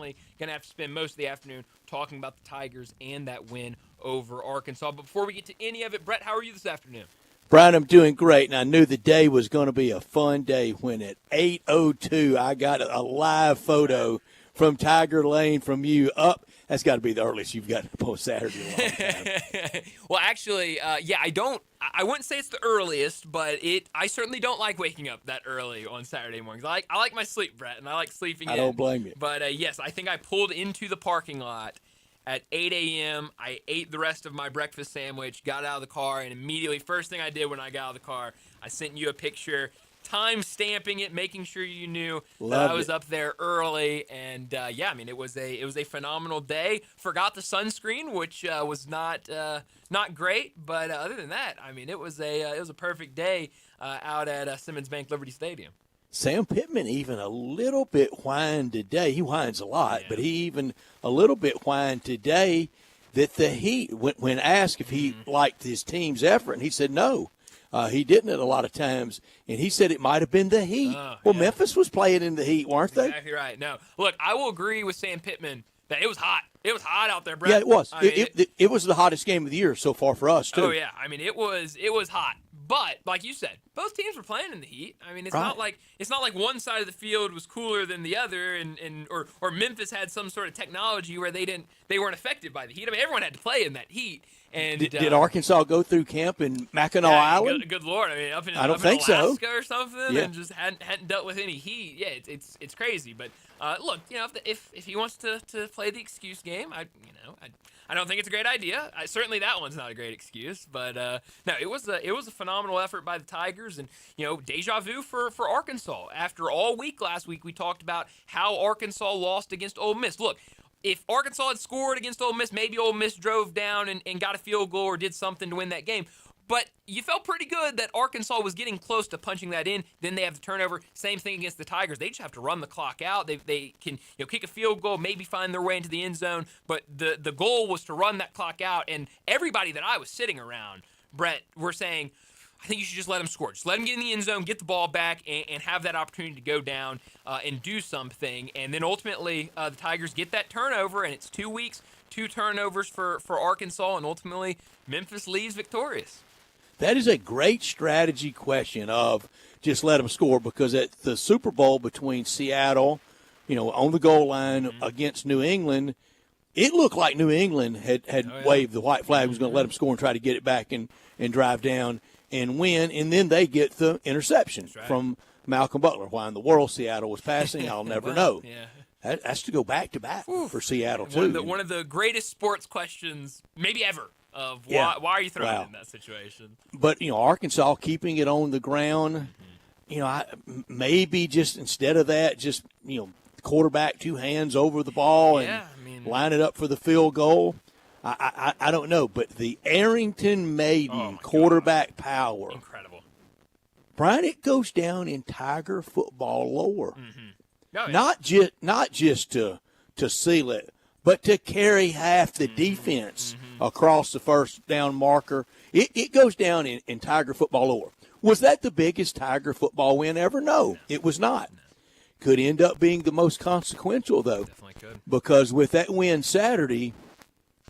definitely going to have to spend most of the afternoon talking about the Tigers and that win over Arkansas. But before we get to any of it, Brett, how are you this afternoon? Brian, I'm doing great, and I knew the day was going to be a fun day when at 8:02 I got a live photo from Tiger Lane from you up. That's got to be the earliest you've gotten up on Saturday in a long time. Well, actually, I wouldn't say it's the earliest, but I certainly don't like waking up that early on Saturday mornings. I like my sleep, Brett, and I like sleeping in. I don't blame you. But, yes, I think I pulled into the parking lot at 8 a.m. I ate the rest of my breakfast sandwich, got out of the car, and immediately, first thing I did when I got out of the car, I sent you a picture, time stamping it, making sure you knew that I was up there early. And it was a phenomenal day. Forgot the sunscreen, which was not great, but other than that, it was a perfect day out at Simmons Bank Liberty Stadium. Sam Pittman even a little bit whined today. He whines a lot, but he even a little bit whined today that the Heat, when asked if he liked his team's effort, and he said no. He didn't at a lot of times, and he said it might have been the Heat. Memphis was playing in the Heat, weren't they? Exactly right. No, look, I will agree with Sam Pittman that it was hot. It was hot out there, Brett. Yeah, it was. It was the hottest game of the year so far for us, too. Oh, yeah. It was hot. But, like you said, both teams were playing in the heat. It's not like one side of the field was cooler than the other, or Memphis had some sort of technology where they weren't affected by the heat. Everyone had to play in that heat. And did Arkansas go through camp in Mackinac Island? Good Lord! up in think Alaska so. or something, and just hadn't dealt with any heat. Yeah, it's crazy. But look, if he wants to play the excuse game, I don't think it's a great idea. Certainly that one's not a great excuse. But no, it was a phenomenal effort by the Tigers, and deja vu for Arkansas. After all week last week, we talked about how Arkansas lost against Ole Miss. Look, if Arkansas had scored against Ole Miss, maybe Ole Miss drove down and got a field goal or did something to win that game. But you felt pretty good that Arkansas was getting close to punching that in. Then they have the turnover. Same thing against the Tigers. They just have to run the clock out. They can kick a field goal, maybe find their way into the end zone. But the goal was to run that clock out. And everybody that I was sitting around, Brett, were saying, I think you should just let him score. Just let him get in the end zone, get the ball back, and have that opportunity to go down and do something. And then ultimately, the Tigers get that turnover, and it's 2 weeks, 2 turnovers for Arkansas, and ultimately Memphis leaves victorious. That is a great strategy question of just let them score, because at the Super Bowl between Seattle, on the goal line against New England, it looked like New England had waved the white flag, was going to let them score and try to get it back and drive down and win, and then they get the interception from Malcolm Butler. Why in the world Seattle was passing, I'll never know. Yeah. That's to go back-to-back for Seattle, too. One of the greatest sports questions maybe ever of why are you throwing it in that situation? But, Arkansas keeping it on the ground, maybe just instead of that, just, quarterback 2 hands over the ball and line it up for the field goal. I don't know, but the Arrington Maiden quarterback power. Incredible. Brian, it goes down in Tiger football lore. Oh, yeah. Not just to seal it, but to carry half the defense across the first down marker. It goes down in Tiger football lore. Was that the biggest Tiger football win ever? No, it was not. Could end up being the most consequential, though. Definitely could. Because with that win Saturday,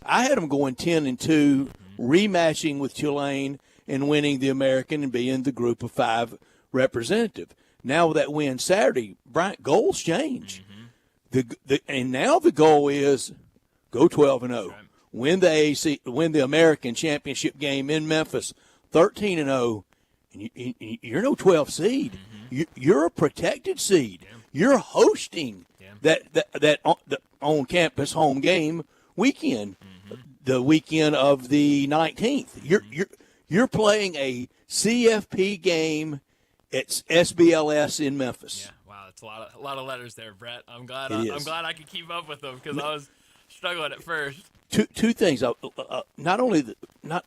I had them going 10-2, rematching with Tulane and winning the American and being the Group of 5 representative. Now with that win Saturday, Bryant, goals change. And now the goal is go 12-0, win the American championship game in Memphis, 13-0, and you're no 12 seed. You're a protected seed. You're hosting that on campus home game weekend, the weekend of the 19th. You're playing a CFP game at SBLS in Memphis. Yeah, wow, that's a lot of letters there, Brett. I'm glad I could keep up with them because I was struggling at first. Two things. Not only not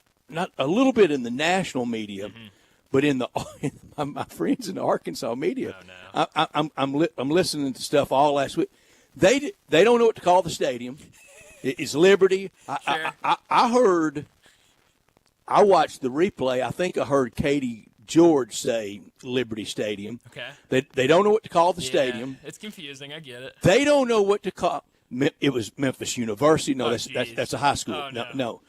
a little bit in the national media, but in my friends in the Arkansas media. Oh, no. I'm listening to stuff all last week. They don't know what to call the stadium. It's Liberty. I heard. I watched the replay. I think I heard Katie George say Liberty Stadium. Okay. They don't know what to call the stadium. It's confusing. I get it. They don't know what to call. It was Memphis University. No, Oh, that's a high school. Oh, no. no.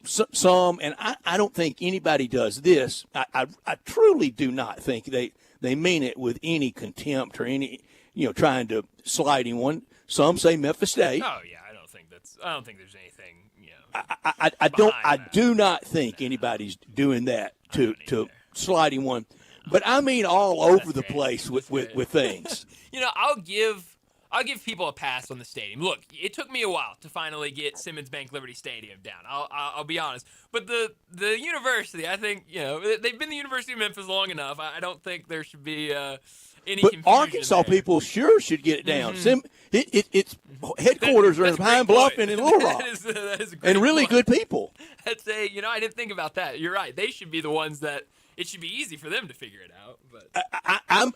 Some, and I don't think anybody does this. I truly do not think they mean it with any contempt or any, trying to slide anyone. Some say Memphis State. Oh yeah, I don't think there's anything. I do not think anybody's doing that to slide anyone. But I mean all over the place with things. I'll give people a pass on the stadium. Look, it took me a while to finally get Simmons Bank Liberty Stadium down. I'll be honest. But the university, I think, they've been the University of Memphis long enough. I don't think there should be any but confusion Arkansas there. people sure should get it down. Mm-hmm. Its headquarters are in That's a Pine great Bluff point. and in Little Rock. That is a great and really point. good people. That's I didn't think about that. You're right. They should be the ones that it should be easy for them to figure it out. But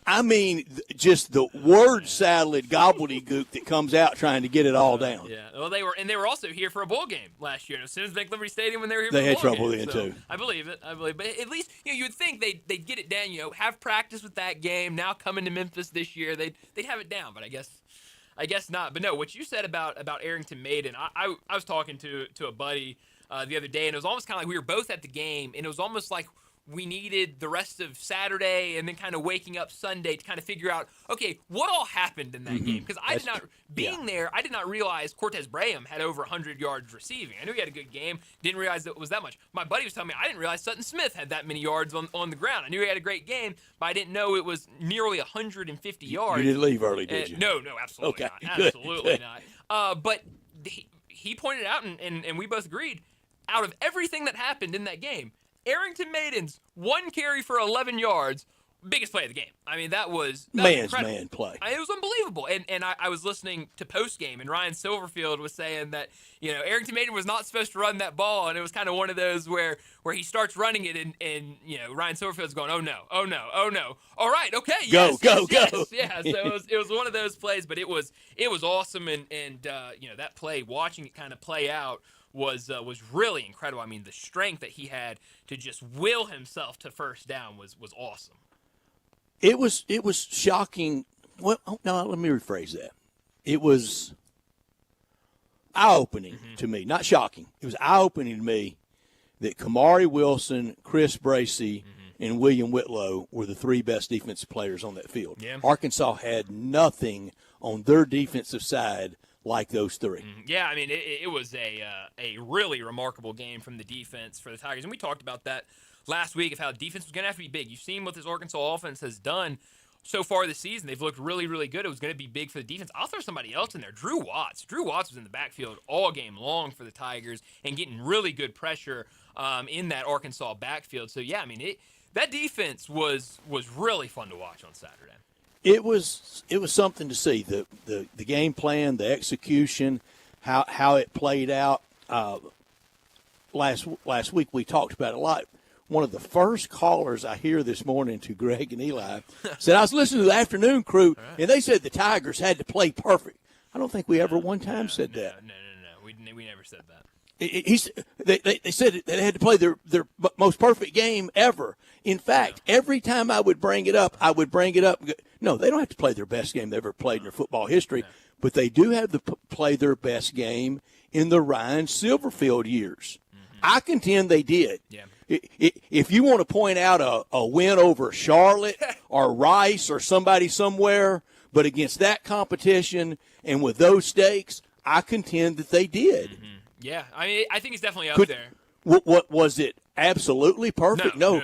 I mean, just the word salad gobbledygook that comes out trying to get it all down. Yeah. Well, they were also here for a bowl game last year. Simmons Bank Liberty Stadium when they were here. They for a had bowl trouble game. then So too. I believe it. But at least you would think they'd get it down. Have practice with that game. Now coming to Memphis this year, they'd have it down. But I guess not. But no, what you said about Arrington Maiden, I was talking to a buddy the other day, and it was almost kind of like we were both at the game, and it was almost like we needed the rest of Saturday and then kind of waking up Sunday to kind of figure out, okay, what all happened in that game? Because I did not, there, I did not realize Cortez Braham had over 100 yards receiving. I knew he had a good game. Didn't realize it was that much. My buddy was telling me, I didn't realize Sutton Smith had that many yards on the ground. I knew he had a great game, but I didn't know it was nearly 150 yards. You didn't leave early, did you? No, absolutely Okay, not. good, Absolutely good. not. But he pointed out, and we both agreed, out of everything that happened in that game, Arrington Maiden's one carry for 11 yards, biggest play of the game. I mean, that was man's incredible. man play. It was unbelievable. And I was listening to postgame, and Ryan Silverfield was saying that, Arrington Maiden was not supposed to run that ball, and it was kind of one of those where he starts running it, and Ryan Silverfield's going, oh, no. All right, okay, yes, go. Yeah, so it was one of those plays, but it was awesome, and that play, watching it kind of play out, was really incredible. I mean, the strength that he had to just will himself to first down was awesome. It was shocking. Well, no, let me rephrase that. It was eye-opening to me, not shocking. It was eye-opening to me that Kamari Wilson, Chris Bracey, and William Whitlow were the three best defensive players on that field. Yeah. Arkansas had nothing on their defensive side like those three. Yeah, I mean, it was a really remarkable game from the defense for the Tigers, and we talked about that last week of how defense was going to have to be big. You've seen what this Arkansas offense has done so far this season. They've looked really, really good. It was going to be big for the defense. I'll throw somebody else in there, Drew Watts. Drew Watts was in the backfield all game long for the Tigers and getting really good pressure in that Arkansas backfield. So, yeah, I mean, that defense was really fun to watch on Saturday. It was something to see, the game plan, the execution, how it played out. Last week we talked about it a lot. One of the first callers I hear this morning to Greg and Eli said, I was listening to the afternoon crew, and they said the Tigers had to play perfect. I don't think we ever one time said that. No. We never said that. They said they had to play their most perfect game ever. In fact, every time I would bring it up. No, they don't have to play their best game they've ever played in their football history, but they do have to play their best game in the Ryan Silverfield years. I contend they did. Yeah. If you want to point out a win over Charlotte or Rice or somebody somewhere, but against that competition and with those stakes, I contend that they did. Yeah, I mean, I think it's definitely up there. What was it? Absolutely perfect? No.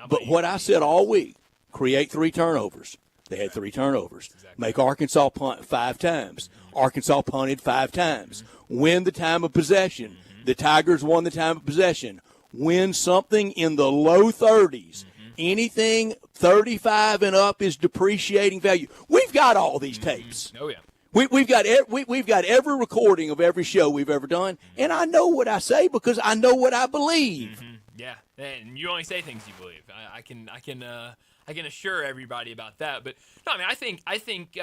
But what I said all week, create 3 turnovers. They had 3 turnovers. Exactly. Make Arkansas punt 5 times. Arkansas punted 5 times. Win the time of possession. The Tigers won the time of possession. Win something in the low 30s. Anything 35 and up is depreciating value. We've got all these tapes. Oh, yeah. We've got every recording of every show we've ever done, and I know what I say because I know what I believe. Yeah, and you only say things you believe. I can assure everybody about that. But no, I mean, I think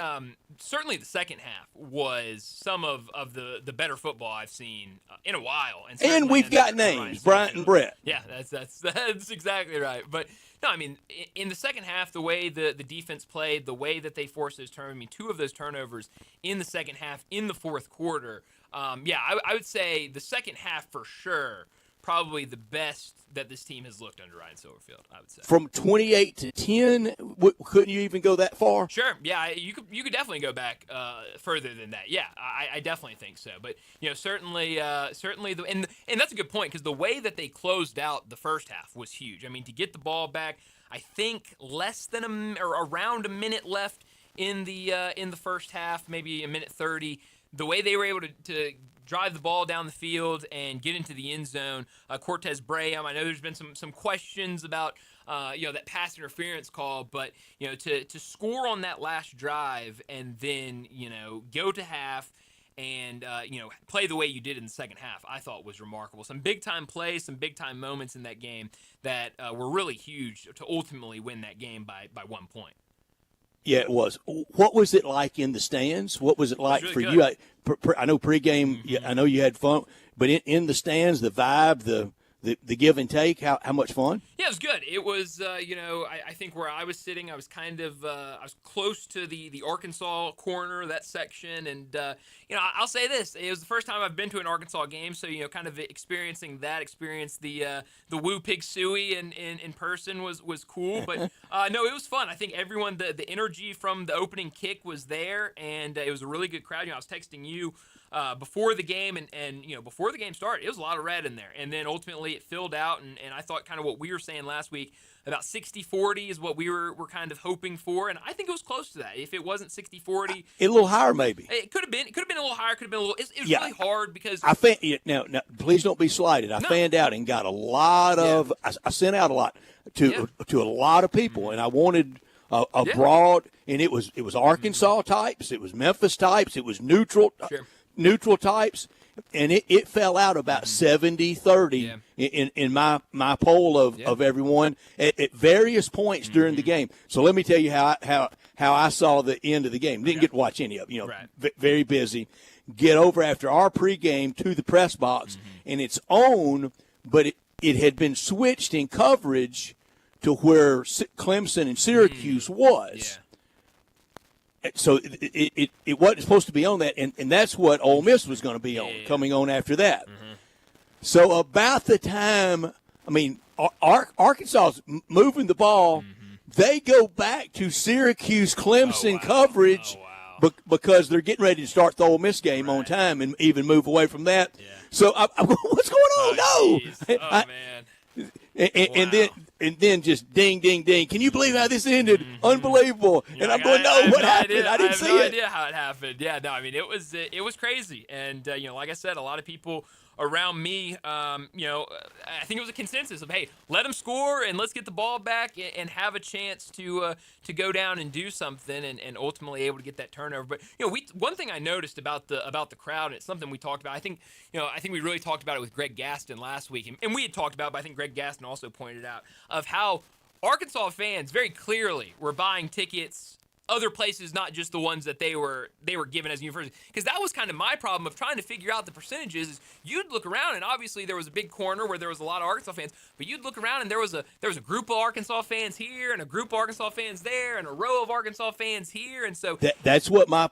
certainly the second half was some of the better football I've seen in a while. And we've got names, Bryant and Brett. Yeah, that's exactly right. But No, I mean, in the second half, the way the defense played, the way that they forced those turnovers, I mean, 2 of those turnovers in the second half, in the fourth quarter. I would say the second half for sure, probably the best that this team has looked under Ryan Silverfield, I would say. From 28 to 10, couldn't you even go that far? Sure, yeah, you could definitely go back further than that. Yeah, I definitely think so. But certainly, and that's a good point because the way that they closed out the first half was huge. I mean, to get the ball back, I think less than or around a minute left in the first half, maybe a minute 30. The way they were able to drive the ball down the field and get into the end zone. Cortez Braham, I know there's been some questions about that pass interference call, but to score on that last drive and then go to half and play the way you did in the second half, I thought was remarkable. Some big time plays, some big time moments in that game that were really huge to ultimately win that game by 1 point. Yeah, it was. What was it like in the stands? What was it like really for good. you? I know pregame, I know you had fun, but in the stands, the vibe, the give and take, how much fun? Yeah, it was good. It was, I think where I was sitting, I was kind of, I was close to the Arkansas corner, that section. And, I'll say this. It was the first time I've been to an Arkansas game. So, kind of experiencing the Woo Pig Suey in person was cool. But, no, it was fun. I think everyone, the energy from the opening kick was there. And it was a really good crowd. I was texting you before the game and before the game started, it was a lot of red in there. And then ultimately it filled out. And I thought kind of what we were saying last week, about 60-40 is what we were kind of hoping for. And I think it was close to that. If it wasn't 60-40. A little higher maybe. It could have been. It could have been a little higher. Could have been a little. It was really hard because. Now, please don't be slighted. I fanned out and got a lot of. I sent out a lot to a lot of people, and I wanted a broad. And it was Arkansas types. It was Memphis types. It was neutral types. And it fell out about 70-30 in my poll of everyone at various points during the game. So let me tell you how I saw the end of the game. Didn't get to watch any of it. Very busy. Get over after our pregame to the press box, and it's on, but it had been switched in coverage to where Clemson and Syracuse was. So it wasn't supposed to be on that, and that's what Ole Miss was going to be on, coming on after that. So about the time, I mean, Arkansas's moving the ball, they go back to Syracuse-Clemson coverage because they're getting ready to start the Ole Miss game on time and even move away from that. So what's going on? Man. And then just ding, ding, ding. Can you believe how this ended? Unbelievable. And I'm going, no, what happened? I didn't see it. I have no idea how it happened. Yeah, no, I mean, it was crazy. And, like I said, a lot of people around me, I think it was a consensus of, hey, let them score and let's get the ball back and have a chance to go down and do something and ultimately able to get that turnover. But one thing I noticed about the crowd, and it's something we talked about. I think we really talked about it with Greg Gaston last week, and we had talked about it, but I think Greg Gaston also pointed out of how Arkansas fans very clearly were buying tickets other places, not just the ones that they were given as universities. Because that was kind of my problem of trying to figure out the percentages. Is you'd look around and obviously there was a big corner where there was a lot of Arkansas fans, but you'd look around and there was a group of Arkansas fans here and a group of Arkansas fans there and a row of Arkansas fans here, and so that's what my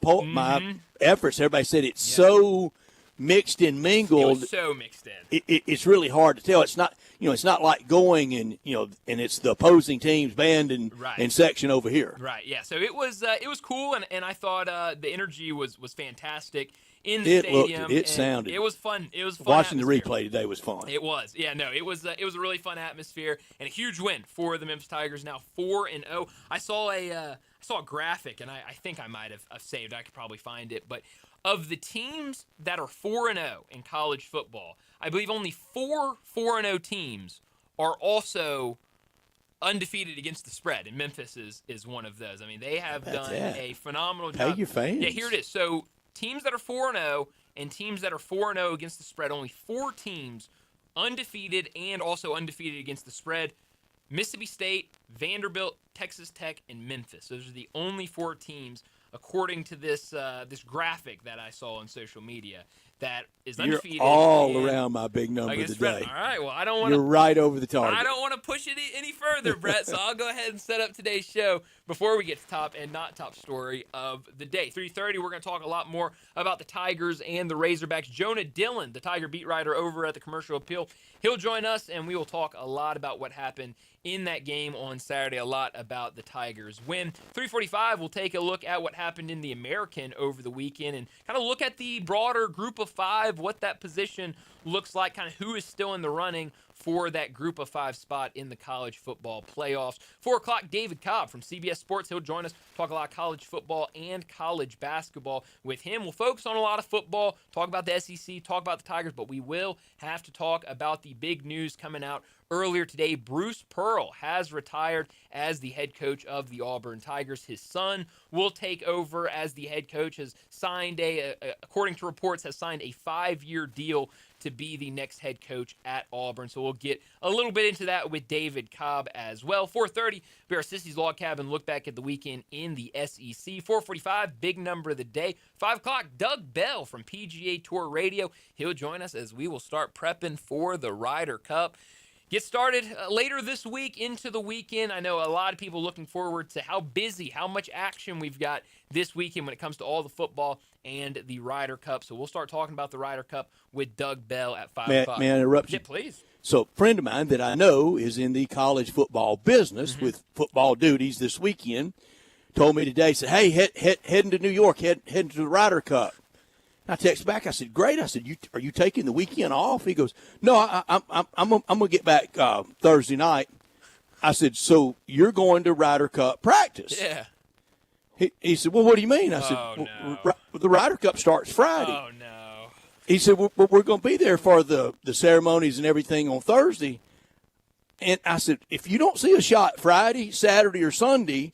efforts. Everybody said it's so mixed and mingled. It was so mixed in. It's really hard to tell. It's not. It's not like going and and it's the opposing team's band and section over here. Right. Yeah. So it was cool, and I thought the energy was fantastic in the stadium. It sounded. It was fun. It was fun. Watching atmosphere. The replay today was fun. It was. Yeah. No. It was a really fun atmosphere and a huge win for the Memphis Tigers. Now 4-0. I saw a graphic, and I think I might have saved. I could probably find it, but. Of the teams that are 4-0 in college football, I believe only 4 4-0 teams are also undefeated against the spread, and Memphis is one of those. I mean, they have done a phenomenal job. Pay your fans. Yeah, here it is. So teams that are 4-0 and teams that are 4-0 against the spread, only 4 teams undefeated and also undefeated against the spread. Mississippi State, Vanderbilt, Texas Tech, and Memphis. Those are the only 4 teams according to this this graphic that I saw on social media, that is You're undefeated. all around my big number against today. All right, well, I don't want You're to. right over the target. I don't want to push it any further, Brett, so I'll go ahead and set up today's show before we get to top and not top story of the day. 3:30, we're going to talk a lot more about the Tigers and the Razorbacks. Jonah Dillon, the Tiger beat writer over at the Commercial Appeal, he'll join us, and we will talk a lot about what happened in that game on Saturday, a lot about the Tigers win. 3:45, we'll take a look at what happened in the American over the weekend and kind of look at the broader group of five, what that position looks like, kind of who is still in the running for that group of five spot in the college football playoffs. 4 o'clock, David Cobb from CBS Sports. He'll join us, talk a lot of college football and college basketball with him. We'll focus on a lot of football, talk about the SEC, talk about the Tigers, but we will have to talk about the big news coming out earlier today. Bruce Pearl has retired as the head coach of the Auburn Tigers. His son will take over as the head coach, has signed according to reports, has signed a 5-year deal to be the next head coach at Auburn. So we'll get a little bit into that with David Cobb as well. 4:30, be our Sissy's Log Cabin look back at the weekend in the SEC. 4:45, big number of the day. 5 o'clock, Doug Bell from PGA Tour Radio. He'll join us as we will start prepping for the Ryder Cup. Get started later this week into the weekend. I know a lot of people looking forward to how busy, how much action we've got this weekend when it comes to all the football and the Ryder Cup. So we'll start talking about the Ryder Cup with Doug Bell at 5 o'clock. May I interrupt you? Yeah, please. So a friend of mine that I know is in the college football business with football duties this weekend told me today, said, hey, heading to New York, heading to the Ryder Cup. I texted back. I said, "Great." I said, "Are you taking the weekend off?" He goes, "No, I'm gonna get back Thursday night." I said, "So you're going to Ryder Cup practice?" Yeah. He said, "Well, what do you mean?" I said, no. "The Ryder Cup starts Friday." Oh, no. He said, "Well, we're going to be there for the ceremonies and everything on Thursday." And I said, "If you don't see a shot Friday, Saturday, or Sunday,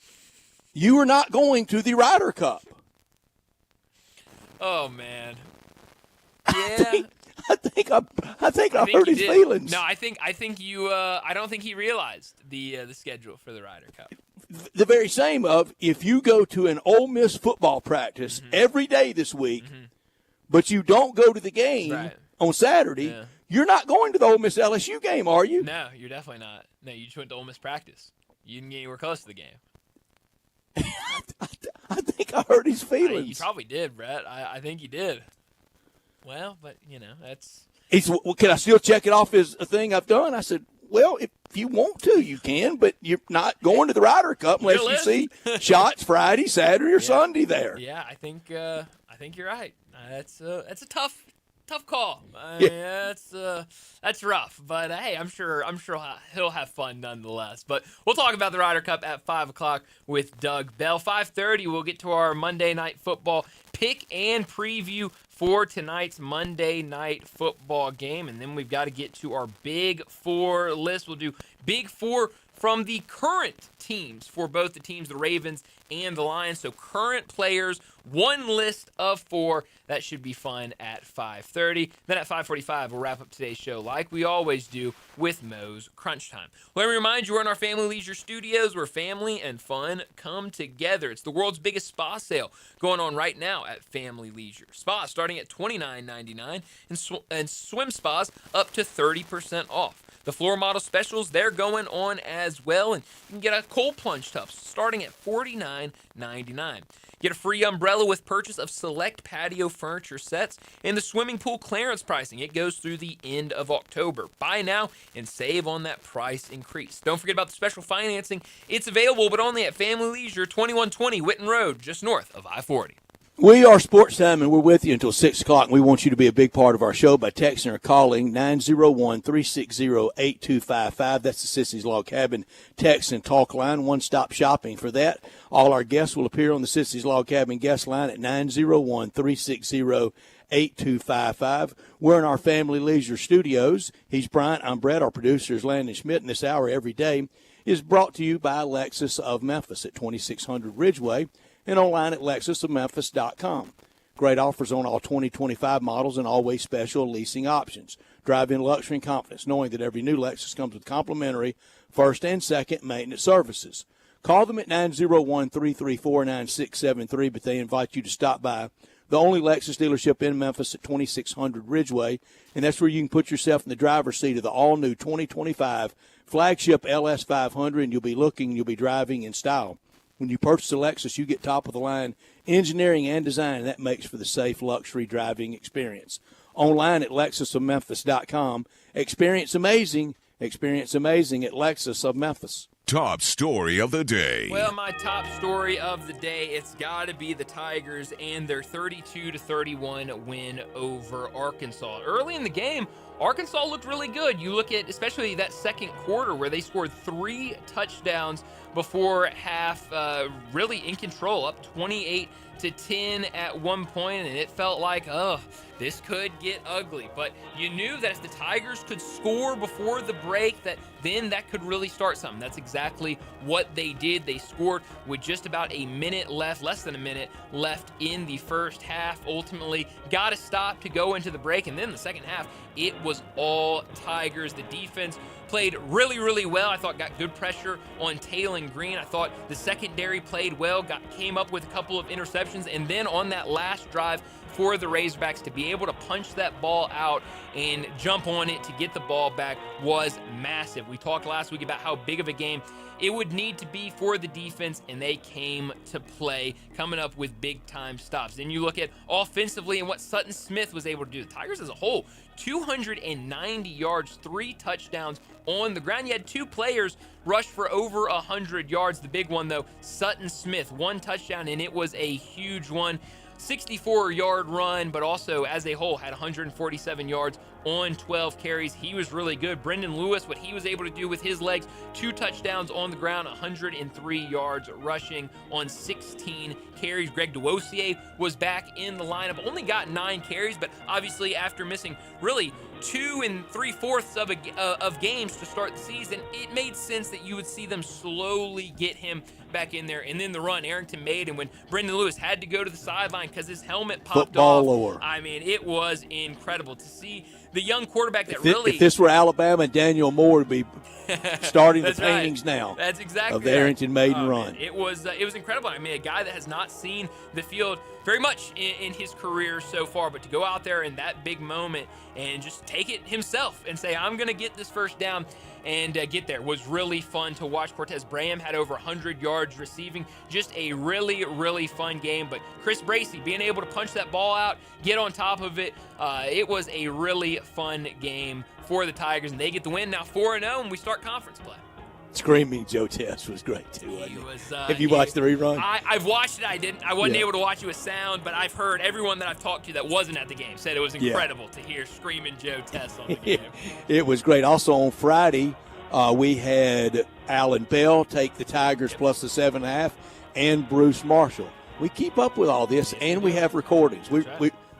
you are not going to the Ryder Cup." Oh, man. Yeah. I think I hurt his feelings. No, I think you. I don't think he realized the schedule for the Ryder Cup. The very same of if you go to an Ole Miss football practice every day this week, but you don't go to the game on Saturday, you're not going to the Ole Miss LSU game, are you? No, you're definitely not. No, you just went to Ole Miss practice. You didn't get anywhere close to the game. I think I hurt his feelings. You probably did, Brett. I think you did. Well, but, that's... He said, "Well, can I still check it off as a thing I've done?" I said, "Well, if you want to, you can, but you're not going to the Ryder Cup unless you see shots Friday, Saturday, or Sunday there." Yeah, I think you're right. That's a tough call. That's rough. But hey, I'm sure he'll have fun nonetheless. But we'll talk about the Ryder Cup at 5 o'clock with Doug Bell. 5:30, we'll get to our Monday Night Football pick and preview for tonight's Monday Night Football game, and then we've got to get to our Big Four list. We'll do Big Four from the current teams for both the teams, the Ravens and the Lions. So current players, one list of 4. That should be fun at 5:30. Then at 5:45, we'll wrap up today's show like we always do with Moe's Crunch Time. Let me remind you, we're in our Family Leisure Studios where family and fun come together. It's the world's biggest spa sale going on right now at Family Leisure. Spas starting at $29.99 and swim spas up to 30% off. The floor model specials, they're going on as well, and you can get a cold plunge tub starting at $49.99. Get a free umbrella with purchase of select patio furniture sets, and the swimming pool clearance pricing. It goes through the end of October. Buy now and save on that price increase. Don't forget about the special financing. It's available, but only at Family Leisure, 2120 Whitten Road, just north of I-40. We are Sportstime, and we're with you until 6 o'clock, and we want you to be a big part of our show by texting or calling 901-360-8255. That's the Sissy's Log Cabin text and talk line, one-stop shopping for that. All our guests will appear on the Sissy's Log Cabin guest line at 901-360-8255. We're in our Family Leisure Studios. He's Bryant. I'm Brett. Our producer is Landon Schmidt, and this hour every day is brought to you by Lexus of Memphis at 2600 Ridgeway, and online at lexusofmemphis.com. Great offers on all 2025 models and always special leasing options. Drive in luxury and confidence knowing that every new Lexus comes with complimentary first and second maintenance services. Call them at 901-334-9673, but they invite you to stop by the only Lexus dealership in Memphis at 2600 Ridgeway, and that's where you can put yourself in the driver's seat of the all-new 2025 flagship LS500, and you'll be driving in style. When you purchase a Lexus, you get top-of-the-line engineering and design, and that makes for the safe luxury driving experience. Online at LexusOfMemphis.com. Experience amazing at Lexus of Memphis. Top story of the day. Well, my top story of the day, it's got to be the Tigers and their 32-31 win over Arkansas. Early in the game, Arkansas looked really good. You look at especially that second quarter where they scored 3 touchdowns before half, really in control, up 28-10 at one point, and it felt like, this could get ugly. But you knew that if the Tigers could score before the break, then that could really start something. That's exactly what they did. They scored with just about a minute left, less than a minute left in the first half. Ultimately, got a stop to go into the break, and then the second half, it was all Tigers. The defense played really, really well. I thought got good pressure on Taylor Green. I thought the secondary played well, came up with a couple of interceptions, and then on that last drive for the Razorbacks to be able to punch that ball out and jump on it to get the ball back was massive. We talked last week about how big of a game it would need to be for the defense, and they came to play, coming up with big-time stops. Then you look at offensively and what Sutton Smith was able to do. The Tigers as a whole, 290 yards, 3 touchdowns on the ground. You had 2 players rush for over 100 yards. The big one, though, Sutton Smith, 1 touchdown, and it was a huge one. 64-yard run, but also as a whole had 147 yards on 12 carries. He was really good. Brendan Lewis, what he was able to do with his legs, 2 touchdowns on the ground, 103 yards rushing on 16 carries. Greg DeWosier was back in the lineup, only got 9 carries, but obviously after missing really 2 3/4 of games to start the season, it made sense that you would see them slowly get him back in there. And then the run Arrington made, and when Brendan Lewis had to go to the sideline because his helmet popped Football off, lore. I mean, it was incredible to see the young quarterback that If this were Alabama, Daniel Moore would be starting the paintings right. now. That's exactly of the Arrington maiden run. Man, it was incredible. I mean, a guy that has not seen the field very much in his career so far, but to go out there in that big moment and just take it himself and say, I'm going to get this first down and get there was really fun to watch. Cortez Braham had over 100 yards receiving. Just a really, really fun game. But Chris Bracey being able to punch that ball out, get on top of it, it was a really fun game for the Tigers, and they get the win now 4-0, and we start conference play. Screaming Joe Test was great too. He was, Have you watched the rerun? I've watched it. I wasn't able to watch it with sound, but I've heard everyone that I've talked to that wasn't at the game said it was incredible to hear Screaming Joe Test on the game. It was great. Also on Friday, we had Alan Bell take the Tigers plus the 7.5, and Bruce Marshall. We keep up with all this, and we have recordings. We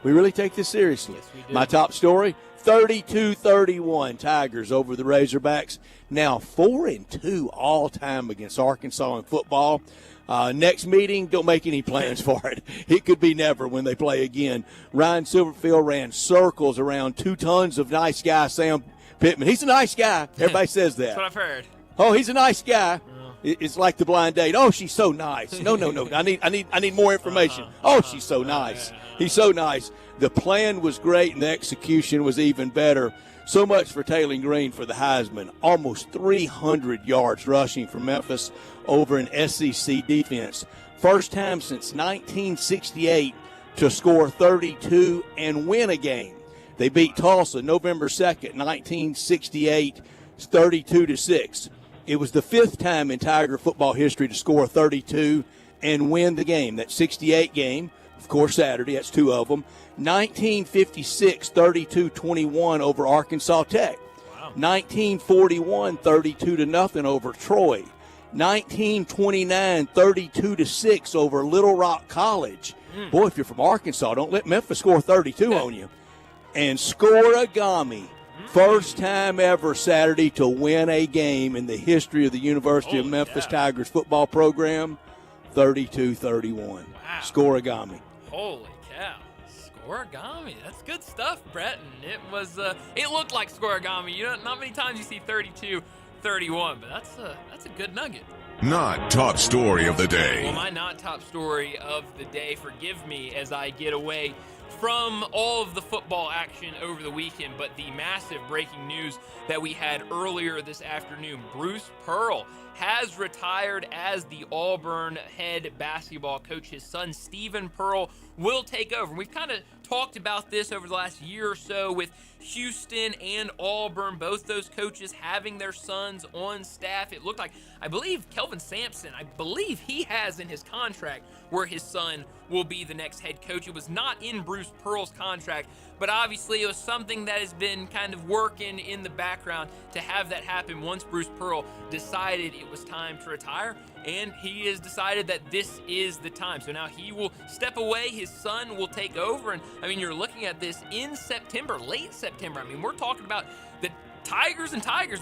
really take this seriously. Yes, we do. My top story: 32-31 Tigers over the Razorbacks. Now 4-2 all time against Arkansas in football. Next meeting, don't make any plans for it. It could be never when they play again. Ryan Silverfield ran circles around 2 tons of nice guy Sam Pittman. He's a nice guy. Everybody says that. That's what I've heard. Oh, he's a nice guy. It's like the blind date. Oh, she's so nice. No. I need more information. Oh, she's so nice. He's so nice. The plan was great, and the execution was even better. So much for Taylor Green for the Heisman. Almost 300 yards rushing for Memphis over an SEC defense. First time since 1968 to score 32 and win a game. They beat Tulsa November 2nd, 1968, 32-6. It was the 5th time in Tiger football history to score 32 and win the game. That 68 game, of course, Saturday, that's 2 of them. 1956, 32-21 over Arkansas Tech. Wow. 1941, 32-0 over Troy. 1929, 32-6 over Little Rock College. Boy, if you're from Arkansas, don't let Memphis score 32 on you. And Scorigami, first time ever Saturday to win a game in the history of the University of Memphis Tigers football program, 32-31. Wow. Scorigami. Holy cow. Scorigami. That's good stuff, Brett. And it was it looked like Scorigami. Not many times you see 32-31, but that's a good nugget. Not top story of the day. Well, my not top story of the day, forgive me as I get away from all of the football action over the weekend, but the massive breaking news that we had earlier this afternoon. Bruce Pearl has retired as the Auburn head basketball coach. His son, Stephen Pearl, will take over. And we've kind of talked about this over the last year or so with Houston and Auburn, both those coaches having their sons on staff. It looked like, I believe Kelvin Sampson, I believe he has in his contract where his son will be the next head coach. It was not in Bruce Pearl's contract, but obviously it was something that has been kind of working in the background to have that happen once Bruce Pearl decided it was time to retire, and he has decided that this is the time. So now he will step away, his son will take over, and I mean, you're looking at this in September, late September. I mean, we're talking about the Tigers,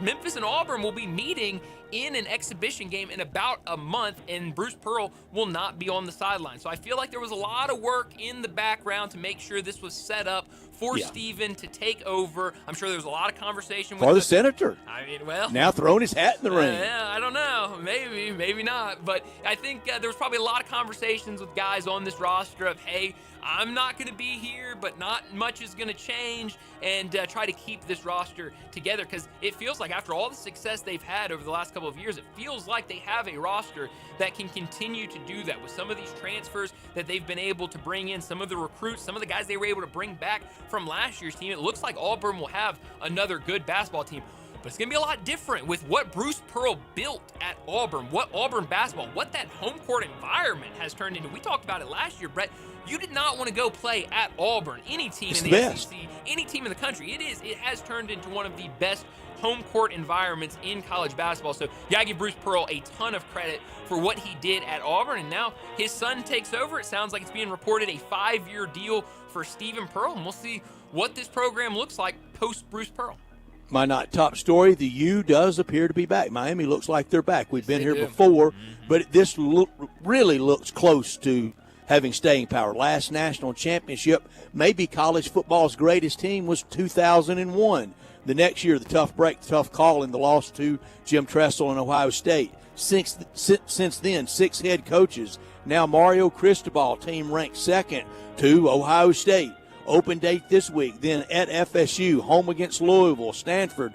Memphis and Auburn will be meeting in an exhibition game in about a month, and Bruce Pearl will not be on the sideline. So I feel like there was a lot of work in the background to make sure this was set up for Stephen to take over. I'm sure there was a lot of conversation with for the senator. I mean, well, now throwing his hat in the ring. Yeah, I don't know. Maybe not. But I think there was probably a lot of conversations with guys on this roster of, hey, I'm not going to be here, but not much is going to change, and try to keep this roster together, because it feels like after all the success they've had over the last couple of years, it feels like they have a roster that can continue to do that with some of these transfers that they've been able to bring in, some of the recruits, some of the guys they were able to bring back from last year's team. It looks like Auburn will have another good basketball team. But it's going to be a lot different with what Bruce Pearl built at Auburn, what Auburn basketball, what that home court environment has turned into. We talked about it last year, Brett. You did not want to go play at Auburn, any team in the SEC, any team in the country. It has turned into one of the best home court environments in college basketball. So you gotta give Bruce Pearl a ton of credit for what he did at Auburn, and now his son takes over. It sounds like it's being reported a 5-year deal for Stephen Pearl, and we'll see what this program looks like post Bruce Pearl. My not top story, the U does appear to be back. Miami looks like they're back. We've been here before, but this really looks close to having staying power. Last national championship, maybe college football's greatest team was 2001. The next year, the tough break, the tough call, and the loss to Jim Tressel and Ohio State. Since then, 6 head coaches. Now Mario Cristobal, team ranked second to Ohio State. Open date this week, then at FSU, home against Louisville, Stanford.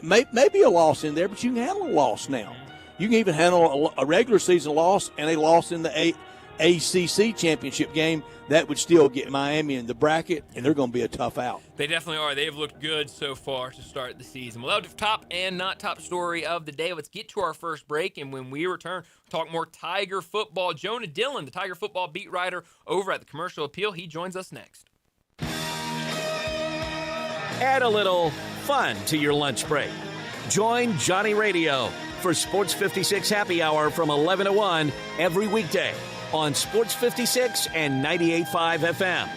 Maybe a loss in there, but you can handle a loss now. You can even handle a regular season loss and a loss in the ACC championship game. That would still get Miami in the bracket, and they're going to be a tough out. They definitely are. They've looked good so far to start the season. Well, that was the top and not top story of the day. Let's get to our first break, and when we return, we'll talk more Tiger football. Jonah Dillon, the Tiger football beat writer over at the Commercial Appeal, he joins us next. Add a little fun to your lunch break. Join Johnny Radio for Sports 56 Happy Hour from 11 to 1 every weekday on Sports 56 and 98.5 FM.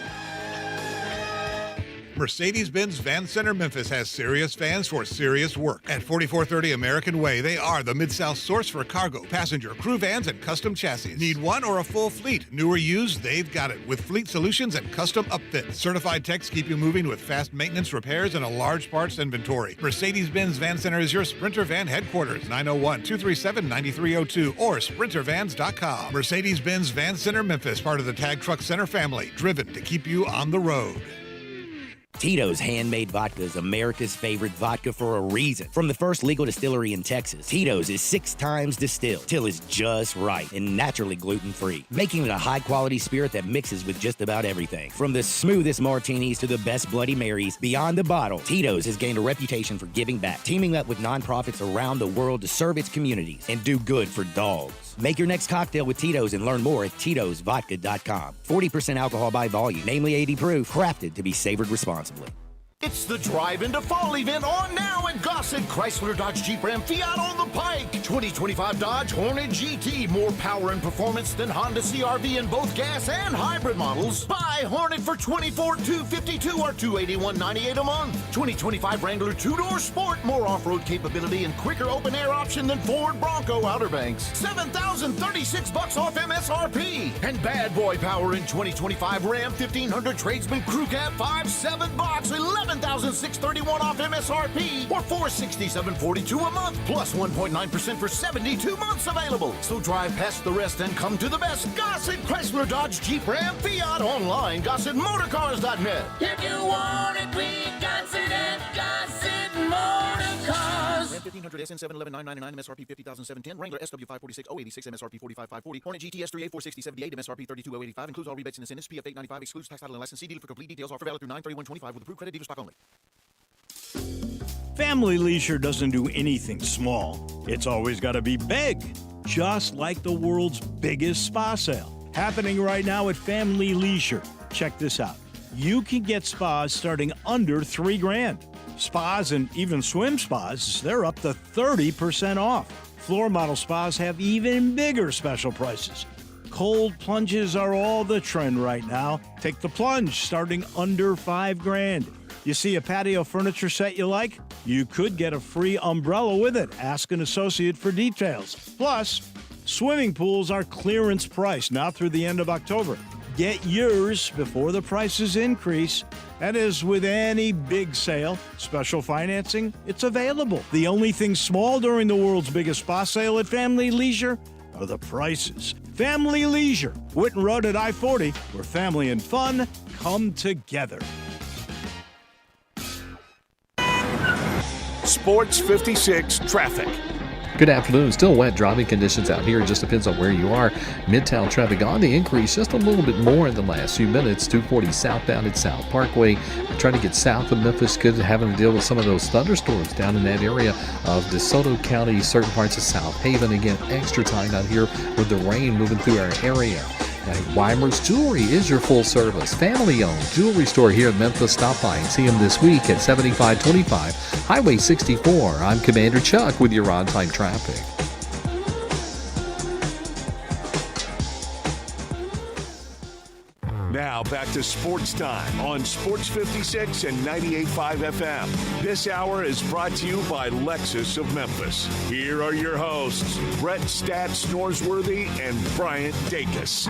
Mercedes-Benz Van Center Memphis has serious vans for serious work. At 4430 American Way, they are the Mid-South source for cargo, passenger, crew vans, and custom chassis. Need one or a full fleet? New or used, they've got it with fleet solutions and custom upfits. Certified techs keep you moving with fast maintenance, repairs, and a large parts inventory. Mercedes-Benz Van Center is your Sprinter Van headquarters, 901-237-9302 or sprintervans.com. Mercedes-Benz Van Center Memphis, part of the Tag Truck Center family, driven to keep you on the road. Tito's Handmade Vodka is America's favorite vodka for a reason. From the first legal distillery in Texas, Tito's is 6 times distilled till it's just right and naturally gluten-free, making it a high-quality spirit that mixes with just about everything. From the smoothest martinis to the best Bloody Marys, beyond the bottle, Tito's has gained a reputation for giving back, teaming up with nonprofits around the world to serve its communities and do good for dogs. Make your next cocktail with Tito's and learn more at Tito'sVodka.com. 40% alcohol by volume, namely 80 proof, crafted to be savored responsibly. It's the Drive into Fall event on now at Gossett Chrysler Dodge Jeep Ram Fiat on the Pike. 2025 Dodge Hornet GT. More power and performance than Honda CR-V in both gas and hybrid models. Buy Hornet for $24,252 or $281.98 a month. 2025 Wrangler 2-door Sport. More off-road capability and quicker open-air option than Ford Bronco Outer Banks. $7,036 off MSRP. And bad boy power in 2025 Ram 1500 Tradesman Crew Cab 5.7 box. $11,000 $7,631 off MSRP or $467.42 a month, plus 1.9% for 72 months available. So drive past the rest and come to the best. Gossett Chrysler Dodge Jeep Ram Fiat online. GossettMotorCars.net. If you want it, we got it at Gossett Motor Cars. Ram 1500 SN 711,999 MSRP 50,710. Wrangler SW 546 086 MSRP 45,540. Hornet GTS 38 460 78 MSRP 32,085. Includes all rebates and incentives. PF 895 excludes tax, title, and license. See dealer for complete details. Offer valid through 9/31/25 with approved credit dealer stock only. Family Leisure doesn't do anything small. It's always got to be big, just like the world's biggest spa sale. Happening right now at Family Leisure. Check this out. You can get spas starting under $3,000. Spas and even swim spas, they're up to 30% off. Floor model spas have even bigger special prices. Cold plunges are all the trend right now. Take the plunge starting under $5,000. You see a patio furniture set you like? You could get a free umbrella with it. Ask an associate for details. Plus, swimming pools are clearance price now through the end of October. Get yours before the prices increase. That is with any big sale. Special financing, it's available. The only thing small during the world's biggest spa sale at Family Leisure are the prices. Family Leisure, Whitten Road at I-40, where family and fun come together. Sports 56 traffic. Good afternoon. Still wet driving conditions out here. It just depends on where you are. Midtown traffic on the increase just a little bit more in the last few minutes. 240 southbound at South Parkway. Trying to get south of Memphis. Good having to deal with some of those thunderstorms down in that area of DeSoto County, certain parts of South Haven. Again, extra tight out here with the rain moving through our area. Weimer's Jewelry is your full-service, family-owned jewelry store here in Memphis. Stop by and see them this week at 7525 Highway 64. I'm Commander Chuck with your on-time traffic. Now back to Sports Time on Sports 56 and 98.5 FM. This hour is brought to you by Lexus of Memphis. Here are your hosts, Brett Stats Norsworthy and Bryant Dacus.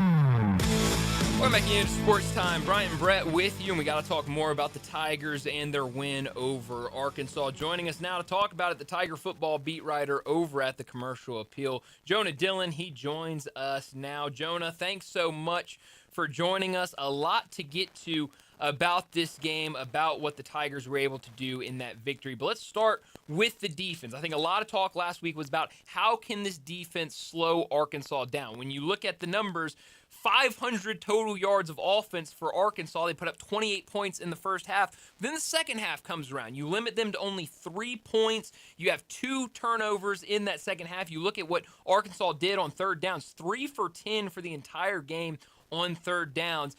Welcome back into Sports Time. Bryant and Brett with you, and we got to talk more about the Tigers and their win over Arkansas. Joining us now to talk about it, the Tiger football beat writer over at the Commercial Appeal, Jonah Dillon. He joins us now. Jonah, thanks so much for joining us. A lot to get to about this game, about what the Tigers were able to do in that victory. But let's start with the defense. I think a lot of talk last week was about how can this defense slow Arkansas down. When you look at the numbers, 500 total yards of offense for Arkansas. They put up 28 points in the first half. Then the second half comes around. You limit them to only 3 points. You have 2 turnovers in that second half. You look at what Arkansas did on third downs, 3 for 10 for the entire game on third downs,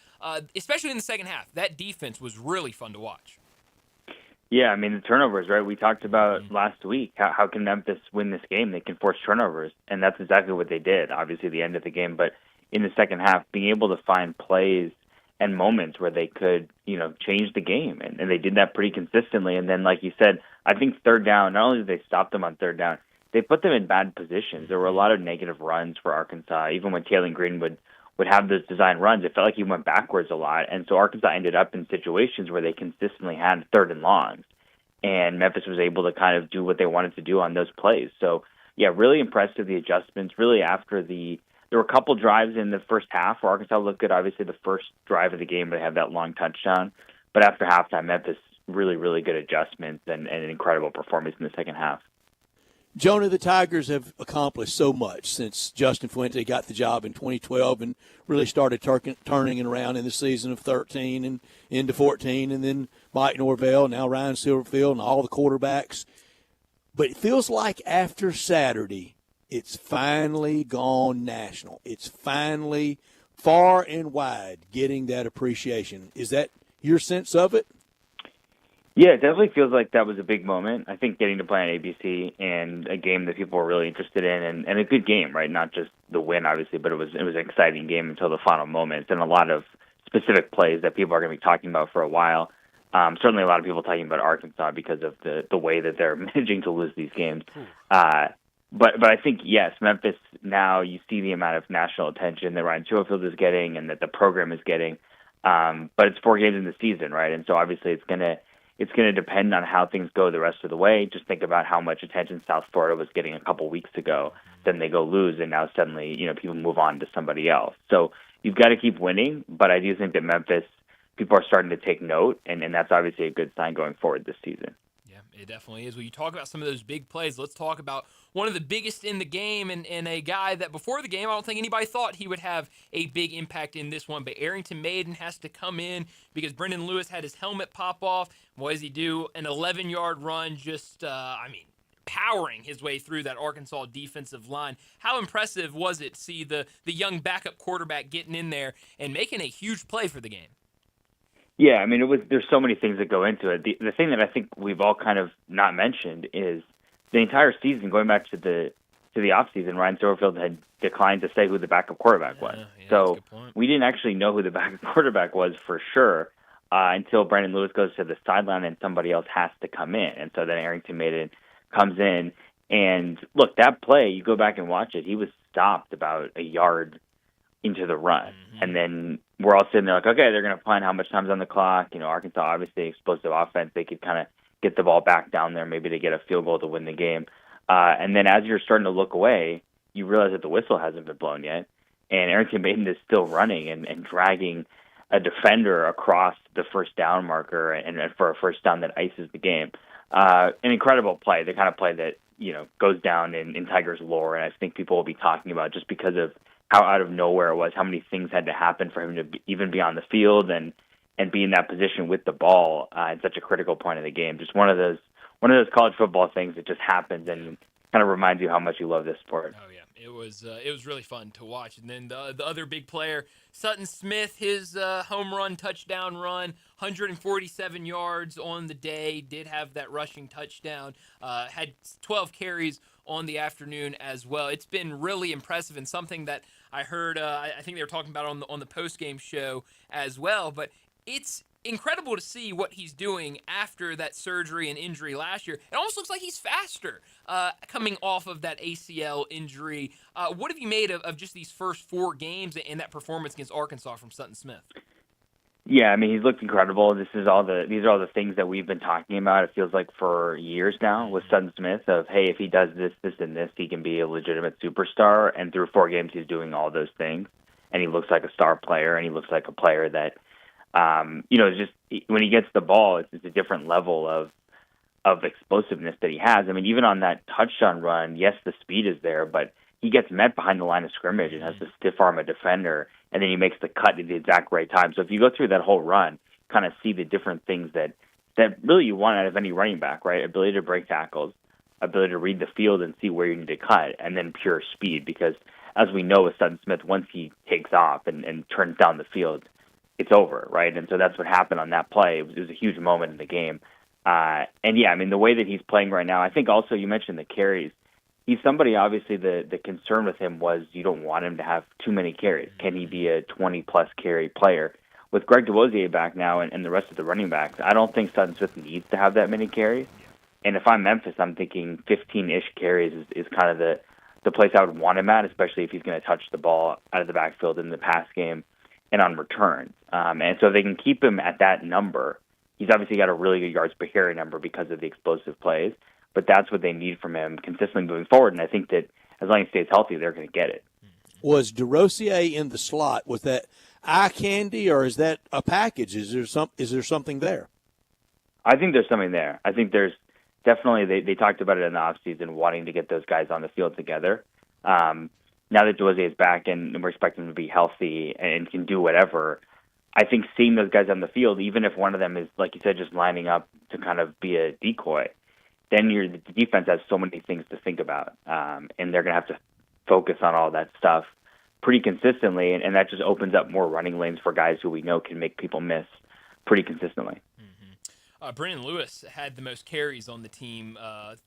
especially in the second half. That defense was really fun to watch. Yeah, I mean, the turnovers, right? We talked about last week, how can Memphis win this game? They can force turnovers, and that's exactly what they did, obviously, the end of the game. But in the second half, being able to find plays and moments where they could, change the game, and they did that pretty consistently. And then, like you said, I think third down, not only did they stop them on third down, they put them in bad positions. There were a lot of negative runs for Arkansas. Even when Taylor Green would have those design runs, it felt like he went backwards a lot. And so Arkansas ended up in situations where they consistently had third and longs. And Memphis was able to kind of do what they wanted to do on those plays. So, yeah, really impressed with the adjustments. Really after there were a couple drives in the first half where Arkansas looked good. Obviously, the first drive of the game, they had that long touchdown. But after halftime, Memphis really, really good adjustments and an incredible performance in the second half. Jonah, the Tigers have accomplished so much since Justin Fuente got the job in 2012 and really started turning it around in the season of 13 and into 14, and then Mike Norvell, now Ryan Silverfield, and all the quarterbacks. But it feels like after Saturday, it's finally gone national. It's finally far and wide getting that appreciation. Is that your sense of it? Yeah, it definitely feels like that was a big moment. I think getting to play on ABC and a game that people were really interested in, and a good game, right? Not just the win, obviously, but it was an exciting game until the final moments, and a lot of specific plays that people are going to be talking about for a while. Certainly a lot of people talking about Arkansas because of the way that they're managing to lose these games. But I think, yes, Memphis, now you see the amount of national attention that Ryan Schofield is getting and that the program is getting. But it's 4 games in the season, right? And so obviously it's going to it's going to depend on how things go the rest of the way. Just think about how much attention South Florida was getting a couple weeks ago. Then they go lose, and now suddenly, people move on to somebody else. So you've got to keep winning, but I do think that Memphis, people are starting to take note, and that's obviously a good sign going forward this season. Yeah, it definitely is. When you talk about some of those big plays, let's talk about one of the biggest in the game and a guy that before the game, I don't think anybody thought he would have a big impact in this one. But Arrington Maiden has to come in because Brendan Lewis had his helmet pop off. What does he do? An 11-yard run, just, powering his way through that Arkansas defensive line. How impressive was it to see the young backup quarterback getting in there and making a huge play for the game? Yeah, I mean, there's so many things that go into it. The thing that I think we've all kind of not mentioned is the entire season, going back to the offseason, Ryan Silverfield had declined to say who the backup quarterback was. So we didn't actually know who the backup quarterback was for sure until Brandon Lewis goes to the sideline and somebody else has to come in. And so then Arrington Maiden comes in. And look, that play, you go back and watch it, he was stopped about a yard into the run. And then we're all sitting there like, okay, they're going to plan how much time's on the clock. Arkansas, obviously, explosive offense. They could kind of get the ball back down there, maybe to get a field goal to win the game. And then as you're starting to look away, you realize that the whistle hasn't been blown yet. And Arrington Maiden is still running and dragging a defender across the first down marker and for a first down that ices the game. An incredible play, the kind of play that, goes down in Tigers lore. And I think people will be talking about just because of how out of nowhere it was, how many things had to happen for him to even be on the field and be in that position with the ball at such a critical point of the game. Just one of those college football things that just happens and kind of reminds you how much you love this sport. Oh yeah, it was really fun to watch. And then the other big player, Sutton Smith, his home run touchdown run, 147 yards on the day, did have that rushing touchdown, had 12 carries on the afternoon as well. It's been really impressive and something that I heard, I think they were talking about on the post-game show as well, but it's incredible to see what he's doing after that surgery and injury last year. It almost looks like he's faster coming off of that ACL injury. What have you made of just these first 4 games and that performance against Arkansas from Sutton Smith? Yeah, I mean, he's looked incredible. These are all the things that we've been talking about. It feels like for years now with Sutton Smith of, hey, if he does this, this, and this, he can be a legitimate superstar. And through 4 games, he's doing all those things. And he looks like a star player, and he looks like a player that, just when he gets the ball, it's a different level of explosiveness that he has. I mean, even on that touchdown run, yes, the speed is there, but he gets met behind the line of scrimmage and has to stiff arm a defender, and then he makes the cut at the exact right time. So if you go through that whole run, kind of see the different things that really you want out of any running back, right? Ability to break tackles, ability to read the field and see where you need to cut, and then pure speed. Because as we know with Sutton Smith, once he takes off and turns down the field, it's over, right? And so that's what happened on that play. It was a huge moment in the game. And yeah, I mean, the way that he's playing right now, I think also you mentioned the carries. He's somebody, obviously, the concern with him was you don't want him to have too many carries. Can he be a 20-plus carry player? With Greg DeWosier back now and the rest of the running backs, I don't think Sutton Smith needs to have that many carries. And if I'm Memphis, I'm thinking 15-ish carries is kind of the place I would want him at, especially if he's going to touch the ball out of the backfield in the pass game and on returns. And so if they can keep him at that number, he's obviously got a really good yards per carry number because of the explosive plays. But that's what they need from him consistently moving forward. And I think that as long as he stays healthy, they're going to get it. Was DeRosier in the slot? Was that eye candy, or is that a package? Is there something there? I think there's something there. I think there's definitely, they talked about it in the offseason, wanting to get those guys on the field together. Now that DeRosier is back and we're expecting him to be healthy and can do whatever, I think seeing those guys on the field, even if one of them is, like you said, just lining up to kind of be a decoy, then the defense has so many things to think about, and they're going to have to focus on all that stuff pretty consistently, and that just opens up more running lanes for guys who we know can make people miss pretty consistently. Brendan Lewis had the most carries on the team,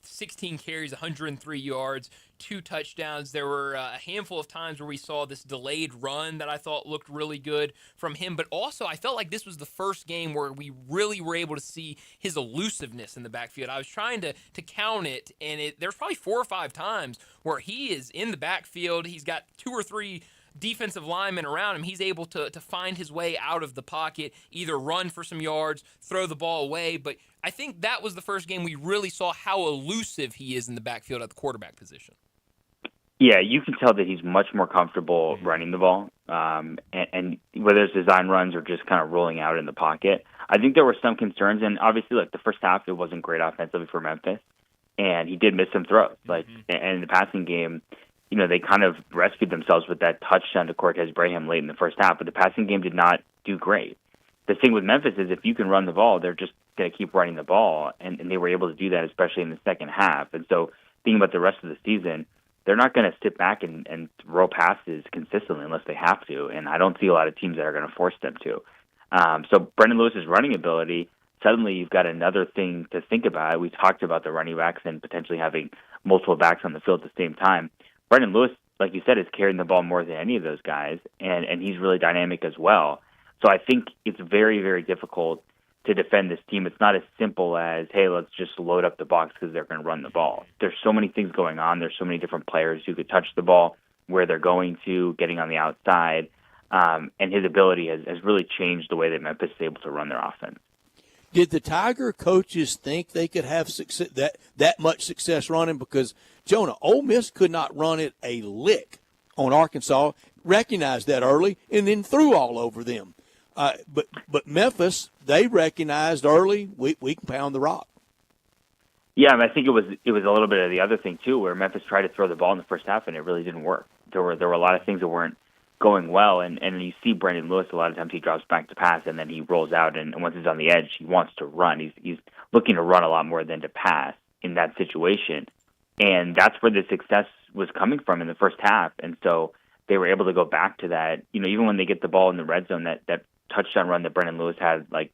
16 carries, 103 yards, 2 touchdowns. There were a handful of times where we saw this delayed run that I thought looked really good from him, but also I felt like this was the first game where we really were able to see his elusiveness in the backfield. I was trying to count it, and there's probably 4 or 5 times where he is in the backfield. He's got 2 or 3 defensive linemen around him, he's able to find his way out of the pocket, either run for some yards, throw the ball away. But I think that was the first game we really saw how elusive he is in the backfield at the quarterback position. Yeah, you can tell that he's much more comfortable running the ball, and whether it's design runs or just kind of rolling out in the pocket. I think there were some concerns, and obviously, like the first half, it wasn't great offensively for Memphis, and he did miss some throws. And in the passing game, they kind of rescued themselves with that touchdown to Cortez Braham late in the first half, but the passing game did not do great. The thing with Memphis is if you can run the ball, they're just going to keep running the ball, and they were able to do that, especially in the second half. And so thinking about the rest of the season, they're not going to sit back and throw passes consistently unless they have to, and I don't see a lot of teams that are going to force them to. So Brendan Lewis's running ability, suddenly you've got another thing to think about. We talked about the running backs and potentially having multiple backs on the field at the same time. Brendan Lewis, like you said, is carrying the ball more than any of those guys, and he's really dynamic as well. So I think it's very, very difficult to defend this team. It's not as simple as, hey, let's just load up the box because they're going to run the ball. There's so many things going on. There's so many different players who could touch the ball, where they're going to, getting on the outside, and his ability has really changed the way that Memphis is able to run their offense. Did the Tiger coaches think they could have success, that much success running? Because, Jonah, Ole Miss could not run it a lick on Arkansas, recognized that early, and then threw all over them. But Memphis, they recognized early, we can pound the rock. Yeah, I think it was a little bit of the other thing too, where Memphis tried to throw the ball in the first half and it really didn't work. There were a lot of things that weren't going well, and you see Brendan Lewis a lot of times he drops back to pass and then he rolls out, and once he's on the edge, he wants to run. He's looking to run a lot more than to pass in that situation, and that's where the success was coming from in the first half. And so they were able to go back to that. Even when they get the ball in the red zone, that touchdown run that Brendan Lewis had, like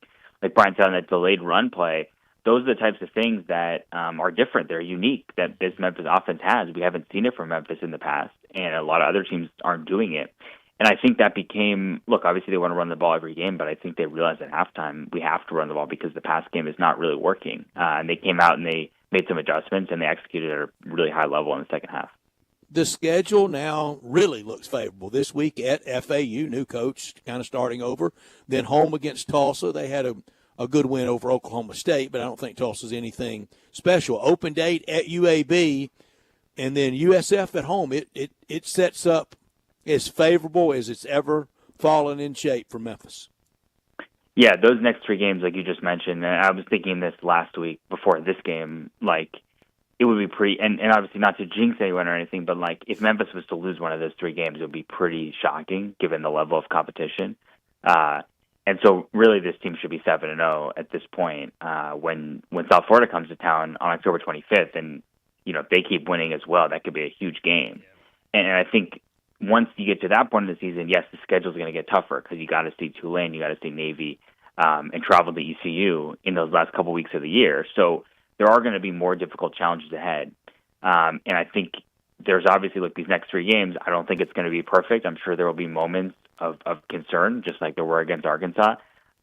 Brian said, on that delayed run play, those are the types of things that are different. They're unique that this Memphis offense has. We haven't seen it from Memphis in the past, and a lot of other teams aren't doing it. And I think that became, look, obviously they want to run the ball every game, but I think they realized at halftime we have to run the ball because the pass game is not really working. And they came out and they made some adjustments, and they executed at a really high level in the second half. The schedule now really looks favorable. This week at FAU, new coach kind of starting over. Then home against Tulsa. They had a good win over Oklahoma State, but I don't think Tulsa's anything special. Open date at UAB, and then USF at home. It sets up as favorable as it's ever fallen in shape for Memphis. Yeah, those next three games, like you just mentioned, and I was thinking this last week before this game, it would be pretty, and obviously not to jinx anyone or anything, but if Memphis was to lose one of those three games, it would be pretty shocking given the level of competition. And so really this team should be 7-0 at this point when South Florida comes to town on October 25th. And, if they keep winning as well, that could be a huge game. And I think once you get to that point of the season, yes, the schedule's going to get tougher because you got to see Tulane, you got to see Navy, and travel to ECU in those last couple weeks of the year. So there are going to be more difficult challenges ahead. And I think there's obviously these next three games. I don't think it's going to be perfect. I'm sure there will be moments of concern, just like there were against Arkansas.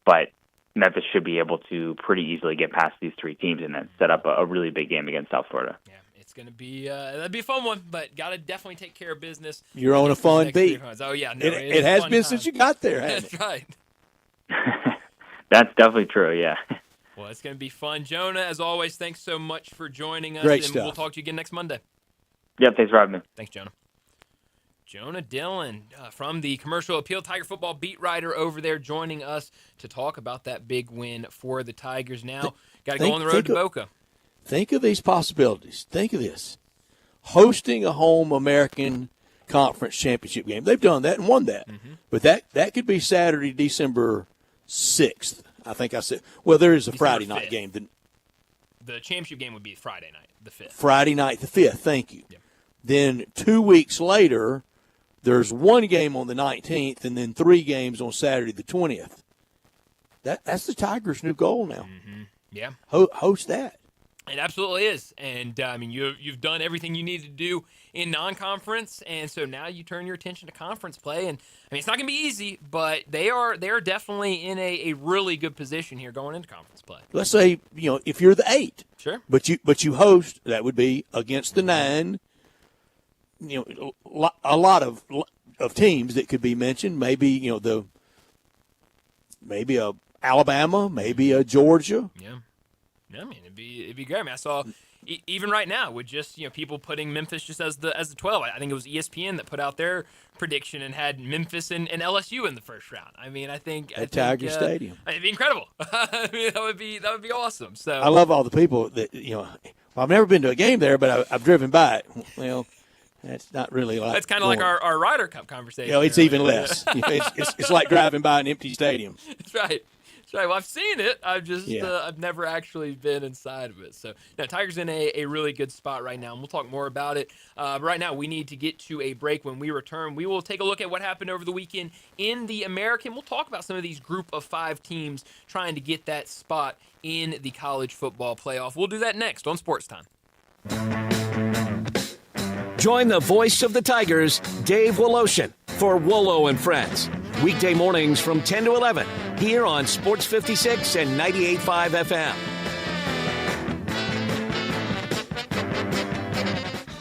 But Memphis should be able to pretty easily get past these three teams and then set up a really big game against South Florida. Yeah, it's going to be that'd be a fun one, but got to definitely take care of business. You're on a fun beat. Oh, yeah. No, it has been since you got there, hasn't it? That's right. That's definitely true, yeah. Well, it's going to be fun. Jonah, as always, thanks so much for joining us. Great and stuff. We'll talk to you again next Monday. Yeah, thanks for having me. Thanks, Jonah. Jonah Dillon from the Commercial Appeal, Tiger football beat writer over there, joining us to talk about that big win for the Tigers. Now, got to go on the road to Boca. Think of these possibilities. Think of this. Hosting a home American Conference championship game. They've done that and won that. Mm-hmm. But that could be Saturday, December 6th. I think I said. Well, there is a Friday night game. The championship game would be Friday night, the 5th. Friday night, the 5th. Thank you. Yep. Then 2 weeks later, there's one game on the 19th, and then 3 games on Saturday, the 20th. That's the Tigers' new goal now. Mm-hmm. Yeah. Host that. It absolutely is. And, you've done everything you need to do in non-conference, and so now you turn your attention to conference play. And, it's not going to be easy, but they are definitely in a really good position here going into conference play. Let's say, if you're the 8. Sure. But you host, that would be against the 9. A lot of of teams that could be mentioned. Maybe maybe a Alabama, maybe a Georgia. Yeah, I mean it'd be great. I mean, I saw even right now with just people putting Memphis just as the 12. I think it was ESPN that put out their prediction and had Memphis and LSU in the first round. I mean, I think At Tiger Stadium, it'd be incredible. I mean, that would be awesome. So I love all the people that I've never been to a game there, but I've driven by it. Well, that's not really like that's kind of like our Ryder Cup conversation. It's even less. It's like driving by an empty stadium. That's right. Well, I've seen it. I've never actually been inside of it. So, now Tiger's in a really good spot right now, and we'll talk more about it. But right now, we need to get to a break. When we return, we will take a look at what happened over the weekend in the American. We'll talk about some of these group of 5 teams trying to get that spot in the college football playoff. We'll do that next on Sports Time. Join the voice of the Tigers, Dave Woloshin, for Wolo and Friends. Weekday mornings from 10 to 11 here on Sports 56 and 98.5 FM.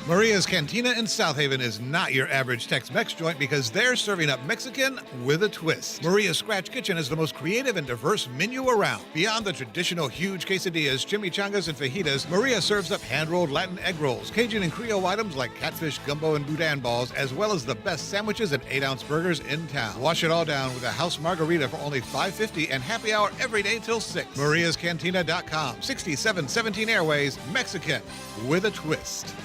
Maria's Cantina in South Haven is not your average Tex-Mex joint because they're serving up Mexican with a twist. Maria's Scratch Kitchen is the most creative and diverse menu around. Beyond the traditional huge quesadillas, chimichangas, and fajitas, Maria serves up hand-rolled Latin egg rolls, Cajun and Creole items like catfish, gumbo, and boudin balls, as well as the best sandwiches and 8-ounce burgers in town. Wash it all down with a house margarita for only $5.50 and happy hour every day till 6. MariasCantina.com, 6717 Airways, Mexican with a twist.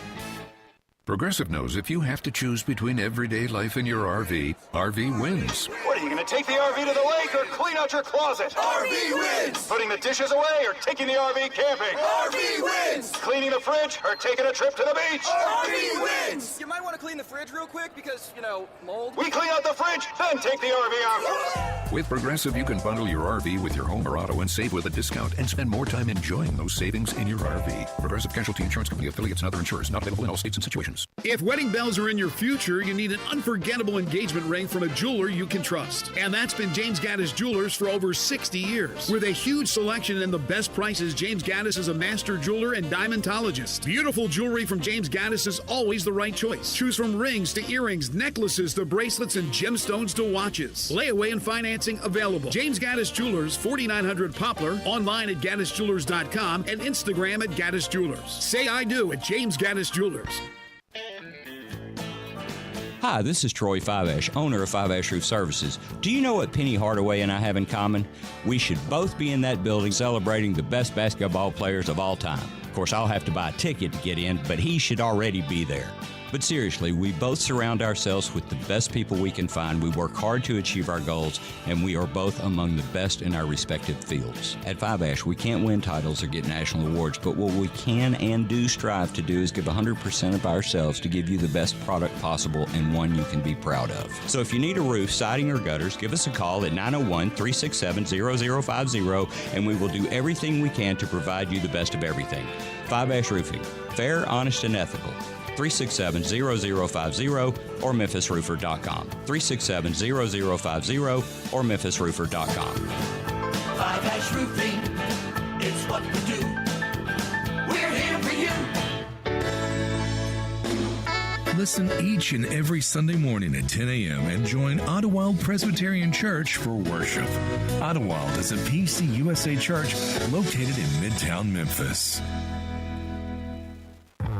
Progressive knows if you have to choose between everyday life and your RV, RV wins. What, are you going to take the RV to the lake or clean out your closet? RV wins! Putting the dishes away or taking the RV camping? RV wins! Cleaning the fridge or taking a trip to the beach? RV wins! You might want to clean the fridge real quick because, mold. We clean out the fridge, then take the RV out. With Progressive, you can bundle your RV with your home or auto and save with a discount and spend more time enjoying those savings in your RV. Progressive Casualty Insurance Company, affiliates, and other insurers. Not available in all states and situations. If wedding bells are in your future, you need an unforgettable engagement ring from a jeweler you can trust. And that's been James Gaddis Jewelers for over 60 years. With a huge selection and the best prices, James Gaddis is a master jeweler and diamondologist. Beautiful jewelry from James Gaddis is always the right choice. Choose from rings to earrings, necklaces to bracelets, and gemstones to watches. Layaway and financing available. James Gaddis Jewelers, 4900 Poplar, online at GaddisJewelers.com and Instagram at Gaddis Jewelers. Say I do at James Gaddis Jewelers. Hi, this is Troy Fiveash, owner of Fiveash Roof Services. Do you know what Penny Hardaway and I have in common? We should both be in that building celebrating the best basketball players of all time. Of course, I'll have to buy a ticket to get in, but he should already be there. But seriously, we both surround ourselves with the best people we can find. We work hard to achieve our goals, and we are both among the best in our respective fields. At Fiveash, we can't win titles or get national awards, but what we can and do strive to do is give 100% of ourselves to give you the best product possible and one you can be proud of. So if you need a roof, siding, or gutters, give us a call at 901-367-0050, and we will do everything we can to provide you the best of everything. Fiveash Roofing. Fair, honest, and ethical. 367-0050 or memphisroofer.com. 367-0050 or memphisroofer.com. Fiveash Roofing, it's what we do. We're here for you. Listen each and every Sunday morning at 10 a.m. and join Ottawa Presbyterian Church for worship. Ottawa is a PCUSA church located in Midtown Memphis.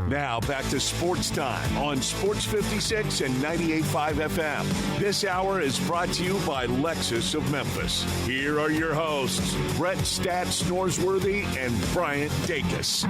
Now back to Sports Time on Sports 56 and 98.5 FM. This hour is brought to you by Lexus of Memphis. Here are your hosts, Brett Stats Norsworthy and Bryant Dacus.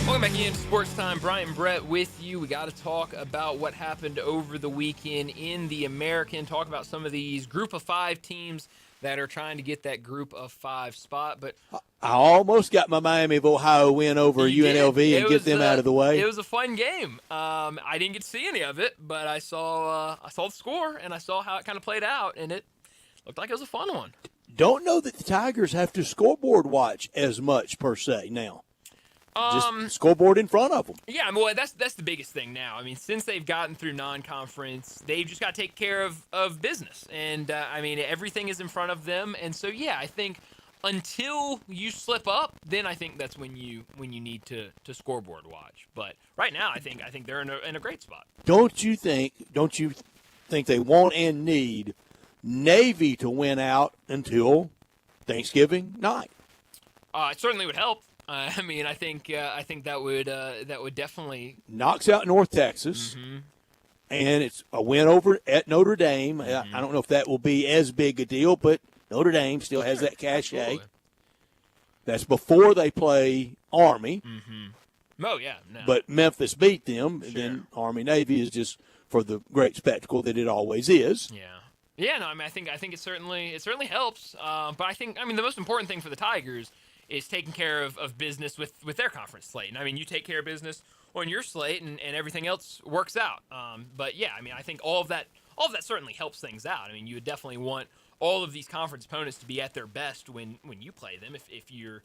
Welcome back into Sports Time. Bryant and Brett with you. We got to talk about what happened over the weekend in the American, talk about some of these group of 5 teams that are trying to get that group of 5 spot. But I almost got my Miami of Ohio win over UNLV and get them out of the way. It was a fun game. I didn't get to see any of it, but I saw the score and I saw how it kind of played out, and it looked like it was a fun one. Don't know that the Tigers have to scoreboard watch as much per se now. Just scoreboard in front of them. Yeah, I mean, well, that's the biggest thing now. I mean, since they've gotten through non-conference, they've just got to take care of business. And, I mean, everything is in front of them. And so, yeah, I think until you slip up, then I think that's when you need to scoreboard watch. But right now, I think they're in a great spot. Don't you think they want and need Navy to win out until Thanksgiving night? It certainly would help. I think that would definitely knocks out North Texas, and it's a win over at Notre Dame. I don't know if that will be as big a deal, but Notre Dame still has that cachet. Absolutely. That's before they play Army. Oh yeah, no. But Memphis beat them, and then Army Navy is just for the great spectacle that it always is. Yeah. No, I think it certainly helps. But I think the most important thing for the Tigers is taking care of business with their conference slate. And you take care of business on your slate, and everything else works out. But yeah, I think all of that certainly helps things out. You would definitely want all of these conference opponents to be at their best when you play them, if you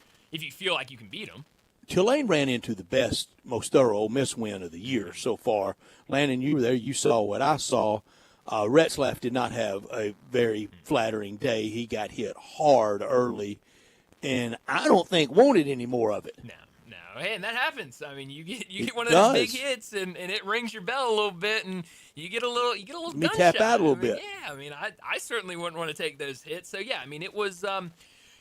feel like you can beat them. Tulane ran into the best, most thorough Ole Miss win of the year so far. Landon, you were there. You saw what I saw. Retzlaff did not have a very flattering day. He got hit hard early, and I don't think wanted any more of it. No. Hey, and that happens. You get one of those big hits, and it rings your bell a little bit, and you get a little gunshot. Tap out a little bit. Yeah, I certainly wouldn't want to take those hits. So yeah, it was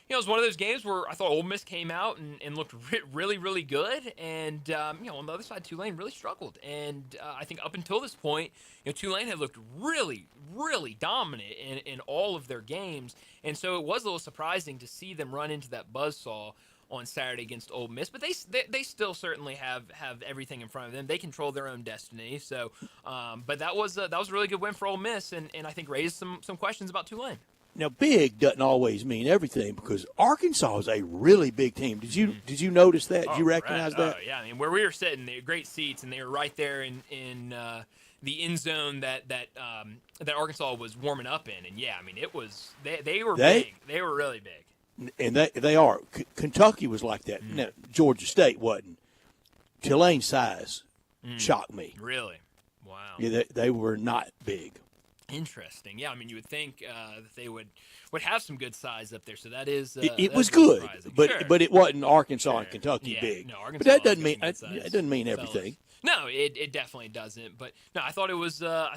it was one of those games where I thought Ole Miss came out and looked really, really good. And, on the other side, Tulane really struggled. And I think up until this point, Tulane had looked really, really dominant in all of their games. And so it was a little surprising to see them run into that buzzsaw on Saturday against Ole Miss. But they still certainly have everything in front of them. They control their own destiny. So, but that was a really good win for Ole Miss, and I think raised some questions about Tulane. Now, big doesn't always mean everything, because Arkansas is a really big team. Did you notice that? Did you recognize that? Oh, yeah. Where we were sitting, they had great seats, and they were right there in the end zone that Arkansas was warming up in. And yeah, it was they were big. They were really big. And they are. Kentucky was like that. Now, Georgia State wasn't. Tulane's size shocked me. Really? Wow. Yeah, they were not big. Interesting. Yeah, you would think that they would have some good size up there. So that is it was good, but it wasn't Arkansas and Kentucky big. No, Arkansas. But that doesn't mean everything. No, it definitely doesn't. But no, I thought it was a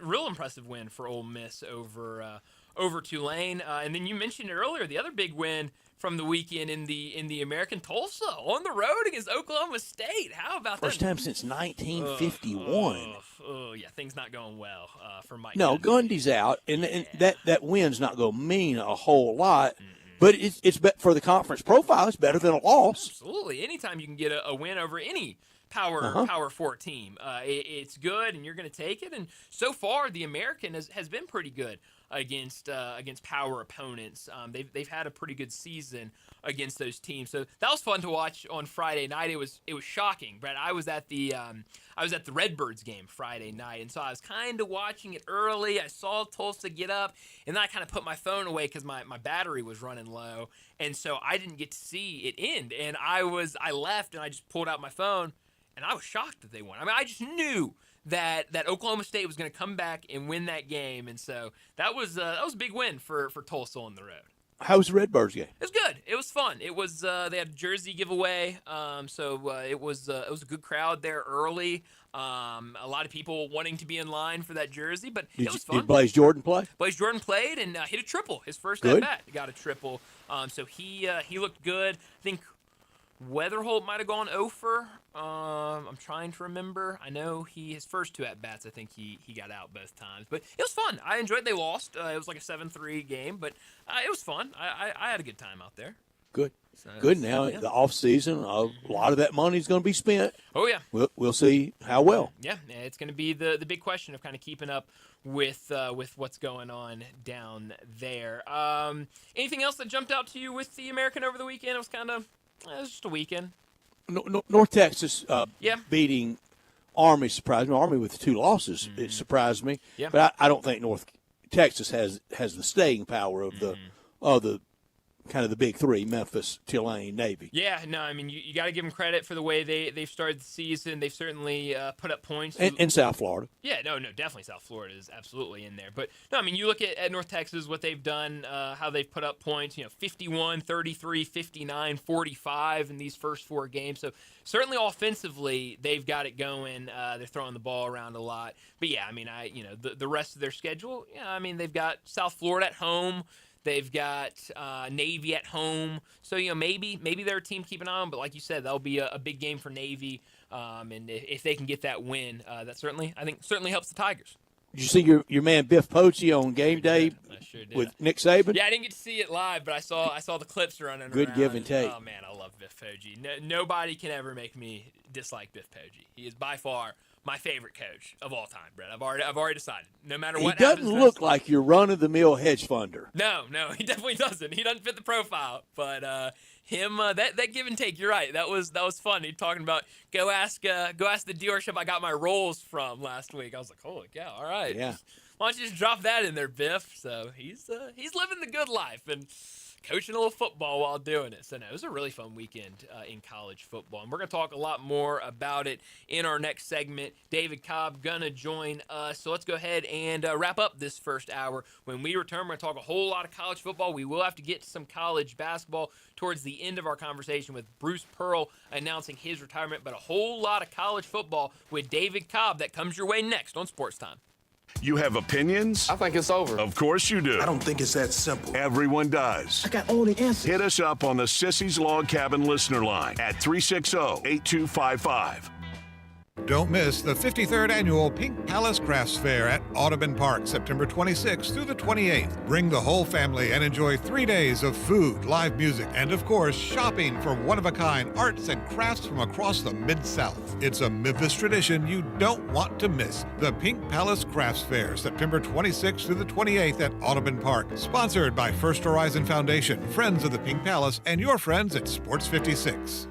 real impressive win for Ole Miss over Tulane. And then you mentioned it earlier, the other big win from the weekend in the American, Tulsa on the road against Oklahoma State. How about that? First time since 1951. Oh yeah, things not going well for Mike. No, Gundy's out, and that win's not going to mean a whole lot. But it's for the conference profile. It's better than a loss. Absolutely. Anytime you can get a win over any Power 4 team, it's good, and you're going to take it. And so far, the American has been pretty good against power opponents. They've had a pretty good season against those teams. So that was fun to watch on Friday night. It was shocking, Brett. I was at the Redbirds game Friday night, and so I was kind of watching it early. I saw Tulsa get up, and then I kind of put my phone away because my battery was running low, and so I didn't get to see it end. And I left, and I just pulled out my phone, and I was shocked that they won. I just knew that Oklahoma State was going to come back and win that game, and so that was a big win for Tulsa on the road. How was the Redbirds game? It was good. It was fun. It was they had a jersey giveaway, so it was a good crowd there early. A lot of people wanting to be in line for that jersey, but it was fun. Did Blaze Jordan play? Blaze Jordan played and hit a triple. His first at bat, he got a triple. So he looked good. I think Weatherholt might have gone 0 for. I'm trying to remember. I know his first 2 at-bats, I think he got out both times. But it was fun. I enjoyed it. They lost. It was like a 7-3 game, but it was fun. I had a good time out there. Good. So, good. Now, the off-season, a lot of that money is going to be spent. Oh, yeah. We'll see how well. Yeah, it's going to be the big question of kind of keeping up with what's going on down there. Anything else that jumped out to you with the American over the weekend? It was just a weekend. North Texas beating Army surprised me. Army with 2 losses, it surprised me. Yeah. But I don't think North Texas has the staying power of the kind of the big three: Memphis, Tulane, Navy. Yeah, no, I mean, you got to give them credit for the way they've started the season. They've certainly put up points. And South Florida. Yeah, no, definitely South Florida is absolutely in there. But, no, I mean, you look at North Texas, what they've done, how they've put up points, 51, 33, 59, 45 in these first 4 games. So, certainly offensively, they've got it going. They're throwing the ball around a lot. But, yeah, I mean, the rest of their schedule, I mean, they've got South Florida at home. They've got Navy at home. So, maybe they're a team to keep an eye on. But like you said, that'll be a big game for Navy. And if they can get that win, that certainly helps the Tigers. Did you see your man Biff Pochie on game day with Nick Saban? Yeah, I didn't get to see it live, but I saw the clips running Good around. give and take. Oh, man, I love Biff Pochie. Nobody can ever make me dislike Biff Pochie. He is by far my favorite coach of all time, Brett. I've already decided. No matter what He happens. doesn't look like your run-of-the-mill hedge funder. No, he definitely doesn't. He doesn't fit the profile. But him, that give and take, you're right. That was fun. He talking about go ask the dealership I got my rolls from last week. I was like, holy cow, all right. Yeah. Why don't you just drop that in there, Biff? So he's living the good life and coaching a little football while doing it. So, no, it was a really fun weekend in college football. And we're going to talk a lot more about it in our next segment. David Cobb going to join us. So let's go ahead and wrap up this first hour. When we return, we're going to talk a whole lot of college football. We will have to get to some college basketball towards the end of our conversation with Bruce Pearl announcing his retirement. But a whole lot of college football with David Cobb that comes your way next on Sports Time. You have opinions? I think it's over. Of course you do. I don't think it's that simple. Everyone does. I got all the answers. Hit us up on the Sissy's Log Cabin listener line at 360-8255. Don't miss the 53rd Annual Pink Palace Crafts Fair at Audubon Park, September 26th through the 28th. Bring the whole family and enjoy 3 days of food, live music, and of course, shopping for one-of-a-kind arts and crafts from across the Mid-South. It's a Memphis tradition you don't want to miss. The Pink Palace Crafts Fair, September 26th through the 28th at Audubon Park. Sponsored by First Horizon Foundation, Friends of the Pink Palace, and your friends at Sports 56.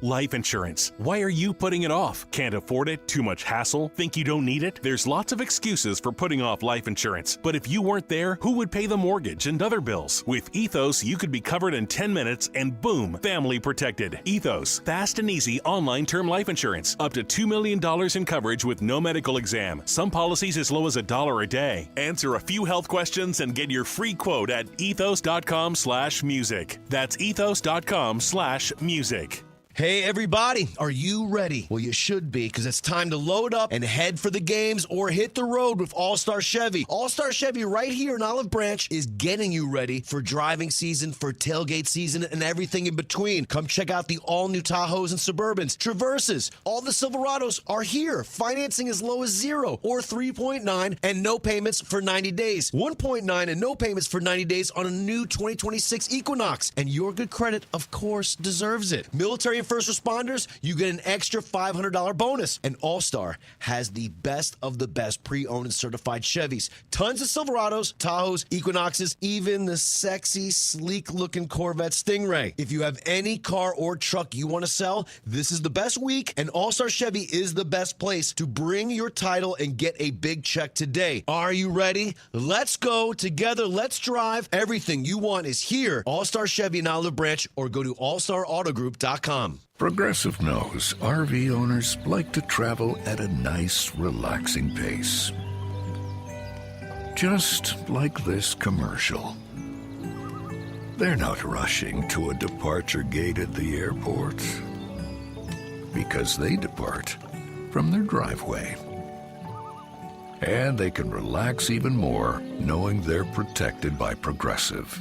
Life insurance. Why are you putting it off? Can't afford it? Too much hassle? Think you don't need it? There's lots of excuses for putting off life insurance. But if you weren't there, who would pay the mortgage and other bills? With Ethos, you could be covered in 10 minutes and boom, family protected. Ethos, fast and easy online term life insurance. Up to $2 million in coverage with no medical exam. Some policies as low as $1 a day. Answer a few health questions and get your free quote at ethos.com/music. That's ethos.com/music. Hey everybody, are you ready? Well, you should be, because it's time to load up and head for the games or hit the road with All-Star Chevy. All-Star Chevy right here in Olive Branch is getting you ready for driving season, for tailgate season, and everything in between. Come check out the all-new Tahoes and Suburbans, Traverses. All the Silverados are here. Financing as low as 0 or 3.9 and no payments for 90 days. 1.9 and no payments for 90 days on a new 2026 Equinox. And your good credit, of course, deserves it. Military first responders, you get an extra $500 bonus. And All-Star has the best of the best pre-owned and certified Chevys. Tons of Silverados, Tahoes, Equinoxes, even the sexy, sleek-looking Corvette Stingray. If you have any car or truck you want to sell, this is the best week, and All-Star Chevy is the best place to bring your title and get a big check today. Are you ready? Let's go together. Let's drive. Everything you want is here. All-Star Chevy in Olive Branch, or go to allstarautogroup.com. Progressive knows RV owners like to travel at a nice, relaxing pace. Just like this commercial. They're not rushing to a departure gate at the airport because they depart from their driveway. And they can relax even more knowing they're protected by Progressive.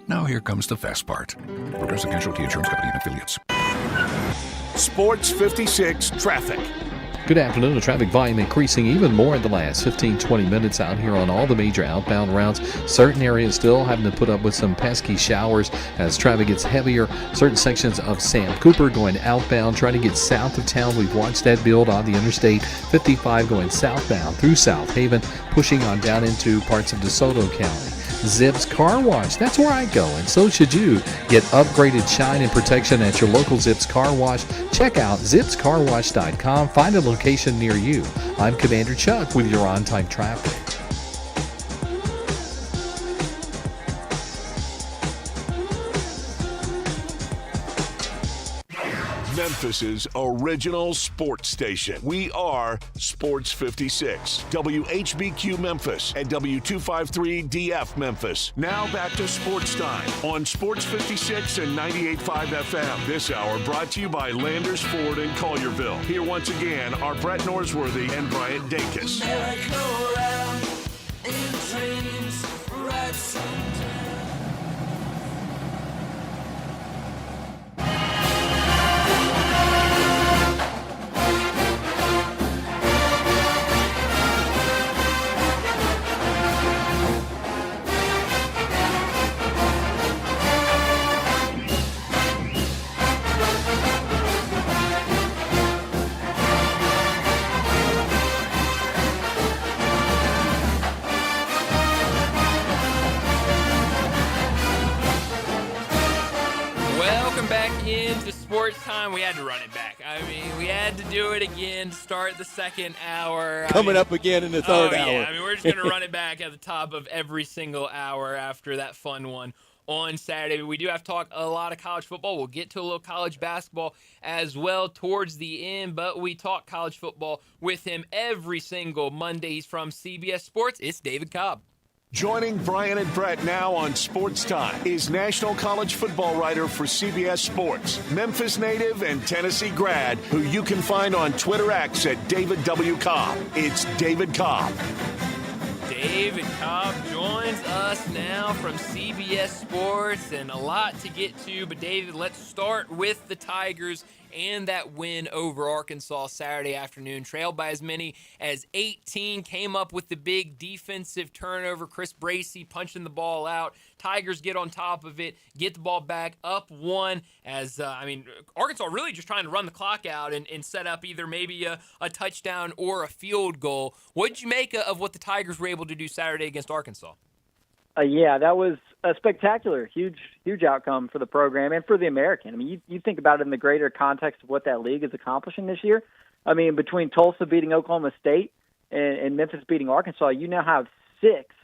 Now here comes the fast part. Progressive Casualty Insurance Company and Affiliates. Sports 56 traffic. Good afternoon. The traffic volume increasing even more in the last 15-20 minutes out here on all the major outbound routes. Certain areas still having to put up with some pesky showers as traffic gets heavier. Certain sections of Sam Cooper going outbound, trying to get south of town. We've watched that build on the Interstate 55 going southbound through South Haven, pushing on down into parts of DeSoto County. Zips Car Wash, that's where I go, and so should you. Get upgraded shine and protection at your local Zips Car Wash. Check out zipscarwash.com. Find a location near you. I'm Commander Chuck with your on-time traffic. Memphis's original sports station. We are Sports 56, WHBQ Memphis and W253DF Memphis. Now back to Sports Time on Sports 56 and 98.5 FM. This hour brought to you by Landers Ford in Collierville. Here once again are Brett Norsworthy and Bryant Dacus. Merry-go-round in dreams, right sometime. Into sports time, we had to run it back. I mean, we had to do it again to start the second hour. Coming up again in the third hour. Yeah, I mean, we're just going to run it back at the top of every single hour after that fun one on Saturday. We do have to talk a lot of college football. We'll get to a little college basketball as well towards the end, but we talk college football with him every single Monday. He's from CBS Sports. It's David Cobb. Joining Brian and Brett now on Sports Time is national college football writer for CBS Sports, Memphis native and Tennessee grad, who you can find on Twitter X at David W. Cobb. It's David Cobb. David Cobb joins us now from CBS Sports, and a lot to get to. But, David, let's start with the Tigers and that win over Arkansas Saturday afternoon. Trailed by as many as 18. Came up with the big defensive turnover. Chris Bracey punching the ball out. Tigers get on top of it, get the ball back, up one. As Arkansas really just trying to run the clock out and set up either maybe a touchdown or a field goal. What did you make of what the Tigers were able to do Saturday against Arkansas? Yeah, that was a spectacular, huge outcome for the program and for the American. I mean, you think about it in the greater context of what that league is accomplishing this year. I mean, between Tulsa beating Oklahoma State and Memphis beating Arkansas, you now have 6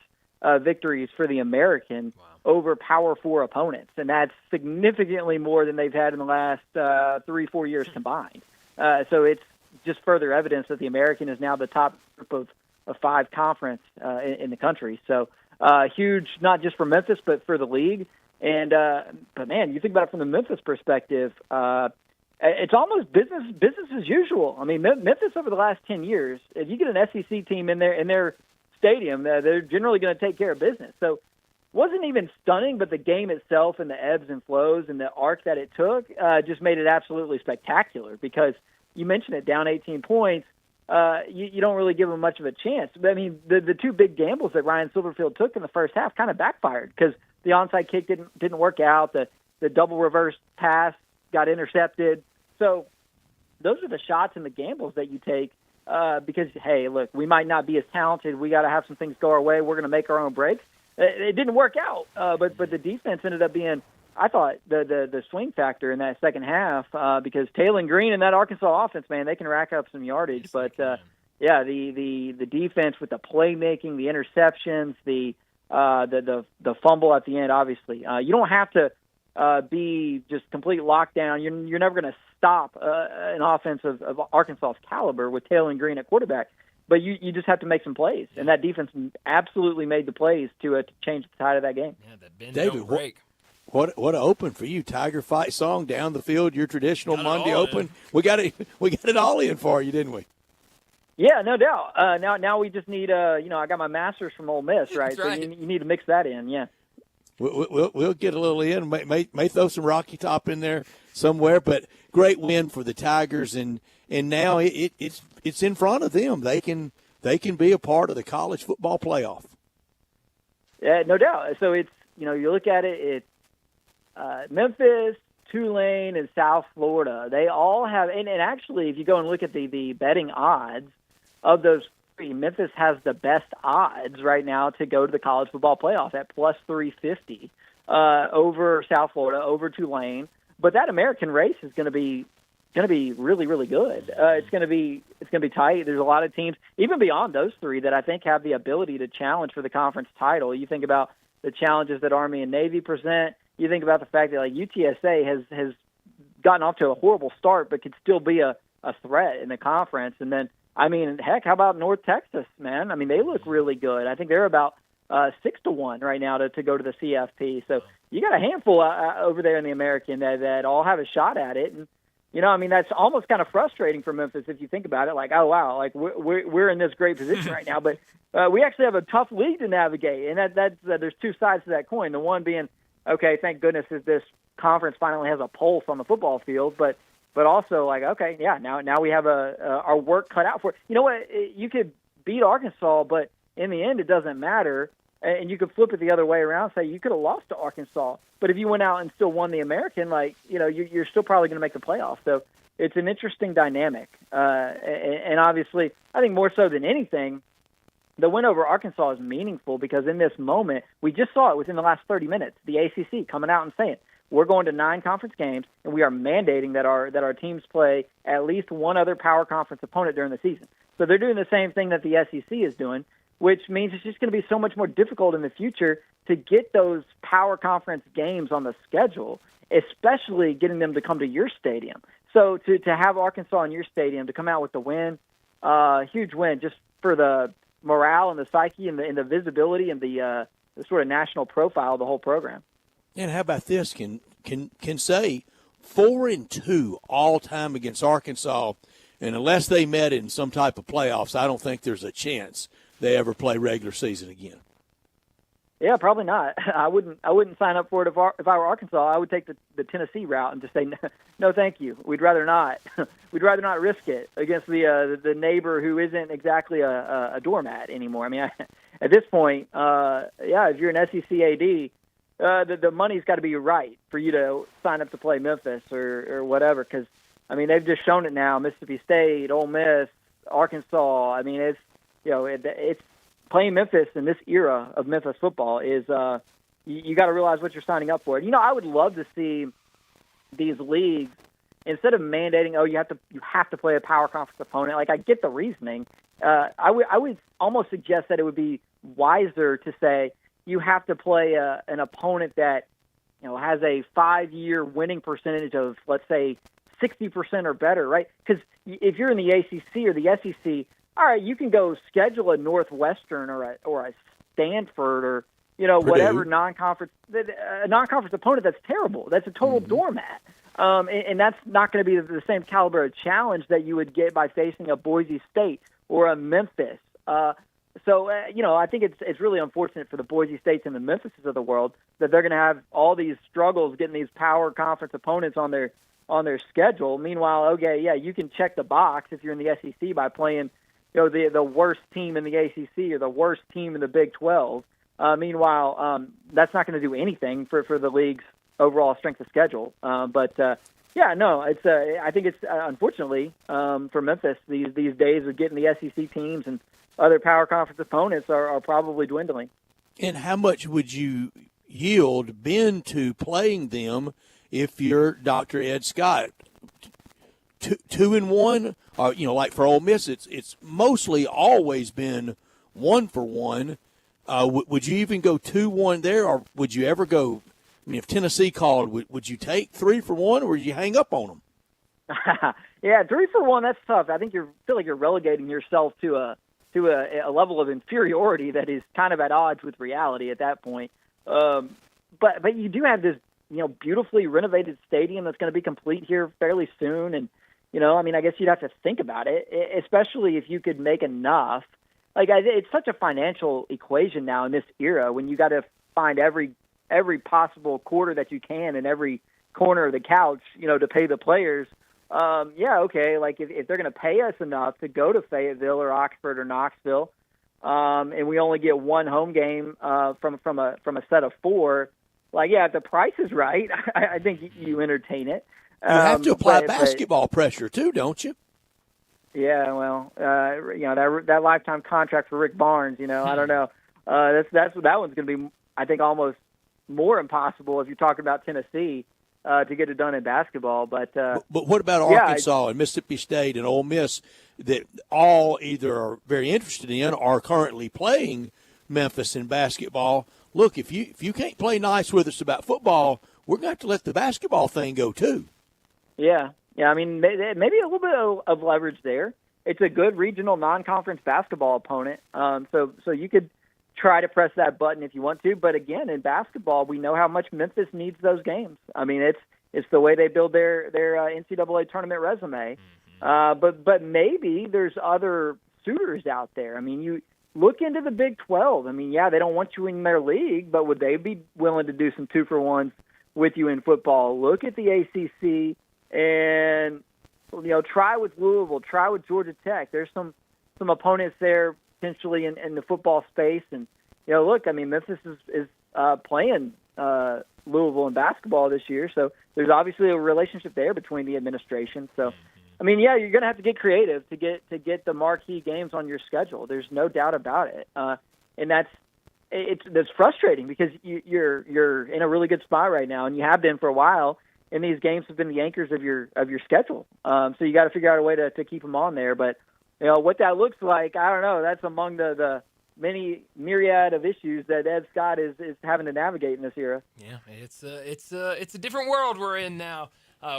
victories for the American over Power 4 opponents, and that's significantly more than they've had in the last 3-4 years combined. So it's just further evidence that the American is now the top group of 5 conference in the country. So huge, not just for Memphis, but for the league. And but man, you think about it from the Memphis perspective, it's almost business as usual. I mean, Memphis over the last 10 years, if you get an SEC team in their stadium, they're generally going to take care of business. So it wasn't even stunning, but the game itself and the ebbs and flows and the arc that it took just made it absolutely spectacular, because you mentioned it, down 18 points. You don't really give them much of a chance. But, I mean, the 2 big gambles that Ryan Silverfield took in the first half kind of backfired, because the onside kick didn't work out. The double reverse pass got intercepted. So those are the shots and the gambles that you take because, hey, look, we might not be as talented. We got to have some things go our way. We're going to make our own breaks. It didn't work out, but the defense ended up being, I thought, the swing factor in that second half, because Taylor Green and that Arkansas offense, man, they can rack up some yardage. But yeah, the defense with the playmaking, the interceptions, the fumble at the end, obviously, you don't have to be just complete lockdown. You're never going to stop an offense of Arkansas's caliber with Taylor Green at quarterback. But you just have to make some plays, and that defense absolutely made the plays to change the tide of that game. Yeah, that bend David, don't break. What an open for you, Tiger Fight song down the field, your traditional Monday open. We got it all in for you, didn't we? Yeah, no doubt. Now we just need I got my master's from Ole Miss, right? That's right. So you need to mix that in, yeah. We'll get a little in. May throw some Rocky Top in there somewhere, but great win for the Tigers, and now it's in front of them. They can be a part of the college football playoff. Yeah, no doubt. So it's you look at it, Memphis, Tulane, and South Florida. They all have, and actually, if you go and look at the betting odds of those three, Memphis has the best odds right now to go to the college football playoff at plus 350 over South Florida, over Tulane. But that American race is going to be really, really good. It's going to be tight. There's a lot of teams, even beyond those three, that I think have the ability to challenge for the conference title. You think about the challenges that Army and Navy present. You think about the fact that UTSA has gotten off to a horrible start, but could still be a threat in the conference. And then, I mean, heck, how about North Texas, man? I mean, they look really good. I think they're about 6-1 right now to go to the CFP. So you got a handful over there in the American that all have a shot at it. And, you know, I mean, that's almost kind of frustrating for Memphis if you think about it. Like, oh, wow, like we're in this great position right now. But we actually have a tough league to navigate. And there's two sides to that coin. The one being, okay, thank goodness that this conference finally has a pulse on the football field. But also, like, okay, yeah, now we have our work cut out for it. You know what? You could beat Arkansas, but in the end, it doesn't matter. And you could flip it the other way around, say you could have lost to Arkansas, but if you went out and still won the American, like, you know, you're still probably going to make the playoffs. So it's an interesting dynamic. And obviously, I think more so than anything, the win over Arkansas is meaningful because in this moment, we just saw it within the last 30 minutes, the ACC coming out and saying, we're going to 9 conference games, and we are mandating that our teams play at least one other power conference opponent during the season. So they're doing the same thing that the SEC is doing, which means it's just going to be so much more difficult in the future to get those power conference games on the schedule, especially getting them to come to your stadium. So to have Arkansas in your stadium, to come out with the win, huge win just for the morale and the psyche and the visibility and the sort of national profile of the whole program. And how about this? Can say 4-2 all time against Arkansas, and unless they met in some type of playoffs, I don't think there's a chance they ever play regular season again. Yeah, probably not. I wouldn't sign up for it if I were Arkansas. I would take the Tennessee route and just say no, thank you. We'd rather not. We'd rather not risk it against the neighbor who isn't exactly a doormat anymore. I mean, at this point, if you're an SEC AD, the money's got to be right for you to sign up to play Memphis or whatever. Because I mean, they've just shown it now. Mississippi State, Ole Miss, Arkansas. I mean, it's playing Memphis in this era of Memphis football is you got to realize what you're signing up for. You know, I would love to see these leagues, instead of mandating, you have to play a power conference opponent. Like, I get the reasoning. I would almost suggest that it would be wiser to say you have to play an opponent that, you know, has a 5-year winning percentage of, let's say, 60% or better, right? Because if you're in the ACC or the SEC, all right, you can go schedule a Northwestern or a Stanford or, you know, Purdue. whatever non-conference opponent that's terrible. That's a total doormat. And that's not going to be the same caliber of challenge that you would get by facing a Boise State or a Memphis. You know, I think it's really unfortunate for the Boise States and the Memphises of the world that they're going to have all these struggles getting these power conference opponents on their schedule. Meanwhile, okay, yeah, you can check the box if you're in the SEC by playing, you know, the worst team in the ACC or the worst team in the Big 12. Meanwhile, that's not going to do anything for the league's overall strength of schedule. I think it's unfortunately for Memphis, these days of getting the SEC teams and other power conference opponents are probably dwindling. And how much would you yield Ben to playing them if you're Dr. Ed Scott? 2-1, you know, like for Ole Miss, it's mostly always been 1-for-1. Would you even go 2-1 there, or would you ever go? I mean, if Tennessee called, would you take 3-for-1, or would you hang up on them? Yeah, 3-for-1. That's tough. I think feel like you're relegating yourself to a level of inferiority that is kind of at odds with reality at that point. But you do have this, you know, beautifully renovated stadium that's going to be complete here fairly soon. And, you know, I mean, I guess you'd have to think about it, especially if you could make enough. Like, it's such a financial equation now in this era when you got to find every possible quarter that you can in every corner of the couch, you know, to pay the players. Okay, like if they're going to pay us enough to go to Fayetteville or Oxford or Knoxville, and we only get one home game from a set of 4, like, yeah, if the price is right, I think you entertain it. You have to apply basketball pressure too, don't you? Yeah, well, you know, that lifetime contract for Rick Barnes, you know, I don't know. That one's going to be, I think, almost more impossible if you're talking about Tennessee to get it done in basketball. But what about Arkansas and Mississippi State and Ole Miss that all either are very interested in or are currently playing Memphis in basketball? Look, if you can't play nice with us about football, we're going to have to let the basketball thing go too. Yeah. I mean, maybe a little bit of leverage there. It's a good regional non-conference basketball opponent, so you could try to press that button if you want to. But again, in basketball, we know how much Memphis needs those games. I mean, it's the way they build their NCAA tournament resume. But maybe there's other suitors out there. I mean, you look into the Big 12. I mean, yeah, they don't want you in their league, but would they be willing to do some 2-for-1s with you in football? Look at the ACC and, try with Louisville, try with Georgia Tech. There's some opponents there potentially in the football space. And, look, I mean, Memphis is playing Louisville in basketball this year, so there's obviously a relationship there between the administration. So, I mean, yeah, you're going to have to get creative to get the marquee games on your schedule. There's no doubt about it, and that's frustrating because you're in a really good spot right now, and you have been for a while. And these games have been the anchors of your schedule. So you got to figure out a way to keep them on there. But what that looks like, I don't know. That's among the many myriad of issues that Ed Scott is having to navigate in this era. Yeah, it's a different world we're in now.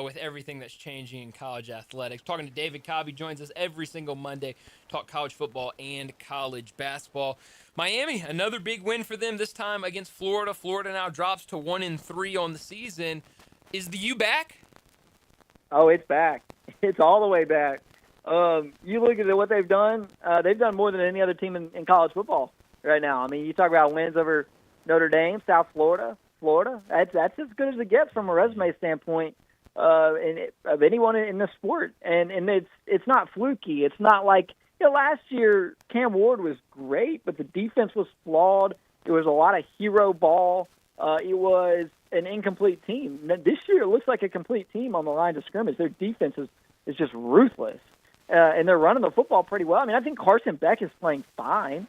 With everything that's changing in college athletics. Talking to David Cobb, he joins us every single Monday, talk college football and college basketball. Miami, another big win for them, this time against Florida. Florida now drops to 1-3 on the season. Is the U back? Oh, it's back. It's all the way back. You look at what they've done. They've done more than any other team in college football right now. I mean, you talk about wins over Notre Dame, South Florida. That's as good as it gets from a resume standpoint. Of anyone in the sport, and it's not fluky. It's not like last year Cam Ward was great, but the defense was flawed. There was a lot of hero ball. It was an incomplete team. This year it looks like a complete team on the line of scrimmage. Their defense is just ruthless, and they're running the football pretty well. I mean, I think Carson Beck is playing fine,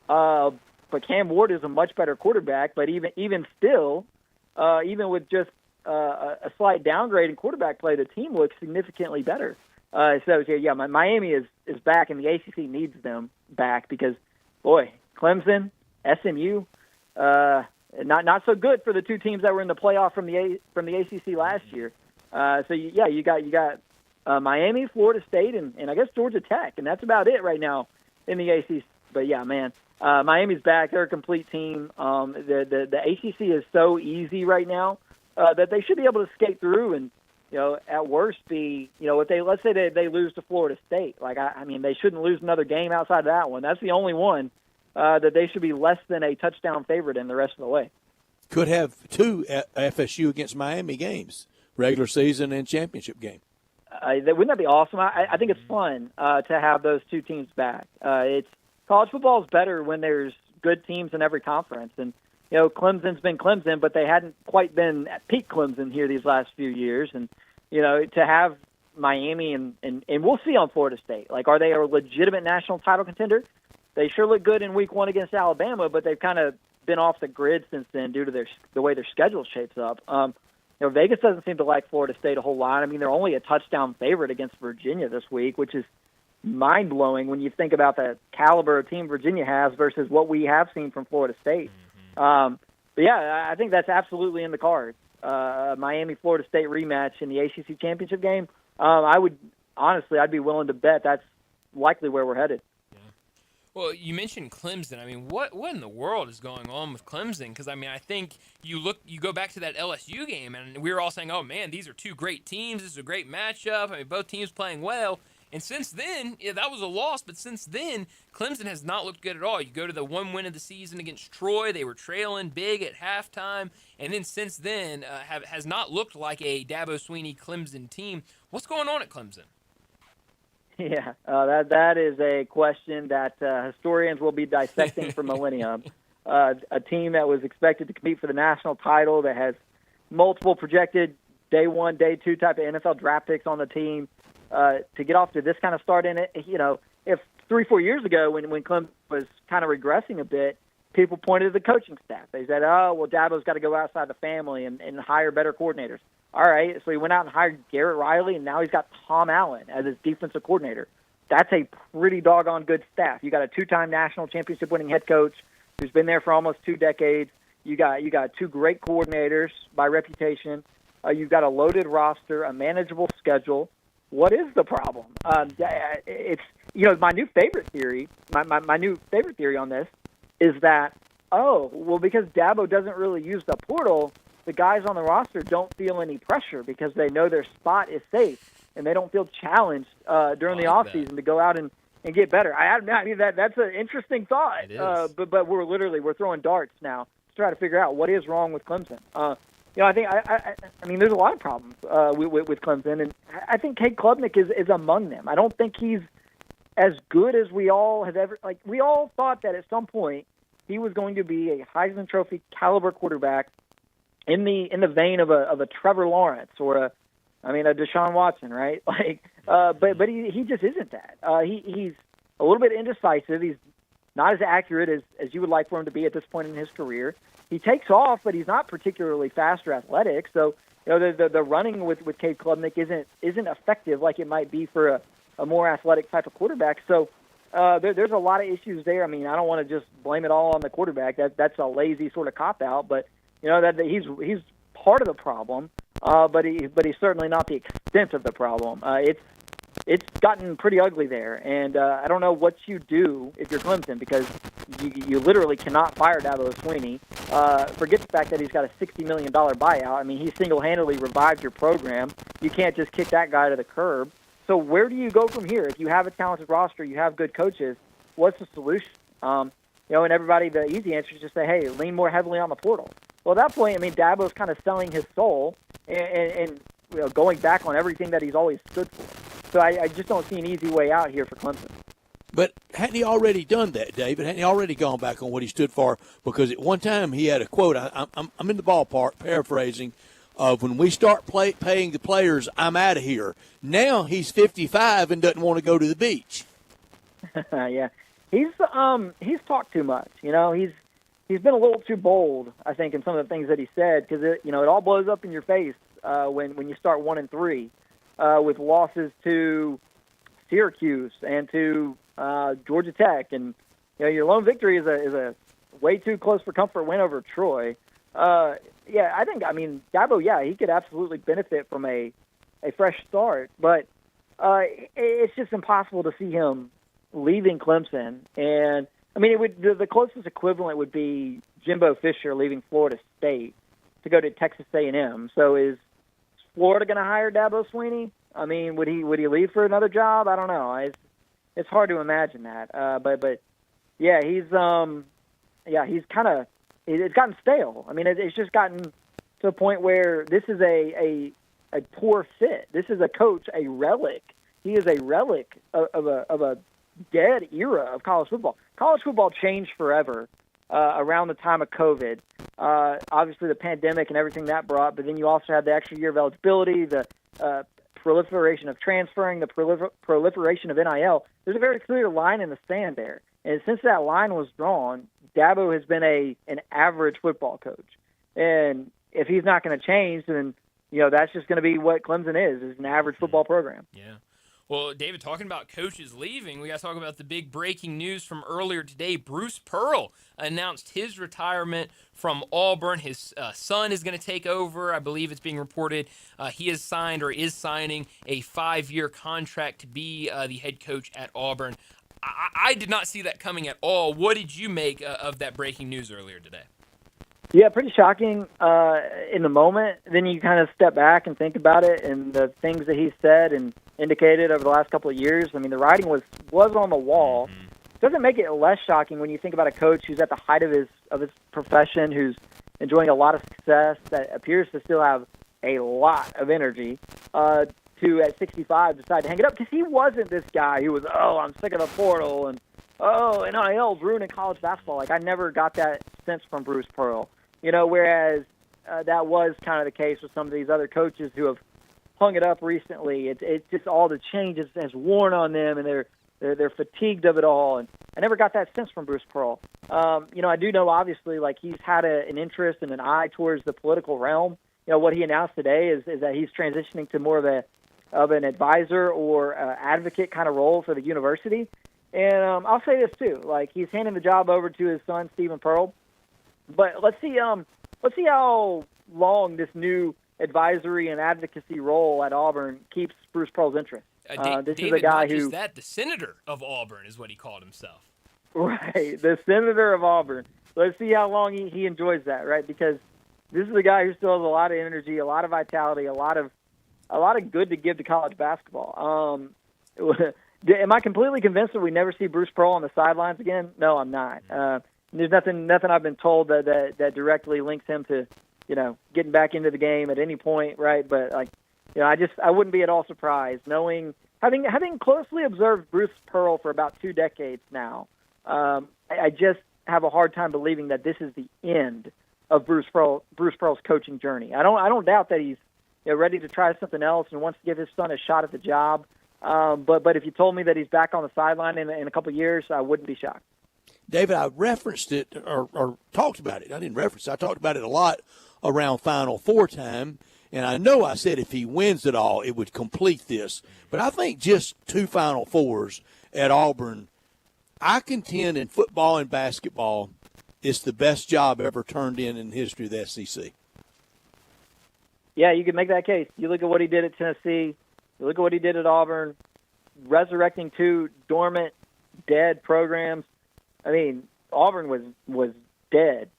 but Cam Ward is a much better quarterback. But even still, even with just a slight downgrade in quarterback play, the team looks significantly better. Miami is back, and the ACC needs them back because, boy, Clemson, SMU, not so good for the two teams that were in the playoff from the ACC last year. You got Miami, Florida State, and I guess Georgia Tech, and that's about it right now in the ACC. But yeah, man, Miami's back. They're a complete team. The ACC is so easy right now. That they should be able to skate through and, at worst be, let's say they lose to Florida State. Like, I mean, they shouldn't lose another game outside of that one. That's the only one that they should be less than a touchdown favorite in the rest of the way. Could have two FSU against Miami games, regular season and championship game. Wouldn't that be awesome? I think it's fun to have those two teams back. College football is better when there's good teams in every conference. And, Clemson's been Clemson, but they hadn't quite been at peak Clemson here these last few years. And, to have Miami and we'll see on Florida State. Like, are they a legitimate national title contender? They sure look good in week 1 against Alabama, but they've kind of been off the grid since then due to the way their schedule shapes up. Vegas doesn't seem to like Florida State a whole lot. I mean, they're only a touchdown favorite against Virginia this week, which is mind-blowing when you think about the caliber of team Virginia has versus what we have seen from Florida State. But yeah, I think that's absolutely in the cards. Miami-Florida State rematch in the ACC championship game. I'd be willing to bet that's likely where we're headed. Well, you mentioned Clemson. I mean, what in the world is going on with Clemson? Because, I mean, I think you go back to that LSU game, and we were all saying, oh, man, these are two great teams. This is a great matchup. I mean, both teams playing well. And since then, that was a loss, but since then, Clemson has not looked good at all. You go to the one win of the season against Troy. They were trailing big at halftime. And then since then, has not looked like a Dabo Swinney Clemson team. What's going on at Clemson? Yeah, that is a question that historians will be dissecting for millennia. A team that was expected to compete for the national title, that has multiple projected day 1, day 2 type of NFL draft picks on the team, to get off to this kind of start in it. If 3-4 years ago when Clemson was kind of regressing a bit, people pointed to the coaching staff. They said, oh, well, Dabo's got to go outside the family and hire better coordinators. All right, so he went out and hired Garrett Riley, and now he's got Tom Allen as his defensive coordinator. That's a pretty doggone good staff. You got a 2-time national championship winning head coach who's been there for almost 2 decades. You got 2 great coordinators by reputation. You've got a loaded roster, a manageable schedule. What is the problem? It's my new favorite theory. My new favorite theory on this is that because Dabo doesn't really use the portal, the guys on the roster don't feel any pressure because they know their spot is safe and they don't feel challenged during the offseason to go out and get better. I mean that's an interesting thought. It is. But we're throwing darts now to try to figure out what is wrong with Clemson. I think I mean there's a lot of problems with Clemson, and I think Cade Klubnik is among them. I don't think he's as good as we all have ever we all thought that at some point he was going to be a Heisman Trophy caliber quarterback in the vein of a Trevor Lawrence or a Deshaun Watson, right? But he just isn't that. He's a little bit indecisive. He's not as accurate as you would like for him to be at this point in his career. He takes off, but he's not particularly fast or athletic. So the running with Cade Klubnik isn't effective like it might be for a more athletic type of quarterback. So there's a lot of issues there. I mean, I don't want to just blame it all on the quarterback. That's a lazy sort of cop out. But that he's part of the problem. But he's certainly not the extent of the problem. It's gotten pretty ugly there, and I don't know what you do if you're Clemson because you literally cannot fire Dabo Swinney. Forget the fact that he's got a $60 million buyout. I mean, he single-handedly revived your program. You can't just kick that guy to the curb. So where do you go from here? If you have a talented roster, you have good coaches, what's the solution? And everybody, the easy answer is just say, hey, lean more heavily on the portal. Well, at that point, I mean, Dabo's kind of selling his soul and going back on everything that he's always stood for. So I just don't see an easy way out here for Clemson. But hadn't he already done that, David? Hadn't he already gone back on what he stood for? Because at one time he had a quote, I'm in the ballpark, paraphrasing, of when we start paying the players, I'm out of here. Now he's 55 and doesn't want to go to the beach. Yeah. He's talked too much. He's been a little too bold, I think, in some of the things that he said because it all blows up in your face when you start 1-3 with losses to Syracuse and to Georgia Tech, and your lone victory is a way too close for comfort win over Troy. Dabo, he could absolutely benefit from a fresh start, but it's just impossible to see him leaving Clemson. And I mean, the closest equivalent would be Jimbo Fisher leaving Florida State to go to Texas A&M. So is Florida going to hire Dabo Swinney? I mean, would he leave for another job? I don't know. It's hard to imagine that. He's kind of. It's gotten stale. I mean, it's just gotten to a point where this is a poor fit. This is a coach, a relic. He is a relic of a dead era of college football. College football changed forever around the time of COVID. Obviously, the pandemic and everything that brought, but then you also had the extra year of eligibility, the proliferation of transferring, the proliferation of NIL. There's a very clear line in the sand there. And since that line was drawn, Dabo has been an average football coach. And if he's not going to change, then that's just going to be what Clemson is an average football program. Yeah. Well, David, talking about coaches leaving, we got to talk about the big breaking news from earlier today. Bruce Pearl announced his retirement from Auburn. His son is going to take over. I believe it's being reported he has signed or is signing a 5-year contract to be the head coach at Auburn. I did not see that coming at all. What did you make of that breaking news earlier today? Yeah, pretty shocking in the moment. Then you kind of step back and think about it and the things that he said and indicated over the last couple of years. I mean, the writing was on the wall. It doesn't make it less shocking when you think about a coach who's at the height of his profession, who's enjoying a lot of success, that appears to still have a lot of energy, to at 65 decide to hang it up, because he wasn't this guy who was, I'm sick of the portal and NIL's ruining college basketball. Like, I never got that sense from Bruce Pearl. Whereas that was kind of the case with some of these other coaches who have hung it up recently. It's just all the changes has worn on them, and they're fatigued of it all. And I never got that sense from Bruce Pearl. I do know, obviously, like, he's had an interest and an eye towards the political realm. What he announced today is that he's transitioning to more of an advisor or advocate kind of role for the university. And I'll say this too, like, he's handing the job over to his son, Stephen Pearl. But let's see how long this new advisory and advocacy role at Auburn keeps Bruce Pearl's interest. This David, is a guy not who, just that, the senator of Auburn is what he called himself. right, the senator of Auburn. Let's see how long he enjoys that, right? Because this is a guy who still has a lot of energy, a lot of vitality, a lot of good to give to college basketball. Am I completely convinced that we never see Bruce Pearl on the sidelines again? No, I'm not. There's nothing I've been told that directly links him to, getting back into the game at any point, right? But I wouldn't be at all surprised having closely observed Bruce Pearl for about 2 decades now. I just have a hard time believing that this is the end of Bruce Pearl's coaching journey. I don't doubt that he's ready to try something else and wants to give his son a shot at the job. But if you told me that he's back on the sideline in a couple of years, I wouldn't be shocked. David, I referenced it or talked about it. I didn't reference it. I talked about it a lot around Final Four time, and I know I said if he wins it all, it would complete this. But I think just 2 Final Fours at Auburn, I contend in football and basketball, it's the best job ever turned in the history of the SEC. Yeah, you could make that case. You look at what he did at Tennessee. You look at what he did at Auburn, resurrecting 2 dormant, dead programs. I mean, Auburn was dead.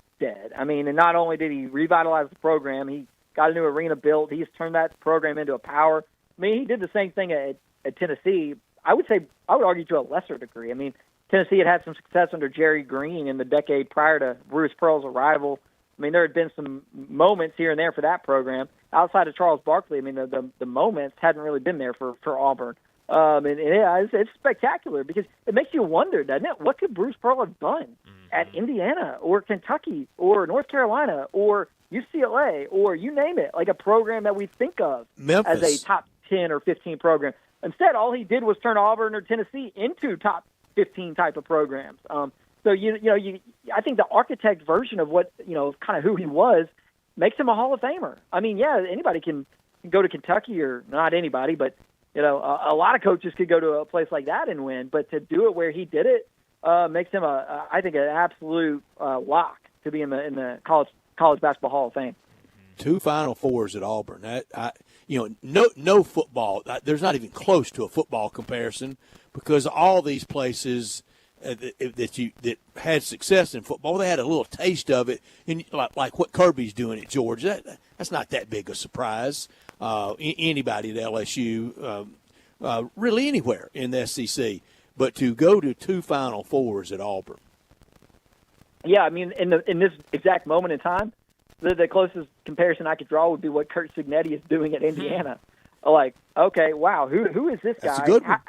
I mean, and not only did he revitalize the program, he got a new arena built. He's turned that program into a power. I mean, he did the same thing at Tennessee. I would argue to a lesser degree. I mean, Tennessee had some success under Jerry Green in the decade prior to Bruce Pearl's arrival. I mean, there had been some moments here and there for that program. Outside of Charles Barkley, I mean, the moments hadn't really been there for Auburn. It's spectacular because it makes you wonder, doesn't it? What could Bruce Pearl have done at Indiana or Kentucky or North Carolina or UCLA or you name it, like a program that we think of Memphis as a top 10 or 15 program. Instead, all he did was turn Auburn or Tennessee into top 15 type of programs. So I think the architect version of what kind of who he was makes him a Hall of Famer. I mean, yeah, anybody can go to Kentucky, or not anybody, but a lot of coaches could go to a place like that and win. But to do it where he did it makes him I think an absolute lock to be in the college basketball Hall of Fame. 2 Final Fours at Auburn. No football. There's not even close to a football comparison because all these places that had success in football, they had a little taste of it, and like what Kirby's doing at Georgia. That's not that big a surprise. Anybody at LSU, really anywhere in the SEC, but to go to 2 Final Fours at Auburn. Yeah, I mean, in this exact moment in time, the closest comparison I could draw would be what Kurt Signetti is doing at Indiana. Like, okay, wow, who is this guy? That's a good one.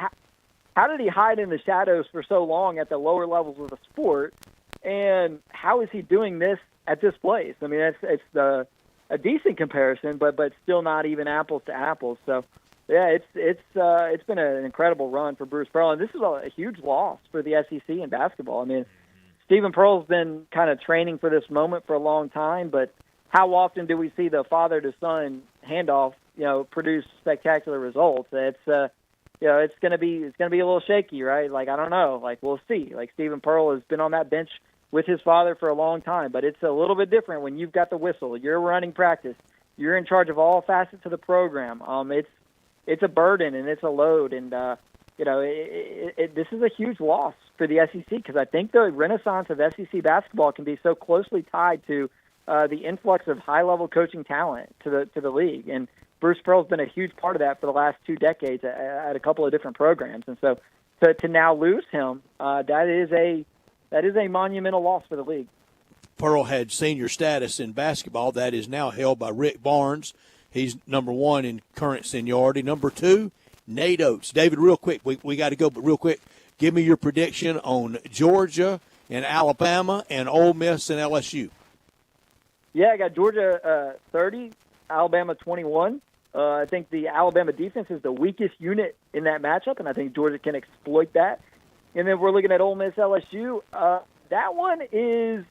How did he hide in the shadows for so long at the lower levels of the sport, and how is he doing this at this place? I mean, it's a decent comparison, but still not even apples to apples. So, yeah, it's been an incredible run for Bruce Pearl, and this is a huge loss for the SEC in basketball. I mean, Stephen Pearl's been kind of training for this moment for a long time, but how often do we see the father to son handoff, produce spectacular results? It's going to be a little shaky, right? Like, I don't know. Like, we'll see. Like, Stephen Pearl has been on that bench with his father for a long time, but it's a little bit different when you've got the whistle. You're running practice. You're in charge of all facets of the program. It's a burden and it's a load, and this is a huge loss for the SEC because I think the renaissance of SEC basketball can be so closely tied to the influx of high-level coaching talent to the league, and Bruce Pearl's been a huge part of that for the last 2 decades at a couple of different programs, and so to now lose him, that is a monumental loss for the league. Pearl had senior status in basketball. That is now held by Rick Barnes. He's number 1 in current seniority. Number 2, Nate Oates. David, real quick, we got to go, but real quick, give me your prediction on Georgia and Alabama and Ole Miss and LSU. Yeah, I got Georgia 30, Alabama 21. I think the Alabama defense is the weakest unit in that matchup, and I think Georgia can exploit that. And then we're looking at Ole Miss LSU. That one is,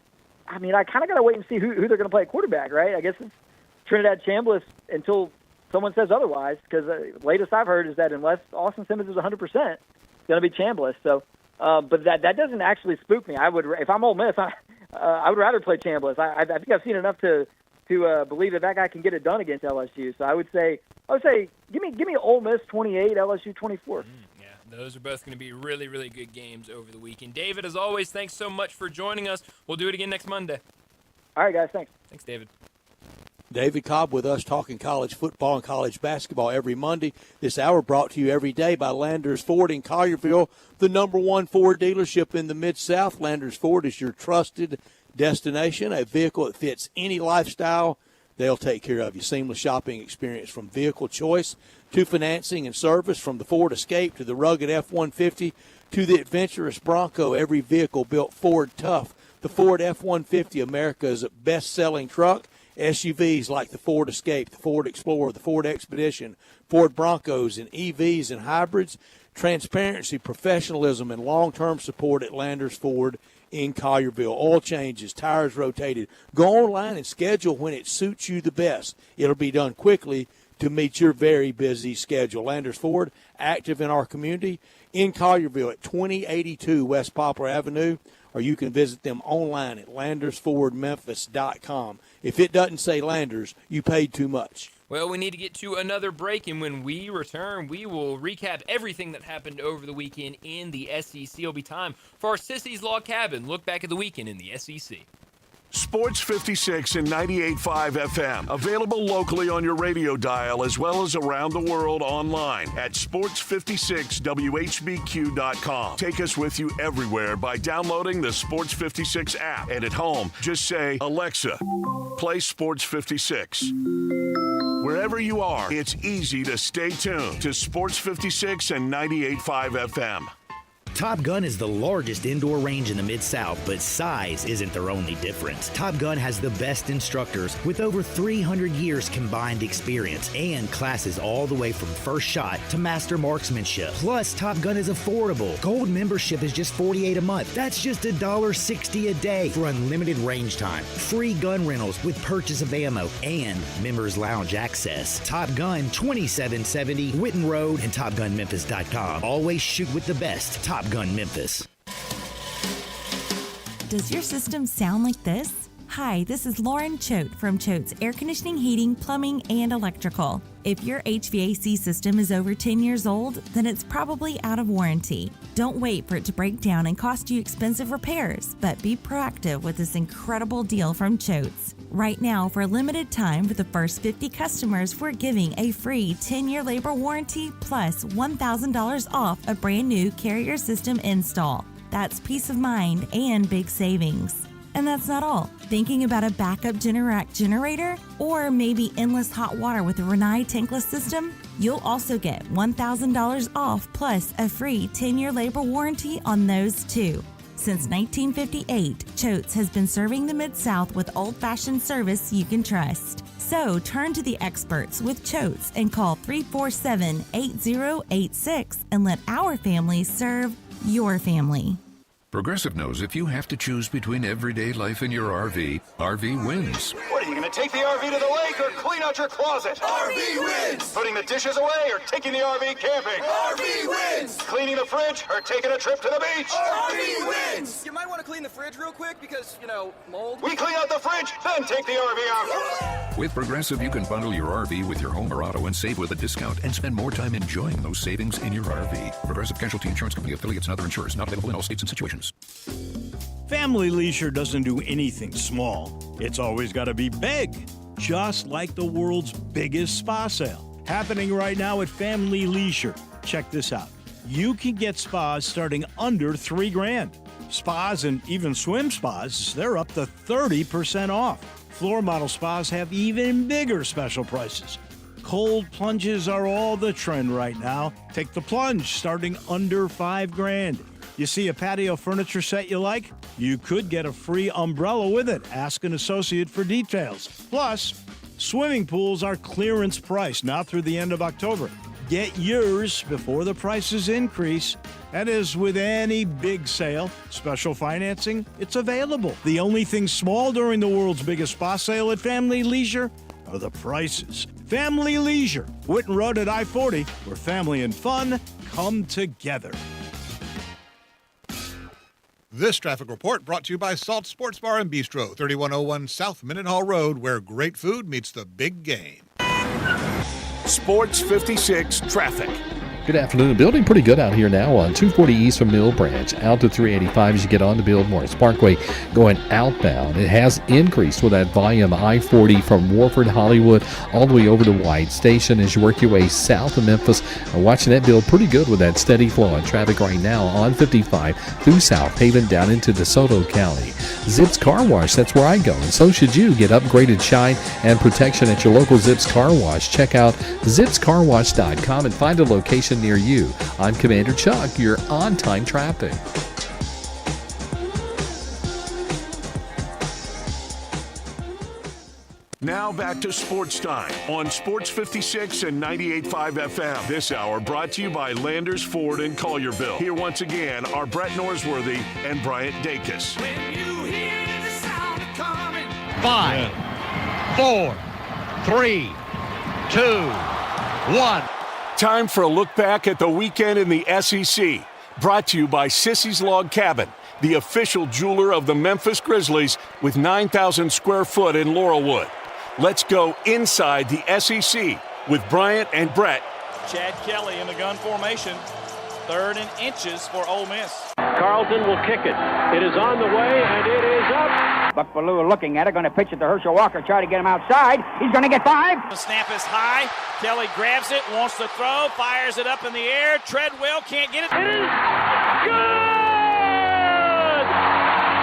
I mean, I kind of got to wait and see who they're going to play at quarterback, right? I guess it's Trinidad Chambliss until someone says otherwise, because the latest I've heard is that unless Austin Simmons is 100%, it's going to be Chambliss. So, but that doesn't actually spook me. If I'm Ole Miss, I would rather play Chambliss. I think I've seen enough to to believe that guy can get it done against LSU. So I would say, give me Ole Miss 28, LSU 24. Those are both going to be really, really good games over the weekend. David, as always, thanks so much for joining us. We'll do it again next Monday. All right, guys. Thanks. Thanks, David. David Cobb with us talking college football and college basketball every Monday. This hour brought to you every day by Landers Ford in Collierville, the #1 Ford dealership in the Mid-South. Landers Ford is your trusted destination, a vehicle that fits any lifestyle. They'll take care of you. Seamless shopping experience from vehicle choice to financing and service, from the Ford Escape to the rugged F-150 to the adventurous Bronco. Every vehicle built Ford tough. The Ford F-150, America's best-selling truck. SUVs like the Ford Escape, the Ford Explorer, the Ford Expedition, Ford Broncos, and EVs and hybrids. Transparency, professionalism, and long-term support at Landers Ford in Collierville. Oil changes, tires rotated. Go online and schedule when it suits you the best. It'll be done quickly to meet your very busy schedule. Landers Ford, active in our community in Collierville at 2082 West Poplar Avenue, or you can visit them online at landersfordmemphis.com. If it doesn't say Landers, you paid too much. Well, we need to get to another break, and when we return, we will recap everything that happened over the weekend in the SEC. It'll be time for our Sissy's Log Cabin. Look back at the weekend in the SEC. Sports 56 and 98.5 FM. Available locally on your radio dial as well as around the world online at sports56whbq.com. Take us with you everywhere by downloading the Sports 56 app. And at home, just say, Alexa, play Sports 56. Wherever you are, it's easy to stay tuned to Sports 56 and 98.5 FM. Top Gun is the largest indoor range in the Mid-South, but size isn't their only difference. Top Gun has the best instructors with over 300 years combined experience and classes all the way from first shot to master marksmanship. Plus, Top Gun is affordable. Gold membership is just $48 a month. That's just $1.60 a day for unlimited range time, free gun rentals with purchase of ammo, and members lounge access. Top Gun, 2770 Witten Road and TopGunMemphis.com. Always shoot with the best. Top Gun Memphis. Does your system sound like this? Hi, this is Lauren Choate from Choate's Air Conditioning, Heating, Plumbing, and Electrical. If your HVAC system is over 10 years old, then it's probably out of warranty. Don't wait for it to break down and cost you expensive repairs, but be proactive with this incredible deal from Choate's. Right now, for a limited time, for the first 50 customers, we're giving a free 10-year labor warranty plus $1,000 off a brand new Carrier system install. That's peace of mind and big savings. And that's not all. Thinking about a backup Generac generator or maybe endless hot water with a Rinnai tankless system? You'll also get $1,000 off plus a free 10-year labor warranty on those too. Since 1958, Choate's has been serving the Mid-South with old-fashioned service you can trust. So turn to the experts with Choate's and call 347-8086 and let our family serve your family. Progressive knows if you have to choose between everyday life and your RV, RV wins. What, are you going to take the RV to the lake or clean out your closet? RV wins! Putting the dishes away or taking the RV camping? RV wins! Cleaning the fridge or taking a trip to the beach? RV wins! You might want to clean the fridge real quick because, mold. We clean out the fridge, then take the RV out. With Progressive, you can bundle your RV with your home or auto and save with a discount and spend more time enjoying those savings in your RV. Progressive Casualty Insurance Company, affiliates, and other insurers not available in all states and situations. Family Leisure doesn't do anything small. It's always got to be big, just like the world's biggest spa sale. Happening right now at Family Leisure. Check this out. You can get spas starting under $3,000. Spas and even swim spas, they're up to 30% off. Floor model spas have even bigger special prices. Cold plunges are all the trend right now. Take the plunge starting under $5,000. You see a patio furniture set you like? You could get a free umbrella with it. Ask an associate for details. Plus, swimming pools are clearance price now through the end of October. Get yours before the prices increase. That is with any big sale. Special financing, it's available. The only thing small during the world's biggest spa sale at Family Leisure are the prices. Family Leisure, Witten Road at I-40, where family and fun come together. This traffic report brought to you by Salt Sports Bar and Bistro, 3101 South Mendenhall Road, where great food meets the big game. Sports 56 traffic. Good afternoon. Building pretty good out here now on 240 East from Mill Branch. Out to 385 as you get on to Bill Morris Parkway going outbound. It has increased with that volume I-40 from Warford, Hollywood, all the way over to White Station as you work your way south of Memphis. Watching that build pretty good with that steady flow of traffic right now on 55 through South Haven down into DeSoto County. Zips Car Wash, that's where I go. And so should you. Get upgraded shine and protection at your local Zips Car Wash. Check out zipscarwash.com and find a location near you. I'm Commander Chuck, your on-time traffic. Now back to Sports Time on Sports 56 and 98.5 FM. This hour brought to you by Landers Ford in Collierville. Here once again are Brett Norsworthy and Bryant Dacus. 5, 4, 3, 2, 1. Time for a look back at the weekend in the SEC. Brought to you by Sissy's Log Cabin, the official jeweler of the Memphis Grizzlies with 9,000 square foot in Laurelwood. Let's go inside the SEC with Bryant and Brett. Chad Kelly in the gun formation. 3rd and inches for Ole Miss. Carlton will kick it. It is on the way, and it is up. Buck Bellew looking at it, going to pitch it to Herschel Walker, try to get him outside. He's going to get 5. The snap is high. Kelly grabs it, wants to throw, fires it up in the air. Treadwell can't get it. It is good!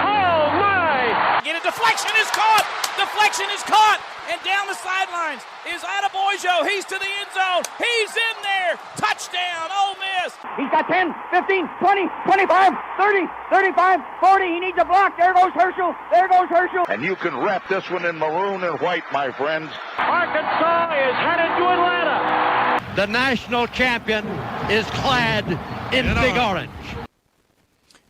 Oh, my! Get a deflection is caught! Deflection is caught! And down the sidelines is Adebayo. He's to the end zone. He's in there. Touchdown, Ole Miss. He's got 10, 15, 20, 25, 30, 35, 40. He needs a block. There goes Herschel. There goes Herschel. And you can wrap this one in maroon and white, my friends. Arkansas is headed to Atlanta. The national champion is clad in big orange.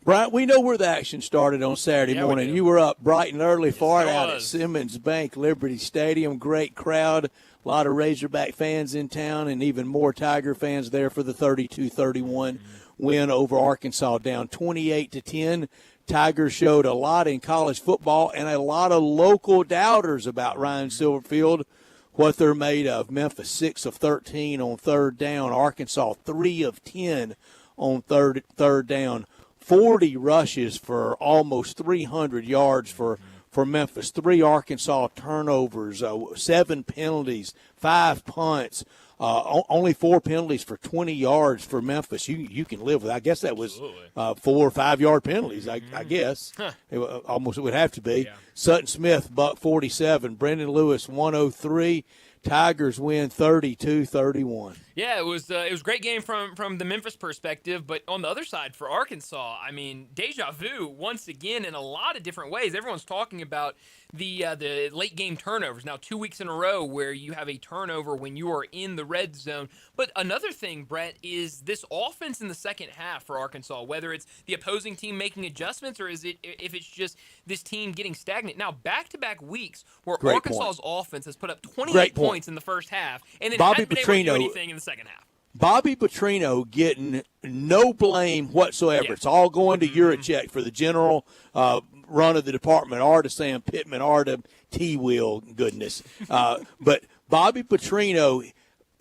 Brian, we know where the action started on Saturday morning. You were up bright and early for it out at Simmons Bank Liberty Stadium. Great crowd, a lot of Razorback fans in town, and even more Tiger fans there for the 32-31 win over Arkansas, down 28-10. Tigers showed a lot in college football and a lot of local doubters about Ryan Silverfield, what they're made of. Memphis 6 of 13 on 3rd down. Arkansas 3 of 10 on third down. 40 rushes for almost 300 yards for Memphis. 3 Arkansas turnovers, 7 penalties, 5 punts, only 4 penalties for 20 yards for Memphis. You can live with that. I guess that was 4 or 5 yard penalties, I guess. It would have to be. Yeah. Sutton Smith, buck 47. Brendan Lewis, 103. Tigers win 32-31. Yeah, it was a great game from the Memphis perspective, but on the other side for Arkansas, I mean, deja vu once again in a lot of different ways. Everyone's talking about the late game turnovers. Now 2 weeks in a row where you have a turnover when you are in the red zone. But another thing, Brett, is this offense in the second half for Arkansas, whether it's the opposing team making adjustments or if it's just this team getting stagnant. Now, back-to-back weeks where Arkansas's offense has put up 28 points in the first half and then hasn't been able to do anything in the second half. Bobby Petrino getting no blame whatsoever. Yeah. It's all going to Urachek for the general run of the department, or to Sam Pittman, or to T-Wheel, goodness. But Bobby Petrino,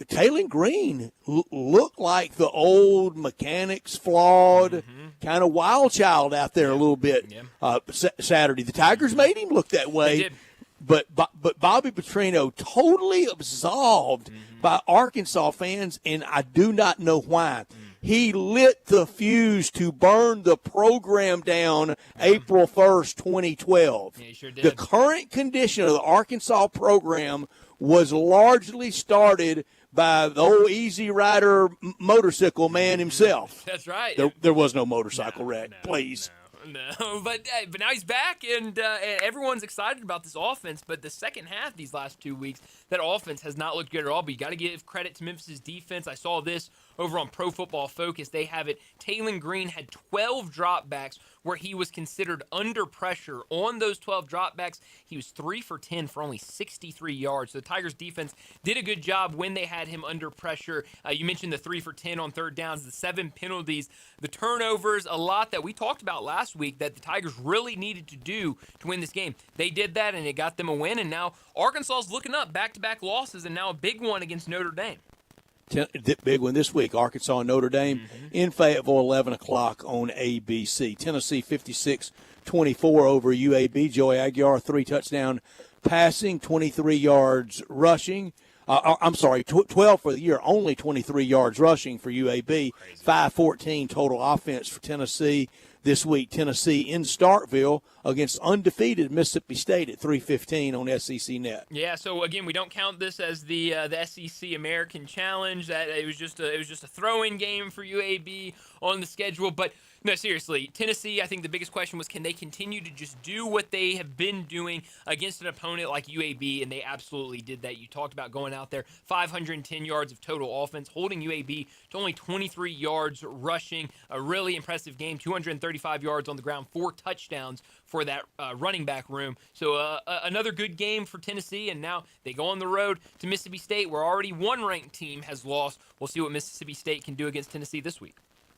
Taylor Green looked like the old mechanics flawed, kind of wild child out there a little bit Saturday. The Tigers made him look that way. They did. But Bobby Petrino totally absolved by Arkansas fans, and I do not know why. He lit the fuse to burn the program down April 1st, 2012. Yeah, he sure did. The current condition of the Arkansas program was largely started by the old Easy Rider motorcycle man himself. That's right. There was no motorcycle wreck, please. No, but now he's back, and everyone's excited about this offense. But the second half, these last 2 weeks, that offense has not looked good at all. But you got to give credit to Memphis' defense. I saw this over on Pro Football Focus. They have it. Taylor Green had 12 dropbacks where he was considered under pressure. On those 12 dropbacks, he was 3 for 10 for only 63 yards. So the Tigers' defense did a good job when they had him under pressure. You mentioned the 3 for 10 on third downs, the 7 penalties, the turnovers, a lot that we talked about last last week that the Tigers really needed to do to win this game. They did that, and it got them a win, and now Arkansas's looking up, back-to-back losses, and now a big one against Notre Dame. Big one this week, Arkansas and Notre Dame in Fayetteville, 11 o'clock on ABC. Tennessee 56-24 over UAB. Joey Aguiar, 3-touchdown passing, 23 yards rushing. 12 for the year, only 23 yards rushing for UAB. 514 total offense for Tennessee this week. Tennessee in Starkville against undefeated Mississippi State at 3:15 on SEC Net. Yeah, so again, we don't count this as the SEC American Challenge. That it was just a throw-in game for UAB on the schedule, but. No, seriously, Tennessee, I think the biggest question was, can they continue to just do what they have been doing against an opponent like UAB, and they absolutely did that. You talked about going out there, 510 yards of total offense, holding UAB to only 23 yards rushing, a really impressive game, 235 yards on the ground, 4 touchdowns for that running back room. So another good game for Tennessee, and now they go on the road to Mississippi State, where already one ranked team has lost. We'll see what Mississippi State can do against Tennessee this week.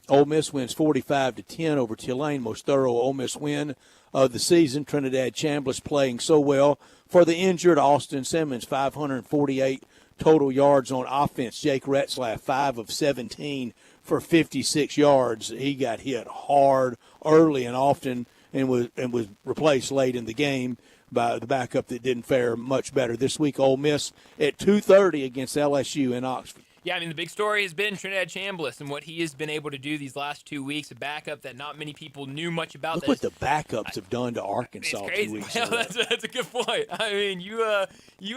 Ole Miss wins 45-10 over Tulane, most thorough Ole Miss win of the season. Trinidad Chambliss playing so well. For the injured, Austin Simmons, 548 total yards on offense. Jake Retzlaff, 5 of 17 for 56 yards. He got hit hard early and often and was replaced late in the game by the backup that didn't fare much better. This week, Ole Miss at 2:30 against LSU in Oxford. Yeah, I mean, the big story has been Trinidad Chambliss and what he has been able to do these last 2 weeks, a backup that not many people knew much about. Look what the backups have done to Arkansas. It's crazy. 2 weeks Well, ago. that's a good point. I mean, you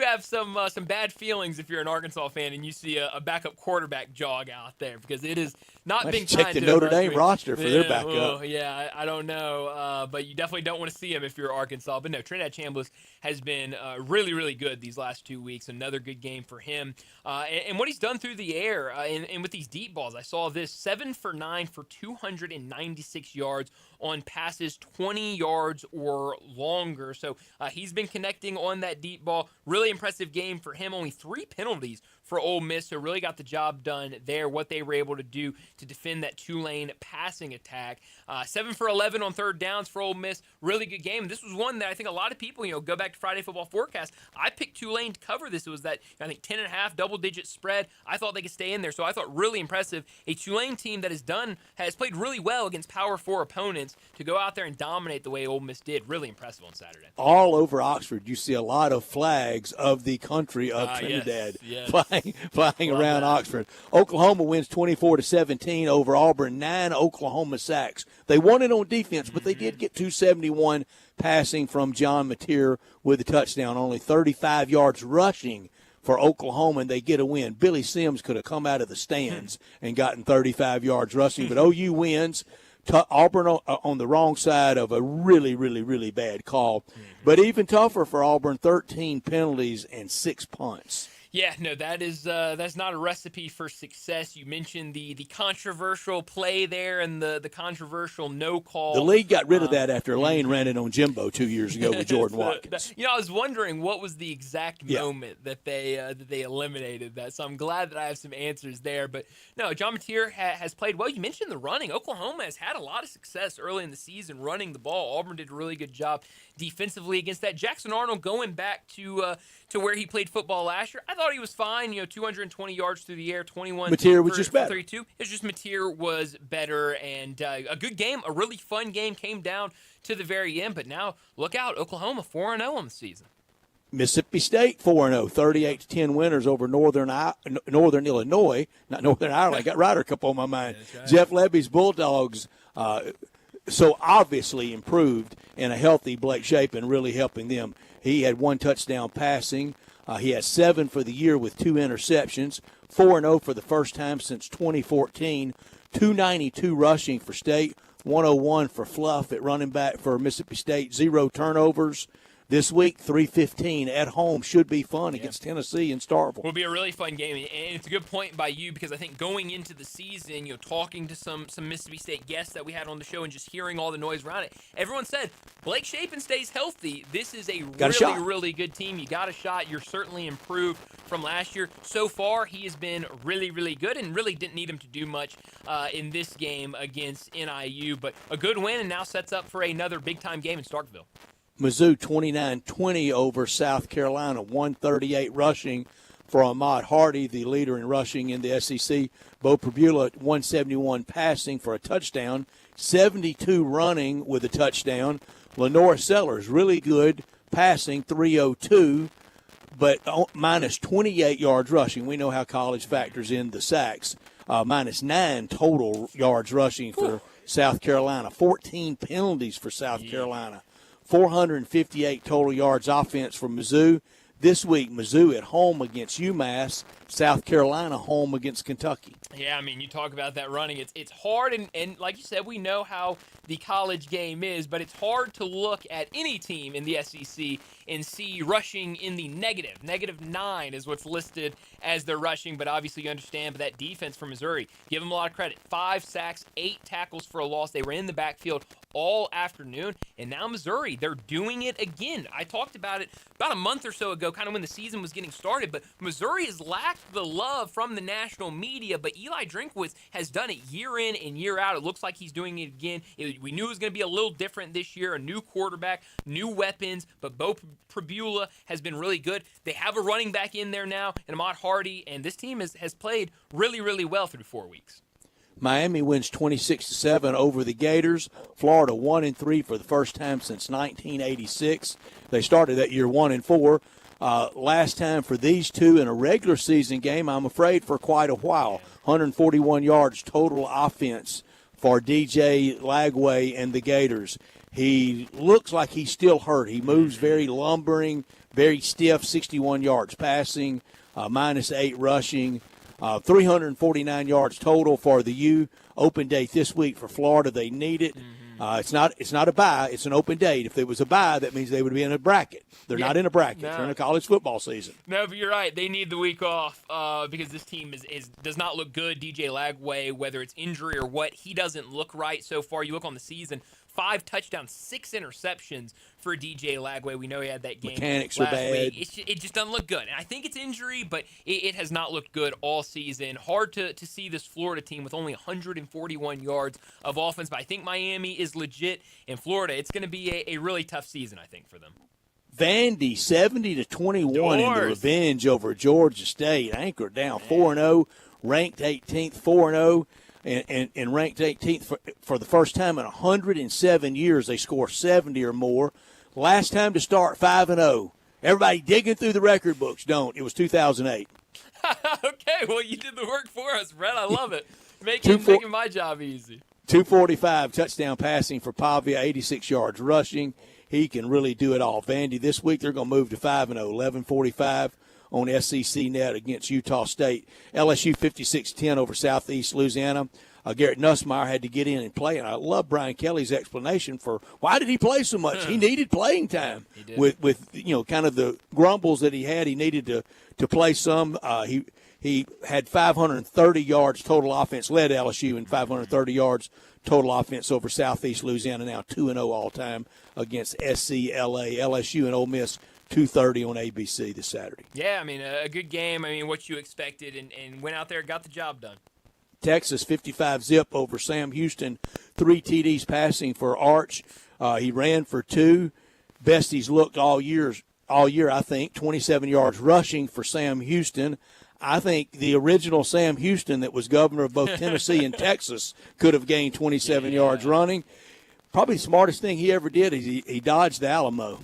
have some bad feelings if you're an Arkansas fan and you see a backup quarterback jog out there, because it is not Let's been check kind the to Notre us. Dame roster for their backup. Oh, yeah, I don't know, but you definitely don't want to see him if you're Arkansas. But no, Trinidad Chambliss has been really, really good these last 2 weeks. Another good game for him, and what he's done through the air and with these deep balls. I saw this 7 for 9 for 296 yards on passes 20 yards or longer. So he's been connecting on that deep ball. Really impressive game for him. Only 3 penalties for Ole Miss, so really got the job done there, what they were able to do to defend that Tulane passing attack. 7 for 11 on third downs for Ole Miss. Really good game. This was one that I think a lot of people, go back to Friday Football Forecast. I picked Tulane to cover this. It was that, I think, 10.5 double-digit spread. I thought they could stay in there, so I thought really impressive. A Tulane team that has played really well against Power 4 opponents to go out there and dominate the way Ole Miss did. Really impressive on Saturday. All over Oxford, you see a lot of flags of the country of Trinidad flying around Oxford. Oklahoma wins 24-17 over Auburn. 9 Oklahoma sacks. They won it on defense, but they did get 271 passing from John Mateer with a touchdown. Only 35 yards rushing for Oklahoma, and they get a win. Billy Sims could have come out of the stands and gotten 35 yards rushing, but OU wins. Auburn on the wrong side of a really, really, really bad call. But even tougher for Auburn, 13 penalties and 6 punts. Yeah, no, that's not a recipe for success. You mentioned the controversial play there and the controversial no call. The league got rid of that after Lane ran it on Jimbo 2 years ago with Jordan Watkins. I was wondering what was the exact moment that they eliminated that. So I'm glad that I have some answers there. But no, John Mateer has played well. You mentioned the running. Oklahoma has had a lot of success early in the season running the ball. Auburn did a really good job defensively against that. Jackson Arnold going back to where he played football last year. I thought he was fine. 220 yards through the air, 21 Mateer was just better. 32. It's just Mateer was better, and a good game, a really fun game came down to the very end. But now, look out, Oklahoma 4-0 on the season. Mississippi State 4-0, 38-10 winners over Northern Illinois, not Northern Ireland. I got Ryder Cup on my mind. Right. Jeff Levy's Bulldogs so obviously improved, and a healthy Blake Shapen really helping them. He had 1 touchdown passing. He has 7 for the year with 2 interceptions, 4-0 for the first time since 2014, 292 rushing for State, 101 for Fluff at running back for Mississippi State, 0 turnovers. This week, 3:15 at home, should be fun against Tennessee in Starkville. Will be a really fun game, and it's a good point by you because I think going into the season, talking to some Mississippi State guests that we had on the show and just hearing all the noise around it, everyone said Blake Shapen stays healthy. This is a really good team. You got a shot. You're certainly improved from last year. So far, he has been really, really good and really didn't need him to do much in this game against NIU, but a good win and now sets up for another big-time game in Starkville. Mizzou 29-20 over South Carolina, 138 rushing for Ahmad Hardy, the leader in rushing in the SEC. Bo Pribula, 171 passing for a touchdown, 72 running with a touchdown. Lenore Sellers, really good passing, 302, but minus 28 yards rushing. We know how college factors in the sacks. Minus 9 total yards rushing for South Carolina, 14 penalties for South Carolina. 458 total yards offense for Mizzou. This week, Mizzou at home against UMass, South Carolina home against Kentucky. Yeah, I mean, you talk about that running. It's hard, and like you said, we know how the college game is, but it's hard to look at any team in the SEC and see rushing in the negative. -9 is what's listed as their rushing, but obviously you understand, but that defense for Missouri, give them a lot of credit. 5 sacks, 8 tackles for a loss. They were in the backfield all afternoon, and now Missouri, they're doing it again. I talked about it about a month or so ago, kind of when the season was getting started, but Missouri has lacked the love from the national media, but Eli Drinkwitz has done it year in and year out. It looks like he's doing it again. We knew it was going to be a little different this year, a new quarterback, new weapons, but Bo Pribula has been really good. They have a running back in there now, and Ahmad Hardy, and this team has played really, really well through 4 weeks. Miami wins 26-7 over the Gators. Florida 1-3 for the first time since 1986. They started that year 1-4. Last time for these two in a regular season game, I'm afraid, for quite a while. 141 yards total offense for DJ Lagway and the Gators. He looks like he's still hurt. He moves very lumbering, very stiff, 61 yards passing, -8 rushing. 349 yards total for the U. Open date this week for Florida. They need it. It's not a bye. It's an open date. If it was a bye, that means they would be in a bracket. They're not in a bracket. No. They're in a college football season. No, but you're right. They need the week off because this team does not look good. DJ Lagway, whether it's injury or what, he doesn't look right so far. You look on the season, 5 touchdowns, 6 interceptions for DJ Lagway. We know he had that game Mechanics last are bad. week. It just doesn't look good. And I think it's injury, but it has not looked good all season. Hard to see this Florida team with only 141 yards of offense, but I think Miami is legit. In Florida, it's going to be a really tough season, I think, for them. Vandy 70-21 in the revenge over Georgia State. Anchored down 4-0, ranked 18th, 4-0. And ranked 18th for the first time in 107 years. They score 70 or more. Last time to start 5-0. Everybody digging through the record books. Don't. It was 2008. Okay, well, you did the work for us, Brett. I love it. Making my job easy. 245 touchdown passing for Pavia, 86 yards rushing. He can really do it all. Vandy this week, they're going to move to 5-0, 11:45 on SEC Net against Utah State. LSU 56-10 over Southeast Louisiana. Garrett Nussmeier had to get in and play, and I love Brian Kelly's explanation for why did he play so much. He needed playing time. With kind of the grumbles that he had. He needed to play some. He had 530 yards total offense, led LSU in 530 yards total offense over Southeast Louisiana, now 2-0 all-time against SCLA. LSU and Ole Miss 2:30 on ABC this Saturday. Yeah, I mean, a good game. I mean, what you expected, and went out there and got the job done. Texas 55-zip over Sam Houston. 3 TDs passing for Arch. He ran for 2. Best he's looked all year, I think. 27 yards rushing for Sam Houston. I think the original Sam Houston that was governor of both Tennessee and Texas could have gained 27 yards running. Probably the smartest thing he ever did is he dodged the Alamo.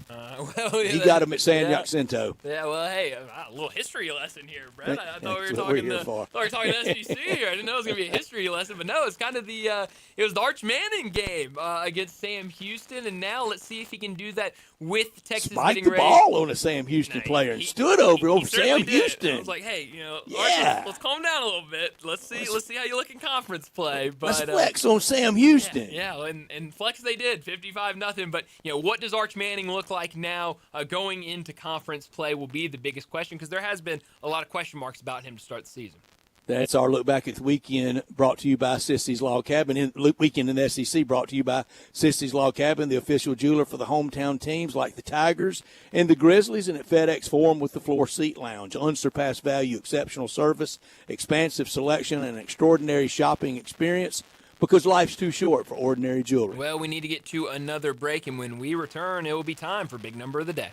He got him at San Jacinto. Yeah, well, hey, a little history lesson here, Brett. I thought we were talking SEC here. I didn't know it was going to be a history lesson, but no, it's kind of it was the Arch Manning game against Sam Houston, and now let's see if he can do that with Texas Spiked getting the ready. ball on a Sam Houston player and stood over Sam Houston. I was like, hey, Arch, let's calm down a little bit. Let's see how you look in conference play. But let's flex on Sam Houston. Yeah, and flex Ducks, they did 55-0. But what does Arch Manning look like now going into conference play will be the biggest question, because there has been a lot of question marks about him to start the season. That's our look back at the weekend, brought to you by Sissy's Log Cabin. Weekend in the SEC brought to you by Sissy's Log Cabin, the official jeweler for the hometown teams like the Tigers and the Grizzlies, and at FedEx Forum with the Floor Seat Lounge. Unsurpassed value, exceptional service, expansive selection, and extraordinary shopping experience, because life's too short for ordinary jewelry. Well, we need to get to another break, and when we return, it will be time for Big Number of the Day.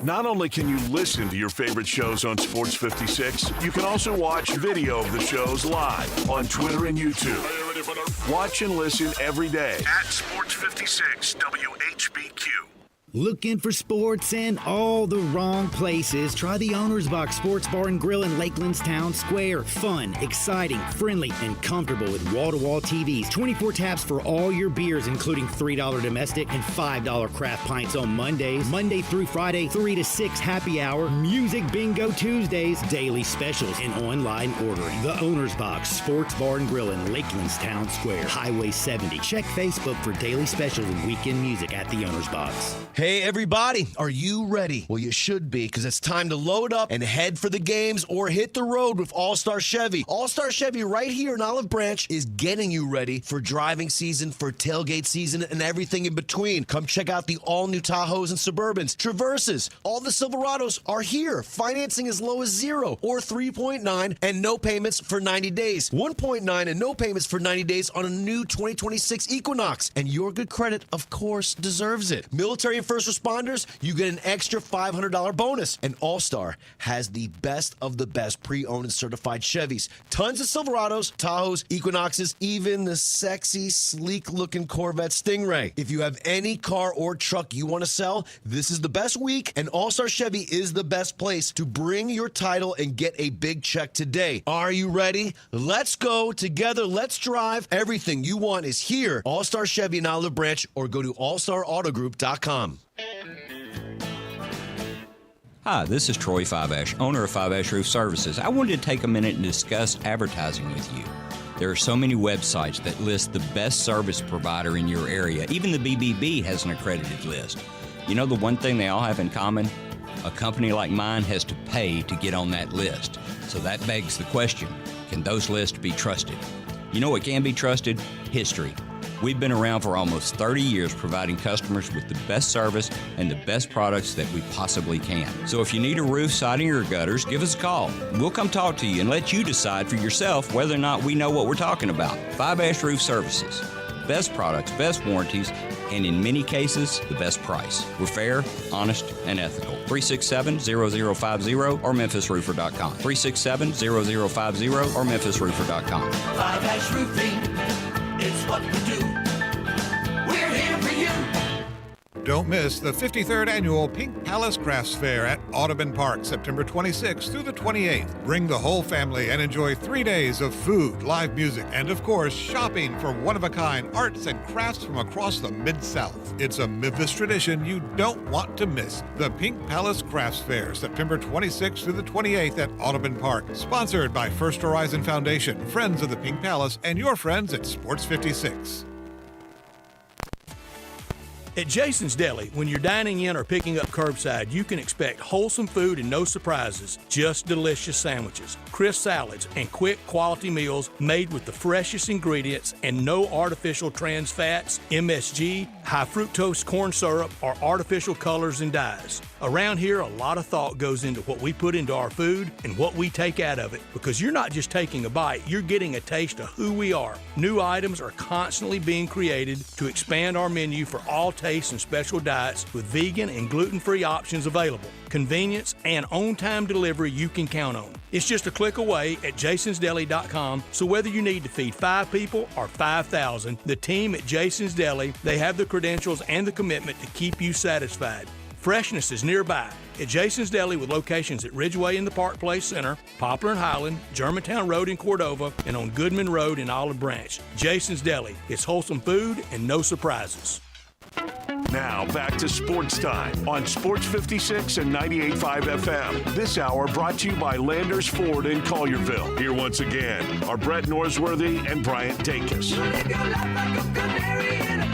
Not only can you listen to your favorite shows on Sports 56, you can also watch video of the shows live on Twitter and YouTube. Watch and listen every day at Sports 56 WHBQ. Looking for sports in all the wrong places? Try the Owner's Box Sports Bar and Grill in Lakeland's Town Square. Fun, exciting, friendly, and comfortable with wall-to-wall TVs. 24 taps for all your beers, including $3 domestic and $5 craft pints on Mondays. Monday through Friday, 3 to 6 happy hour. Music bingo Tuesdays. Daily specials and online ordering. The Owner's Box Sports Bar and Grill in Lakeland's Town Square. Highway 70. Check Facebook for daily specials and weekend music at the Owner's Box. Hey, everybody, are you ready? Well, you should be, because it's time to load up and head for the games or hit the road with All-Star Chevy. All-Star Chevy right here in Olive Branch is getting you ready for driving season, for tailgate season, and everything in between. Come check out the all-new Tahoes and Suburbans, Traverses. All the Silverados are here. Financing as low as 0 or 3.9 and no payments for 90 days. 1.9 and no payments for 90 days on a new 2026 Equinox. And your good credit, of course, deserves it. Military and first responders, you get an extra $500 bonus. And All-Star has the best of the best pre-owned and certified Chevys. Tons of Silverados, Tahoes, Equinoxes, even the sexy, sleek-looking Corvette Stingray. If you have any car or truck you want to sell, this is the best week, and All-Star Chevy is the best place to bring your title and get a big check today. Are you ready? Let's go together. Let's drive. Everything you want is here. All-Star Chevy in Olive Branch, or go to allstarautogroup.com. Hi, this is Troy Fiveash, owner of Fiveash Roof Services. I wanted to take a minute and discuss advertising with you. There are so many websites that list the best service provider in your area. Even the BBB has an accredited list. You know the one thing they all have in common? A company like mine has to pay to get on that list. So that begs the question, can those lists be trusted? You know what can be trusted? History. We've been around for almost 30 years providing customers with the best service and the best products that we possibly can. So if you need a roof, siding, or gutters, give us a call. We'll come talk to you and let you decide for yourself whether or not we know what we're talking about. Fiveash Roof Services. Best products, best warranties, and in many cases, the best price. We're fair, honest, and ethical. 367-0050 or memphisroofer.com. 367-0050 or memphisroofer.com. Fiveash Roofing, it's what we do. We're here for you. Don't miss the 53rd Annual Pink Palace Crafts Fair at Audubon Park, September 26th through the 28th. Bring the whole family and enjoy 3 days of food, live music, and of course, shopping for one-of-a-kind arts and crafts from across the Mid-South. It's a Memphis tradition you don't want to miss. The Pink Palace Crafts Fair, September 26th through the 28th at Audubon Park. Sponsored by First Horizon Foundation, Friends of the Pink Palace, and your friends at Sports 56. At Jason's Deli, when you're dining in or picking up curbside, you can expect wholesome food and no surprises, just delicious sandwiches, crisp salads, and quick quality meals made with the freshest ingredients and no artificial trans fats, MSG, high fructose corn syrup, or artificial colors and dyes. Around here, a lot of thought goes into what we put into our food and what we take out of it, because you're not just taking a bite, you're getting a taste of who we are. New items are constantly being created to expand our menu for all tastes and special diets with vegan and gluten-free options available. Convenience and on-time delivery you can count on. It's just a click away at jasonsdeli.com, so whether you need to feed 5 people or 5,000, the team at Jason's Deli, they have the credentials and the commitment to keep you satisfied. Freshness is nearby at Jason's Deli, with locations at Ridgeway in the Park Place Center, Poplar and Highland, Germantown Road in Cordova, and on Goodman Road in Olive Branch. Jason's Deli. It's wholesome food and no surprises. Now back to Sports Time on Sports 56 and 98.5 FM. This hour brought to you by Landers Ford in Collierville. Here once again are Brett Norsworthy and Bryant Dacus. You live your life like a canary in a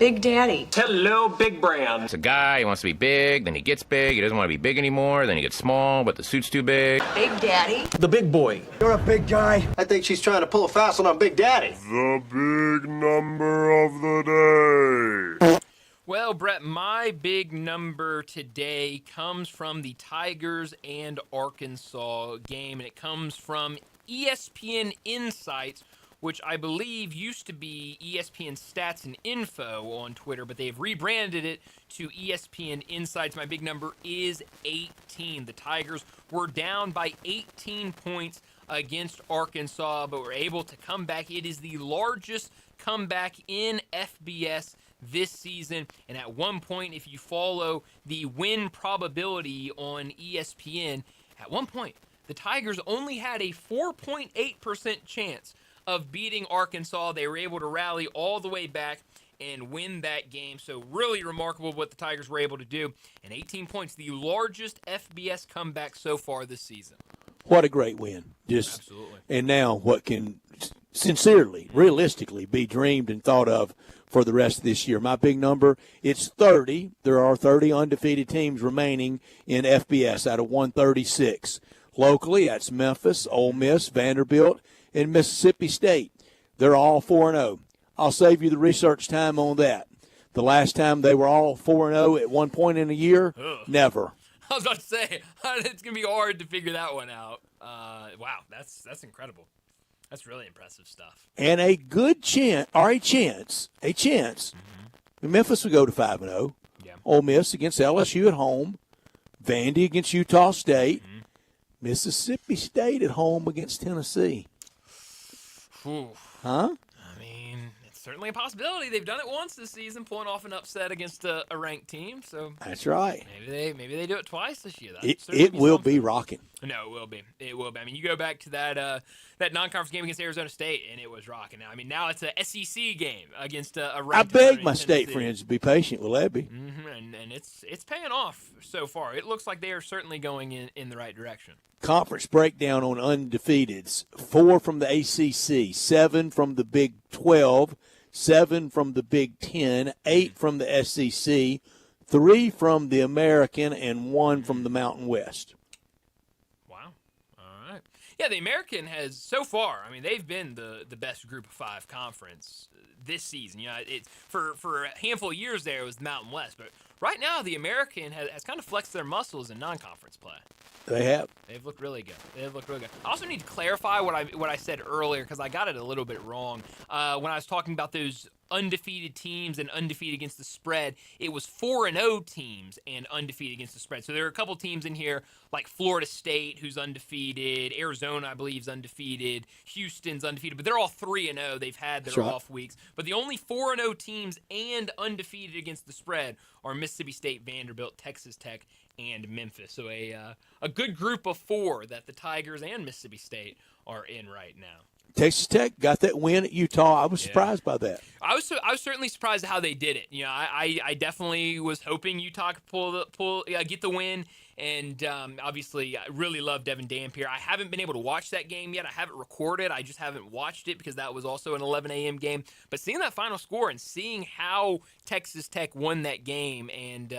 Big Daddy. Hello, Big Brand. It's a guy, he wants to be big, then he gets big, he doesn't want to be big anymore, then he gets small, but the suit's too big. Big Daddy. The big boy. You're a big guy. I think she's trying to pull a fast one on Big Daddy. The big number of the day. Well, Brett, my big number today comes from the Tigers and Arkansas game, and it comes from ESPN Insights, which I believe used to be ESPN Stats and Info on Twitter, but they've rebranded it to ESPN Insights. My big number is 18. The Tigers were down by 18 points against Arkansas, but were able to come back. It is the largest comeback in FBS this season, and at one point, if you follow the win probability on ESPN, at one point, the Tigers only had a 4.8% chance of beating Arkansas. They were able to rally all the way back and win that game. So really remarkable what the Tigers were able to do. And 18 points, the largest FBS comeback so far this season. What a great win. Absolutely. And now what can sincerely, realistically be dreamed and thought of for the rest of this year. My big number, it's 30. There are 30 undefeated teams remaining in FBS out of 136. Locally, that's Memphis, Ole Miss, Vanderbilt, and Mississippi State. They're all 4-0. I'll save you the research time on that. The last time they were all 4-0 at one point in a year, never. I was about to say, it's going to be hard to figure that one out. Wow, that's incredible. That's really impressive stuff. And a good chance, Memphis would go to 5-0. Yeah. Ole Miss against LSU at home. Vandy against Utah State. Mississippi State at home against Tennessee. Ooh. Huh? I mean, it's certainly a possibility. They've done it once this season, pulling off an upset against a ranked team. So that's right. Maybe they do it twice this year. It will be rocking. No, it will be. It will be. I mean, you go back to that non-conference game against Arizona State, and it was rocking. Now, I mean, now it's a SEC game against a ranked. I beg my state friends to be patient with Lebby. And it's paying off so far. It looks like they are certainly going in the right direction. Conference breakdown on undefeateds: 4 from the ACC, 7 from the Big 12, 7 from the Big 10, 8 from the SEC, 3 from the American, and 1 from the Mountain West. Wow. All right. Yeah, the American has, so far, I mean, they've been the best Group of 5 conference this season. You know, it's for a handful of years there, it was the Mountain West. But right now, the American has kind of flexed their muscles in non-conference play. They have. They've looked really good. I also need to clarify what I said earlier because I got it a little bit wrong. When I was talking about those undefeated teams and undefeated against the spread, it was 4-0 teams and undefeated against the spread. So there are a couple teams in here like Florida State, who's undefeated, Arizona, I believe, is undefeated, Houston's undefeated, but they're all 3-0. They've had their off weeks. But the only 4-0 teams and undefeated against the spread are Mississippi State, Vanderbilt, Texas Tech, and Memphis. So a good group of 4 that the Tigers and Mississippi State are in right now. Texas Tech got that win at Utah. I was surprised by that. I was certainly surprised at how they did it. You know, I definitely was hoping Utah could get the win. And obviously, I really love Devin Dampier. I haven't been able to watch that game yet. I have it recorded. I just haven't watched it because that was also an 11 a.m. game. But seeing that final score and seeing how Texas Tech won that game and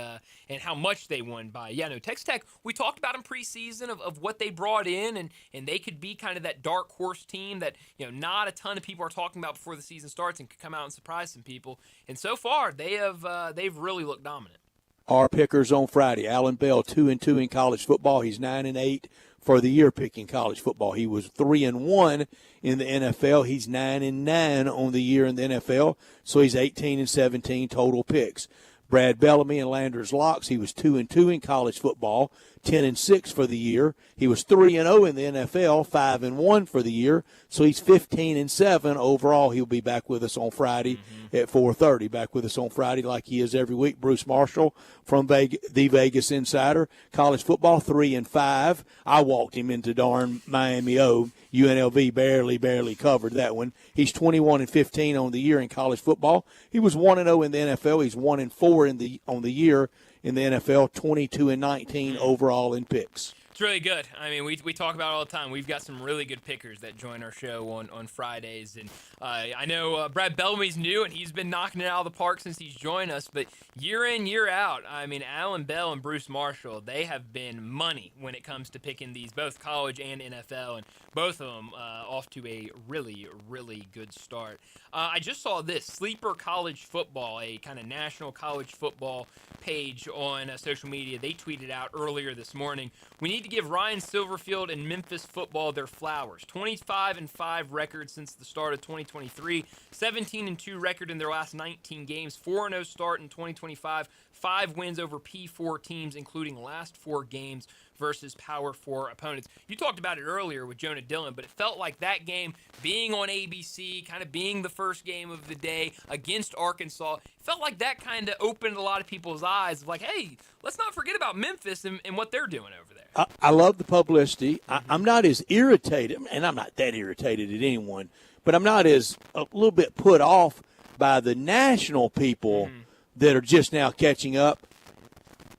how much they won by. Texas Tech, we talked about in preseason of what they brought in, and they could be kind of that dark horse team that, not a ton of people are talking about before the season starts and could come out and surprise some people. And so far, they've really looked dominant. Our pickers on Friday. Alan Bell, 2-2 in college football. He's 9-8 for the year picking college football. He was 3-1 in the NFL. He's 9-9 on the year in the NFL. So he's 18-17 total picks. Brad Bellamy and Landers Locks. He was 2-2 in college football, 10-6 for the year. He was 3-0 in the NFL, 5-1 for the year. So he's 15-7 overall. He'll be back with us on Friday at 4:30. Back with us on Friday like he is every week. Bruce Marshall from the Vegas Insider. College football 3-5. I walked him into darn Miami O. UNLV barely covered that one. He's 21-15 on the year in college football. He was 1-0 in the NFL. He's 1-4 on the year in the NFL. 22-19 overall in picks. It's really good. I mean, we talk about it all the time. We've got some really good pickers that join our show on Fridays. And I know Brad Bellamy's new, and he's been knocking it out of the park since he's joined us. But year in, year out, I mean, Alan Bell and Bruce Marshall, they have been money when it comes to picking these, both college and NFL. And both of them off to a really, really good start. I just saw this, Sleeper College Football, a kind of national college football page on social media. They tweeted out earlier this morning, we need to give Ryan Silverfield and Memphis football their flowers. 25-5 record since the start of 2023, 17-2 record in their last 19 games, 4-0 start in 2025, 5 wins over P4 teams, including last 4 games versus Power 4 opponents. You talked about it earlier with Jonah Dillon, but it felt like that game being on ABC, kind of being the first game of the day against Arkansas, felt like that kind of opened a lot of people's eyes of like, hey, let's not forget about Memphis and what they're doing over there. I love the publicity. I'm not as irritated, and I'm not that irritated at anyone, but I'm not as a little bit put off by the national people that are just now catching up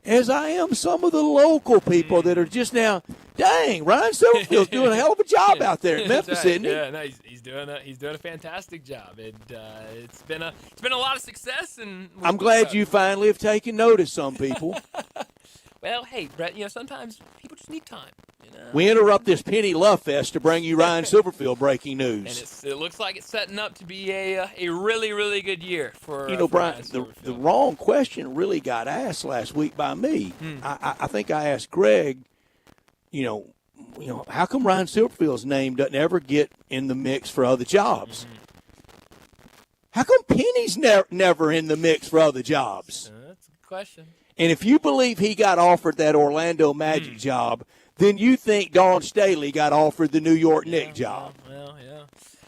as I am some of the local people that are just now, dang, Ryan Silverfield's doing a hell of a job out there in Memphis, isn't he? Yeah, no, he's doing a fantastic job. It's been a lot of success, and I'm glad you finally have taken notice. Some people. Well, hey, Brett, sometimes people just need time. We interrupt this Penny Love Fest to bring you Ryan Silverfield breaking news. And it looks like it's setting up to be a really, really good year for Brian, the wrong question really got asked last week by me. I think I asked Greg, how come Ryan Silverfield's name doesn't ever get in the mix for other jobs? How come Penny's never in the mix for other jobs? That's a good question. And if you believe he got offered that Orlando Magic job, then you think Dawn Staley got offered the New York Knicks job. Well, yeah.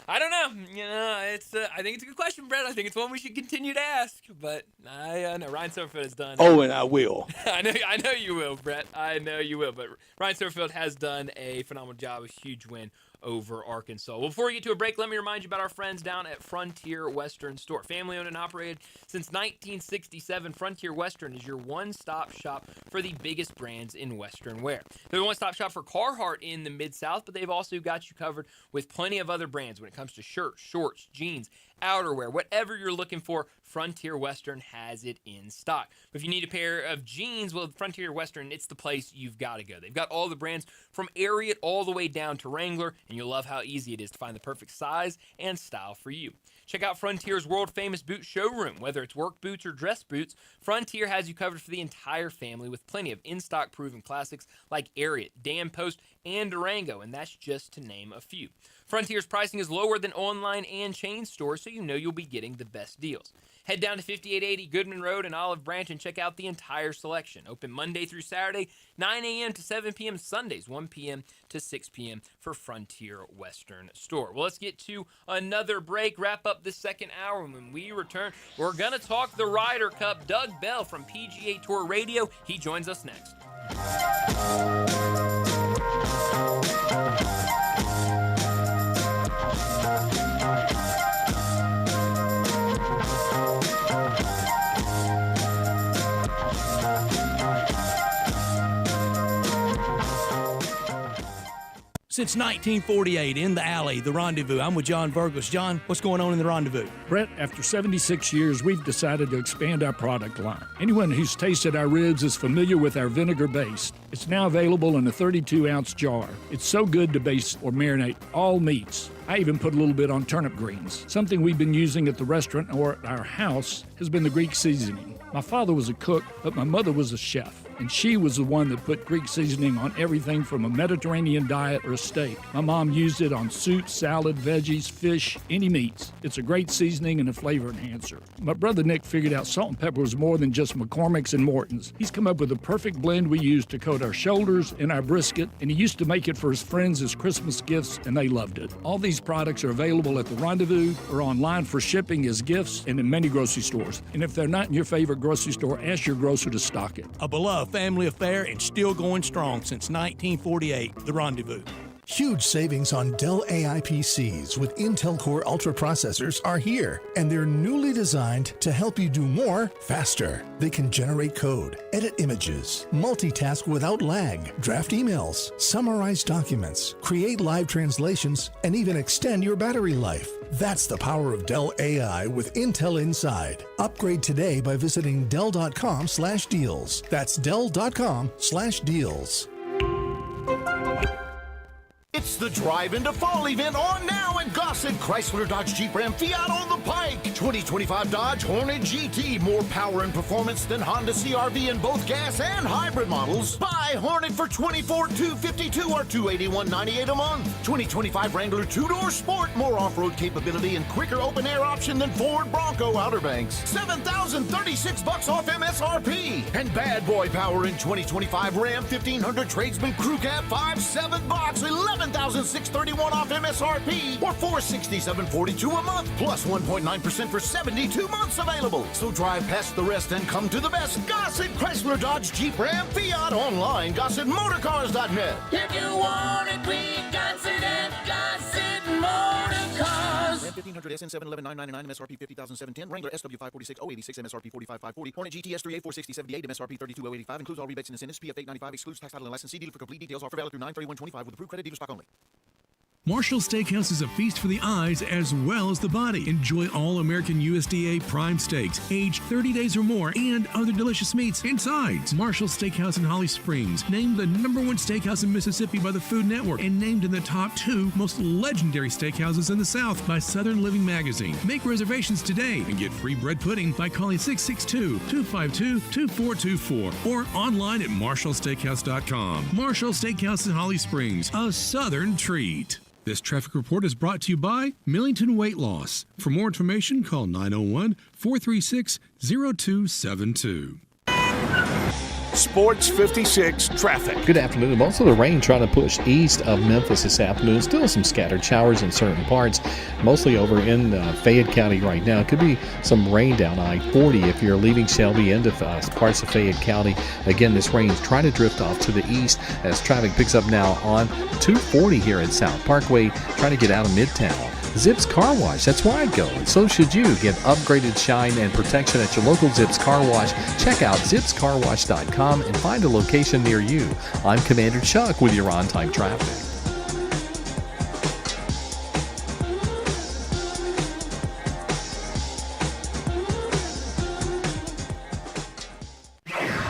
I don't know. It's I think it's a good question, Brett. I think it's one we should continue to ask. But I know Ryan Silverfield has done. Oh, and I will. I know you will, Brett. I know you will. But Ryan Silverfield has done a phenomenal job. A huge win over Arkansas. Well, before we get to a break, let me remind you about our friends down at Frontier Western Store. Family owned and operated since 1967, Frontier Western is your one-stop shop for the biggest brands in Western wear. They're the one-stop shop for Carhartt in the Mid-South, but they've also got you covered with plenty of other brands when it comes to shirts, shorts, jeans, outerwear, whatever you're looking for, Frontier Western has it in stock. But if you need a pair of jeans, well, Frontier Western, it's the place you've got to go. They've got all the brands from Ariat all the way down to Wrangler, and you'll love how easy it is to find the perfect size and style for you. Check out Frontier's world-famous boot showroom. Whether it's work boots or dress boots, Frontier has you covered for the entire family with plenty of in-stock proven classics like Ariat, Dan Post, and Durango, and that's just to name a few. Frontier's pricing is lower than online and chain stores, so you know you'll be getting the best deals. Head down to 5880 Goodman Road in Olive Branch and check out the entire selection. Open Monday through Saturday, 9 a.m. to 7 p.m. Sundays, 1 p.m. to 6 p.m. for Frontier Western Store. Well, let's get to another break, wrap up this second hour, and when we return, we're going to talk the Ryder Cup. Doug Bell from PGA Tour Radio, he joins us next. Since 1948, in the alley, the Rendezvous. I'm with John Burgos. John, what's going on in the Rendezvous? Brett, after 76 years, we've decided to expand our product line. Anyone who's tasted our ribs is familiar with our vinegar base. It's now available in a 32-ounce jar. It's so good to base or marinate all meats. I even put a little bit on turnip greens. Something we've been using at the restaurant or at our house has been the Greek seasoning. My father was a cook, but my mother was a chef. And she was the one that put Greek seasoning on everything from a Mediterranean diet or a steak. My mom used it on soup, salad, veggies, fish, any meats. It's a great seasoning and a flavor enhancer. My brother Nick figured out salt and pepper was more than just McCormick's and Morton's. He's come up with a perfect blend we use to coat our shoulders and our brisket, and he used to make it for his friends as Christmas gifts, and they loved it. All these products are available at the Rendezvous or online for shipping as gifts and in many grocery stores. And if they're not in your favorite grocery store, ask your grocer to stock it. A beloved family affair and still going strong since 1948, the Rendezvous. Huge savings on Dell AI PCs with Intel Core Ultra processors are here, and they're newly designed to help you do more faster. They can generate code, edit images, multitask without lag, draft emails, summarize documents, create live translations, and even extend your battery life. That's the power of Dell AI with Intel Inside. Upgrade today by visiting Dell.com/deals. That's Dell.com/deals. It's the Drive into Fall event on now at Gossett Chrysler Dodge Jeep Ram Fiat on the Pike. 2025 Dodge Hornet GT. More power and performance than Honda CR-V in both gas and hybrid models. Buy Hornet for $24,252 or $281.98 a month. 2025 Wrangler 2-door Sport. More off-road capability and quicker open-air option than Ford Bronco Outer Banks. $7,036 off MSRP. And bad boy power in 2025 Ram 1500 Tradesman Crew Cab 5.7 box. $11,631 off MSRP or $467.42 a month, plus 1.9% for 72 months available. So drive past the rest and come to the best. Gossett Chrysler Dodge Jeep Ram Fiat online. GossettMotorCars.net. If you want it, we got it at Gossett Motorcars. Ram 1500 SN 711,999 MSRP 50,710. Wrangler SW 546 086 MSRP 45,540. Hornet GTS 38 460 78 MSRP 32,085. Includes all rebates and incentives. PF 895 excludes tax, title, and license. See dealer for complete details. Offer valid through 9/31/25 with approved credit dealer stock only. Marshall Steakhouse is a feast for the eyes as well as the body. Enjoy all American USDA prime steaks, aged 30 days or more, and other delicious meats and sides. Marshall Steakhouse in Holly Springs, named the #1 steakhouse in Mississippi by the Food Network, and named in the top 2 most legendary steakhouses in the South by Southern Living Magazine. Make reservations today and get free bread pudding by calling 662-252-2424 or online at marshallsteakhouse.com. Marshall Steakhouse in Holly Springs, a Southern treat. This traffic report is brought to you by Millington Weight Loss. For more information, call 901-436-0272. Sports 56 traffic. Good afternoon. Most of the rain trying to push east of Memphis this afternoon. Still some scattered showers in certain parts, mostly over in Fayette County right now. Could be some rain down I-40 if you're leaving Shelby into parts of Fayette County. Again, this rain is trying to drift off to the east as traffic picks up now on 240 here at South Parkway, trying to get out of Midtown. Zips Car Wash, that's where I go, and so should you. Get upgraded shine and protection at your local Zips Car Wash. Check out zipscarwash.com and find a location near you. I'm Commander Chuck with your on-time traffic.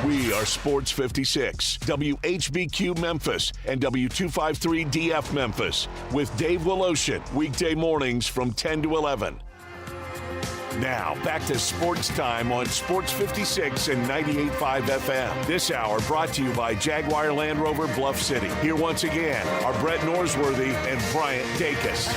We are Sports 56, WHBQ Memphis, and W253DF Memphis, with Dave Woloshin, weekday mornings from 10 to 11. Now, back to Sports Time on Sports 56 and 98.5 FM. This hour brought to you by Jaguar Land Rover Bluff City. Here once again are Brett Norsworthy and Bryant Dacus.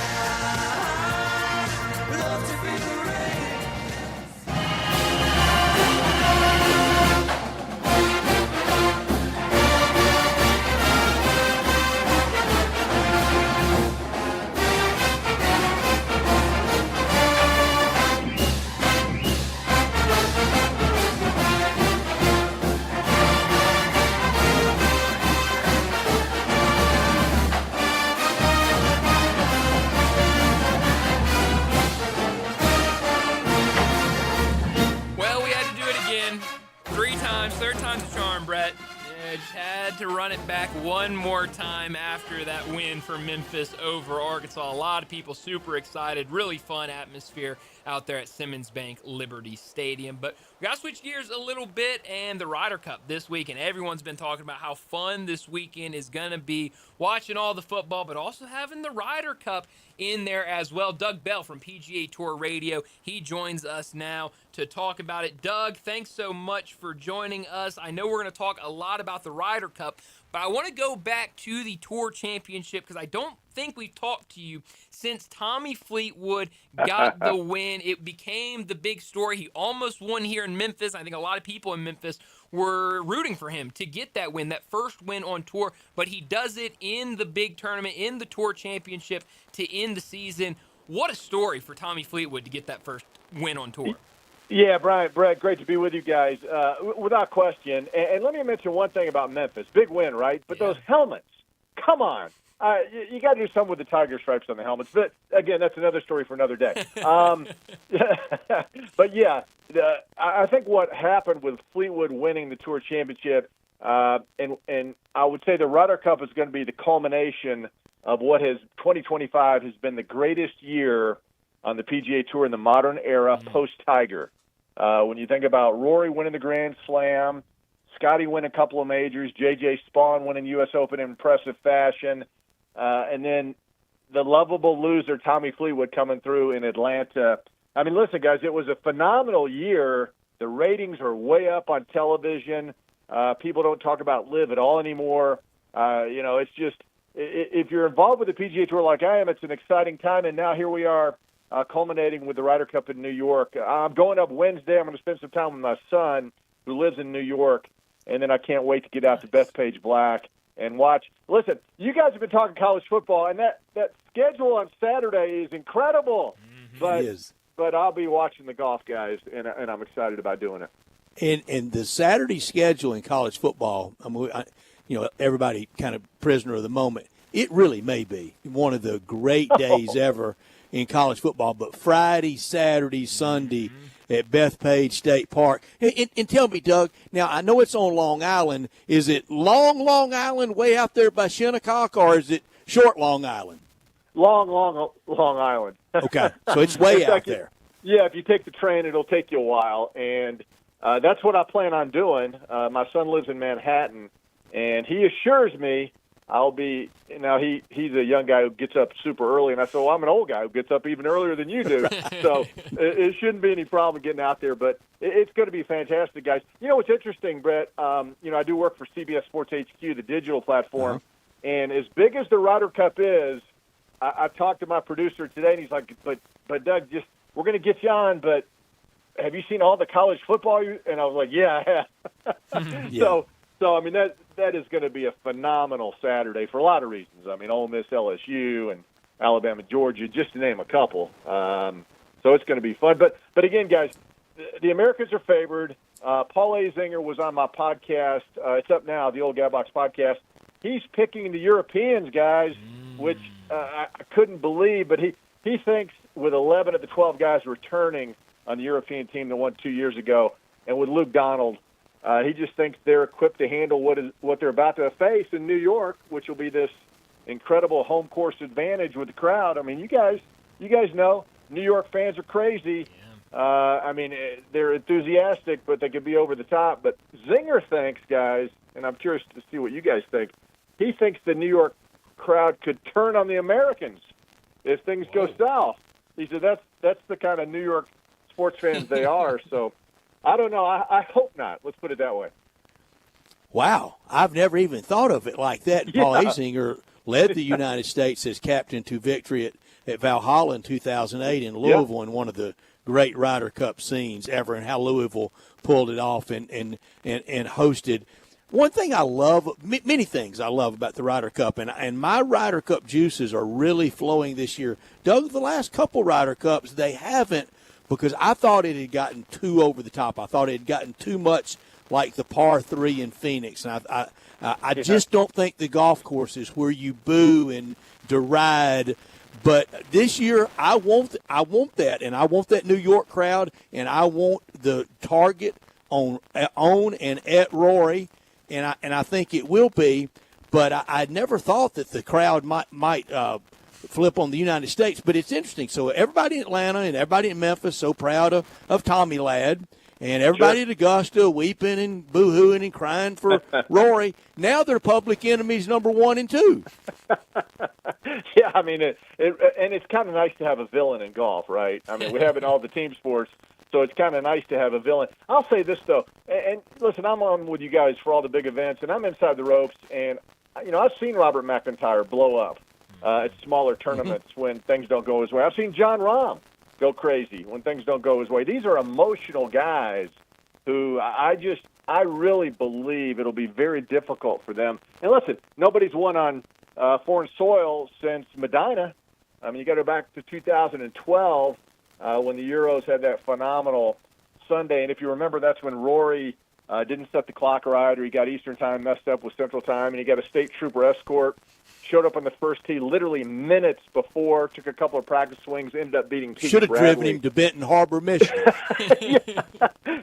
Third time's a charm, Brett. Just had to run it back one more time after that win for Memphis over Arkansas. A lot of people super excited. Really fun atmosphere out there at Simmons Bank Liberty Stadium. But we got to switch gears a little bit, and the Ryder Cup this week. And everyone's been talking about how fun this weekend is going to be, watching all the football, but also having the Ryder Cup in there as well. Doug Bell from PGA Tour Radio, he joins us now to talk about it. Doug, thanks so much for joining us. I know we're going to talk a lot about the Ryder Cup, but I want to go back to the Tour Championship because I don't think we've talked to you since Tommy Fleetwood got the win. It became the big story. He almost won here in Memphis. I think a lot of people in Memphis were rooting for him to get that win, that first win on tour, but he does it in the big tournament, in the Tour Championship to end the season. What a story for Tommy Fleetwood to get that first win on tour. Yeah, Brian, Brett, great to be with you guys, without question. And let me mention one thing about Memphis. Big win, right? But those helmets, come on. You got to do something with the tiger stripes on the helmets. But, again, that's another story for another day. But, yeah, I think what happened with Fleetwood winning the Tour Championship, and I would say the Ryder Cup is going to be the culmination of what 2025 has been the greatest year on the PGA Tour in the modern era post-Tiger. When you think about Rory winning the Grand Slam, Scotty winning a couple of majors, J.J. Spawn winning U.S. Open in impressive fashion, and then the lovable loser Tommy Fleetwood coming through in Atlanta. I mean, listen, guys, it was a phenomenal year. The ratings are way up on television. People don't talk about LIV at all anymore. It's just if you're involved with the PGA Tour like I am, it's an exciting time, and now here we are culminating with the Ryder Cup in New York. I'm going up Wednesday. I'm going to spend some time with my son who lives in New York, and then I can't wait to get out to Bethpage Black and watch. Listen, you guys have been talking college football, and that schedule on Saturday is incredible. But, it is. But I'll be watching the golf, guys, and I'm excited about doing it. And the Saturday schedule in college football, everybody kind of prisoner of the moment. It really may be one of the great days ever in college football. But Friday, Saturday, Sunday at Bethpage State Park. And tell me, Doug, now I know it's on Long Island. Is it Long Island way out there by Shinnecock, or is it short Long Island? Long Island. Okay, so it's way out there. Yeah, if you take the train, it'll take you a while, and that's what I plan on doing. My son lives in Manhattan, and he assures me I'll be – now, he's a young guy who gets up super early, and I said, well, I'm an old guy who gets up even earlier than you do. So it shouldn't be any problem getting out there, but it's going to be fantastic, guys. You know what's interesting, Brett? I do work for CBS Sports HQ, the digital platform, and as big as the Ryder Cup is, I talked to my producer today, and he's like, but Doug, we're going to get you on, but have you seen all the college football? And I was like, yeah, I have. Yeah. So, I mean, that is going to be a phenomenal Saturday for a lot of reasons. I mean, Ole Miss, LSU, and Alabama, Georgia, just to name a couple. So it's going to be fun. But again, guys, the Americans are favored. Paul Azinger was on my podcast. It's up now, the Old Guy Box podcast. He's picking the Europeans, guys, which I couldn't believe. But he thinks with 11 of the 12 guys returning on the European team that won 2 years ago, and with Luke Donald, he just thinks they're equipped to handle what they're about to face in New York, which will be this incredible home course advantage with the crowd. I mean, you guys know New York fans are crazy. I mean, they're enthusiastic, but they could be over the top. But Zinger thinks, guys, and I'm curious to see what you guys think, he thinks the New York crowd could turn on the Americans if things go south. He said that's the kind of New York sports fans they are. So I don't know. I hope not. Let's put it that way. Wow. I've never even thought of it like that. And Paul Azinger led the United States as captain to victory at Valhalla in 2008 in Louisville in one of the great Ryder Cup scenes ever, and how Louisville pulled it off and hosted. One thing I love, many things I love about the Ryder Cup, and my Ryder Cup juices are really flowing this year. Doug, the last couple Ryder Cups, they haven't, because I thought it had gotten too over the top. I thought it had gotten too much like the par 3 in Phoenix. And I just don't think the golf course is where you boo and deride. But this year, I want that, and I want that New York crowd, and I want the target on and at Rory, and I think it will be. But I never thought that the crowd might flip on the United States. But it's interesting. So everybody in Atlanta and everybody in Memphis so proud of Tommy Ladd, and everybody at Augusta weeping and boo-hooing and crying for Rory. Now they're public enemies number 1 and 2. Yeah, I mean, and it's kind of nice to have a villain in golf, right? I mean, we have it in all the team sports, so it's kind of nice to have a villain. I'll say this, though, and listen, I'm on with you guys for all the big events, and I'm inside the ropes, and, I've seen Robert McIntyre blow up at smaller tournaments when things don't go his way. I've seen John Rahm go crazy when things don't go his way. These are emotional guys who I really believe it'll be very difficult for them. And listen, nobody's won on foreign soil since Medina. I mean, you got to go back to 2012 when the Euros had that phenomenal Sunday. And if you remember, that's when Rory didn't set the clock right, or he got Eastern time messed up with Central time, and he got a state trooper escort showed up on the first tee literally minutes before, took a couple of practice swings, ended up beating Pete Should have Bradley. driven him to Benton Harbor, Michigan.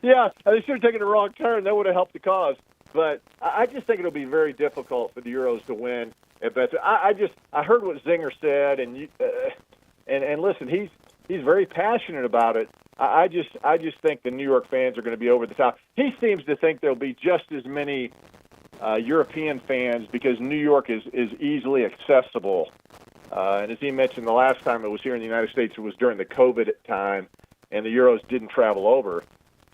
Yeah, they should have taken a wrong turn. That would have helped the cause. But I just think it'll be very difficult for the Euros to win at best. I heard what Zinger said, and listen, he's very passionate about it. I just think the New York fans are going to be over the top. He seems to think there'll be just as many European fans because New York is easily accessible. And as he mentioned, the last time it was here in the United States, it was during the COVID time, and the Euros didn't travel over.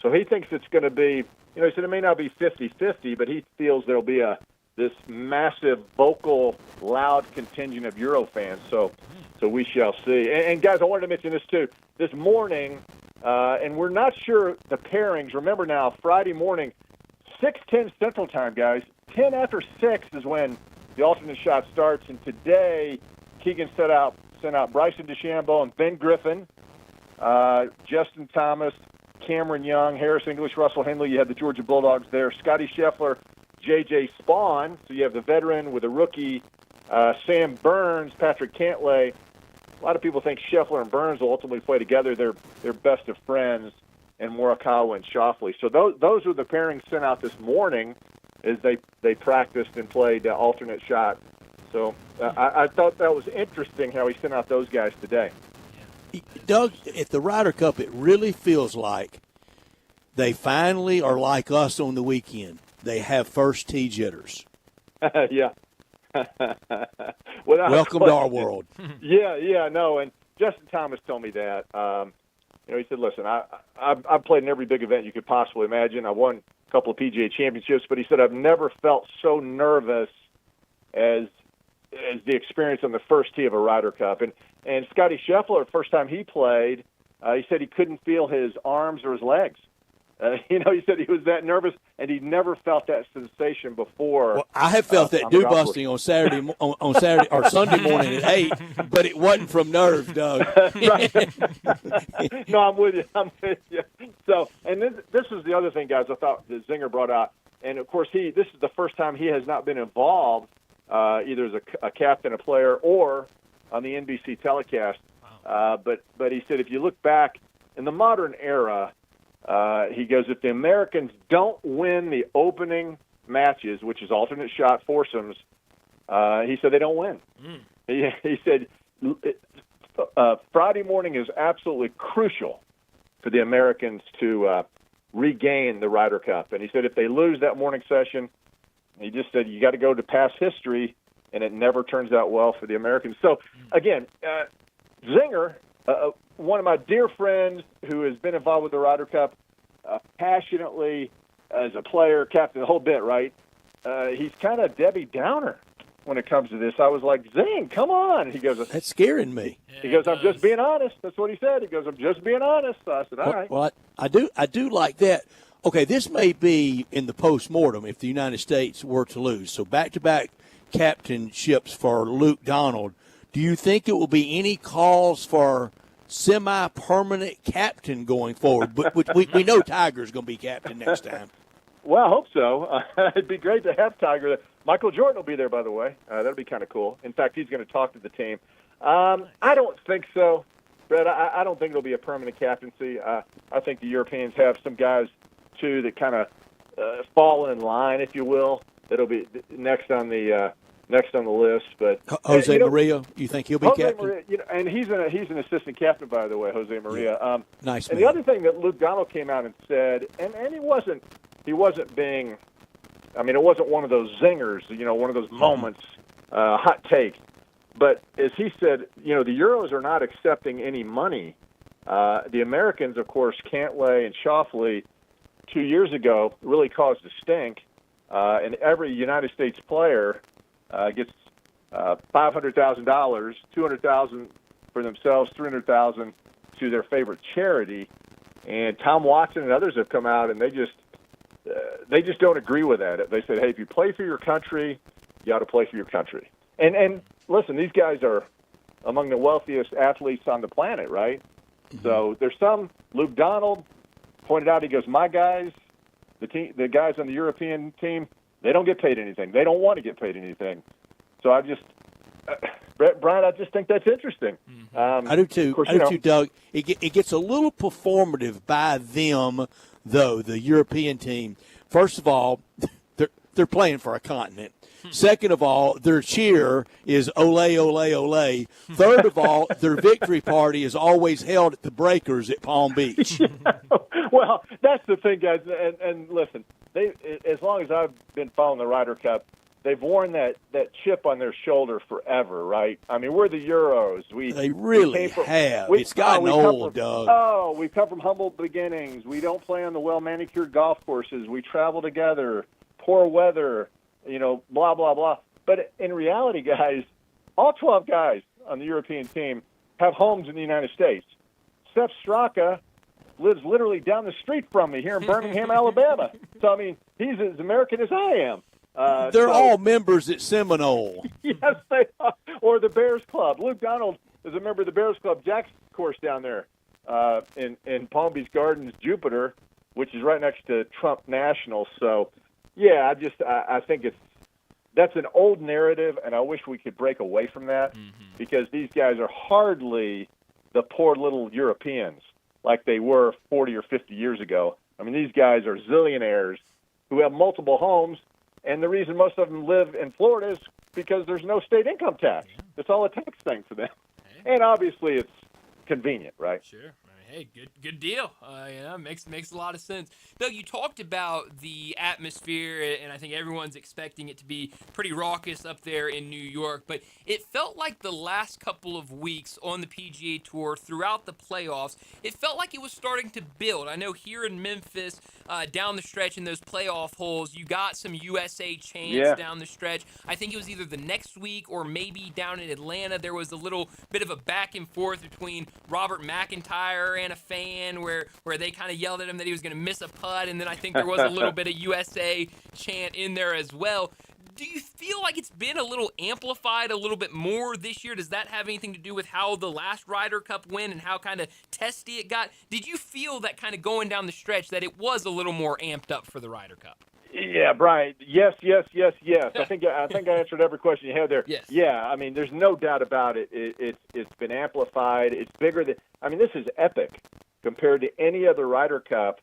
So he thinks it's going to be, he said it may not be 50-50, but he feels there'll be this massive, vocal, loud contingent of Euro fans. So we shall see. And guys, I wanted to mention this too. This morning, and we're not sure the pairings. Remember now, Friday morning, 6:10 Central Time, guys. 10 after 6 is when the alternate shot starts. And today, Keegan sent out Bryson DeChambeau and Ben Griffin, Justin Thomas, Cameron Young, Harris English, Russell Henley. You have the Georgia Bulldogs there. Scotty Scheffler, J.J. Spawn. So you have the veteran with a rookie, Sam Burns, Patrick Cantlay. A lot of people think Scheffler and Burns will ultimately play together. They're best of friends, and Morikawa and Schauffele. So those were the pairings sent out this morning as they practiced and played alternate shot. So I thought that was interesting how he sent out those guys today. Doug, at the Ryder Cup, it really feels like they finally are like us on the weekend. They have first tee jitters. Yeah. Welcome to our world. Yeah, no. And Justin Thomas told me that. He said, listen, I've played in every big event you could possibly imagine. I won a couple of PGA championships, but he said, I've never felt so nervous as the experience on the first tee of a Ryder Cup. And Scotty Scheffler, the first time he played, he said he couldn't feel his arms or his legs. He said he was that nervous, and he'd never felt that sensation before. Well, I have felt that dew busting on Saturday or Sunday morning at 8, but it wasn't from nerves, Doug. No, I'm with you. So, and this is the other thing, guys. I thought that Zinger brought out, and of course this is the first time he has not been involved either as a captain, a player, or on the NBC telecast. But he said if you look back in the modern era. He goes, if the Americans don't win the opening matches, which is alternate shot foursomes, he said they don't win. He said Friday morning is absolutely crucial for the Americans to regain the Ryder Cup. And he said if they lose that morning session, he just said you got to go to past history, and it never turns out well for the Americans. So, again, Zinger, one of my dear friends who has been involved with the Ryder Cup passionately as a player, captain, the whole bit, right? He's kind of Debbie Downer when it comes to this. I was like, Zing, come on. He goes, that's scaring me. He goes, I'm just being honest. That's what he said. He goes, I'm just being honest. So I said, all right. Well, I do like that. Okay, this may be in the postmortem if the United States were to lose. So back-to-back captainships for Luke Donald. Do you think it will be any cause for semi-permanent captain going forward? But we know Tiger's going to be captain next time. Well, I hope so. It'd be great to have Tiger. Michael Jordan will be there, by the way. That'll be kind of cool. In fact, he's going to talk to the team. I don't think so, Brett. I don't think it'll be a permanent captaincy. I think the Europeans have some guys, too, that kind of fall in line, if you will. That'll be next on the list. But Jose Maria, you think he'll be captain? Maria, and he's an assistant captain, by the way, Jose Maria. Yeah. Nice. And man. the other thing that Luke Donald came out and said, and he wasn't being, I mean, it wasn't one of those zingers, one of those moments, hot take. But as he said, the Euros are not accepting any money. The Americans, of course, Cantlay and Schauffele, 2 years ago really caused a stink, and every United States player gets $500,000, $200,000 for themselves, $300,000 to their favorite charity. And Tom Watson and others have come out, and they just don't agree with that. They said, hey, if you play for your country, you ought to play for your country. And listen, these guys are among the wealthiest athletes on the planet, right? Mm-hmm. So there's some. Luke Donald pointed out, he goes, my guys, the guys on the European team, they don't get paid anything. They don't want to get paid anything. So Brian, I just think that's interesting. I do too. Course, I do too, Doug. It gets a little performative by them, though, the European team. First of all, they're playing for a continent. Second of all, their cheer is ole, ole, ole. Third of all, their victory party is always held at the Breakers at Palm Beach. Well, that's the thing, guys. And listen, as long as I've been following the Ryder Cup, they've worn that chip on their shoulder forever, right? I mean, we're the Euros. They really have. It's gotten old, Doug. Oh, we come from humble beginnings. We don't play on the well-manicured golf courses. We travel together. Poor weather, blah, blah, blah. But in reality, guys, all 12 guys on the European team have homes in the United States. Sepp Straka lives literally down the street from me here in Birmingham, Alabama. So, I mean, he's as American as I am. They're all members at Seminole. Yes, they are. Or the Bears Club. Luke Donald is a member of the Bears Club. Jack's course down there in Palm Beach Gardens, Jupiter, which is right next to Trump National. So, yeah, I think that's an old narrative, and I wish we could break away from that because these guys are hardly the poor little Europeans like they were 40 or 50 years ago. I mean, these guys are zillionaires who have multiple homes, and the reason most of them live in Florida is because there's no state income tax. It's all a tax thing for them. And obviously it's convenient, right? Sure. Hey, good deal. Makes a lot of sense. Doug, you talked about the atmosphere, and I think everyone's expecting it to be pretty raucous up there in New York, but it felt like the last couple of weeks on the PGA Tour throughout the playoffs, it felt like it was starting to build. I know here in Memphis, down the stretch in those playoff holes, you got some USA chants down the stretch. I think it was either the next week or maybe down in Atlanta, there was a little bit of a back and forth between Robert McIntyre and a fan where they kind of yelled at him that he was going to miss a putt, and then I think there was a little bit of USA chant in there as well. Do you feel like it's been a little amplified a little bit more this year? Does that have anything to do with how the last Ryder Cup went and how kind of testy it got? Did you feel that kind of going down the stretch that it was a little more amped up for the Ryder Cup? Yeah, Brian. Yes. I think I answered every question you had there. Yes. Yeah, I mean, there's no doubt about it. It's been amplified. It's bigger than. I mean, this is epic compared to any other Ryder Cup.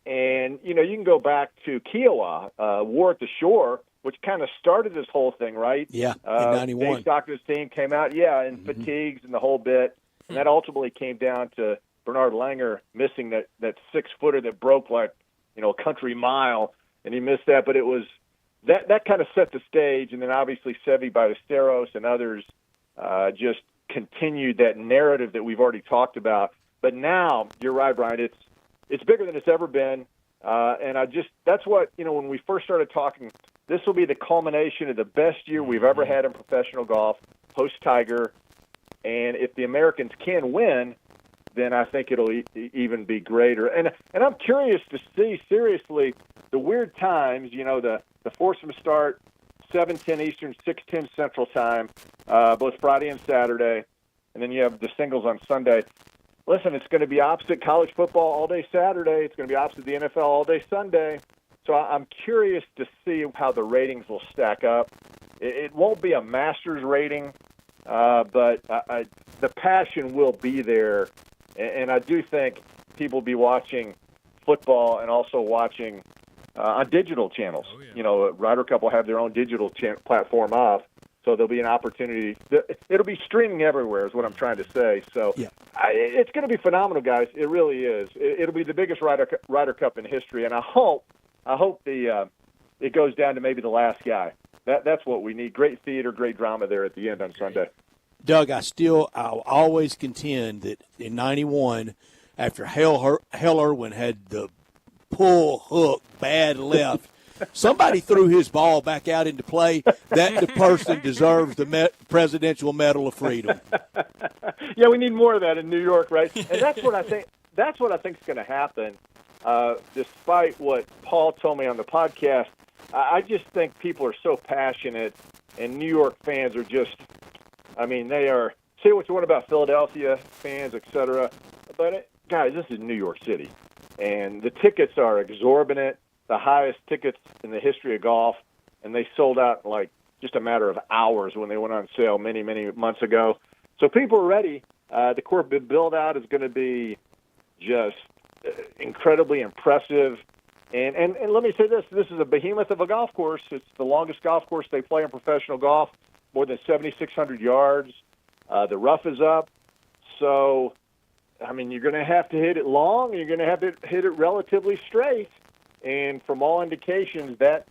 And you can go back to Kiowa, War at the Shore, which kind of started this whole thing, right? Yeah, in '91. Dave Stockton's team came out, in fatigues and the whole bit, and that ultimately came down to Bernard Langer missing that 6-footer that broke like a country mile. And he missed that, but it was that kind of set the stage, and then obviously Seve Ballesteros and others just continued that narrative that we've already talked about. But now, you're right, Brian, it's bigger than it's ever been, and that's what, when we first started talking, this will be the culmination of the best year we've ever had in professional golf, post-Tiger, and if the Americans can win, then I think it'll even be greater. And I'm curious to see, seriously, the weird times, the foursome start, 7:10 Eastern, 6:10 Central Time, both Friday and Saturday, and then you have the singles on Sunday. Listen, it's going to be opposite college football all day Saturday. It's going to be opposite the NFL all day Sunday. So I'm curious to see how the ratings will stack up. It won't be a Masters rating, but the passion will be there. And I do think people will be watching football and also watching on digital channels. Ryder Cup will have their own digital platform off, so there'll be an opportunity. It'll be streaming everywhere is what I'm trying to say. So it's going to be phenomenal, guys. It really is. It'll be the biggest Ryder Cup in history, and I hope it goes down to maybe the last guy. That's what we need. Great theater, great drama there at the end on Sunday. Doug, I'll always contend that in '91, after Hal Irwin had the pull hook bad left, somebody threw his ball back out into play. That the person deserves the Presidential Medal of Freedom. Yeah, we need more of that in New York, right? And that's what I think. That's what I think is going to happen. Despite what Paul told me on the podcast, I just think people are so passionate, and New York fans are just. I mean, they are, say what you want about Philadelphia fans, et cetera, but, guys, this is New York City, and the tickets are exorbitant, the highest tickets in the history of golf, and they sold out in like just a matter of hours when they went on sale many, many months ago. So people are ready. The court build-out is going to be just incredibly impressive. And let me say this is a behemoth of a golf course. It's the longest golf course they play in professional golf, more than 7,600 yards. The rough is up. So, I mean, you're going to have to hit it long, and you're going to have to hit it relatively straight. And from all indications, that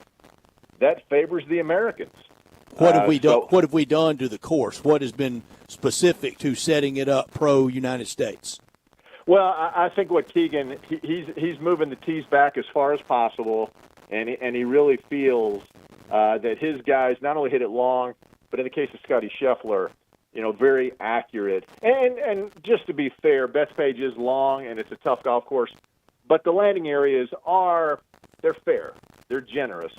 favors the Americans. What have we done? What have we done to the course? What has been specific to setting it up pro United States? Well, I think what Keegan he's moving the tees back as far as possible, and he really feels that his guys not only hit it long, but in the case of Scotty Scheffler, very accurate. And just to be fair, Bethpage is long and it's a tough golf course, but the landing areas they're fair, they're generous.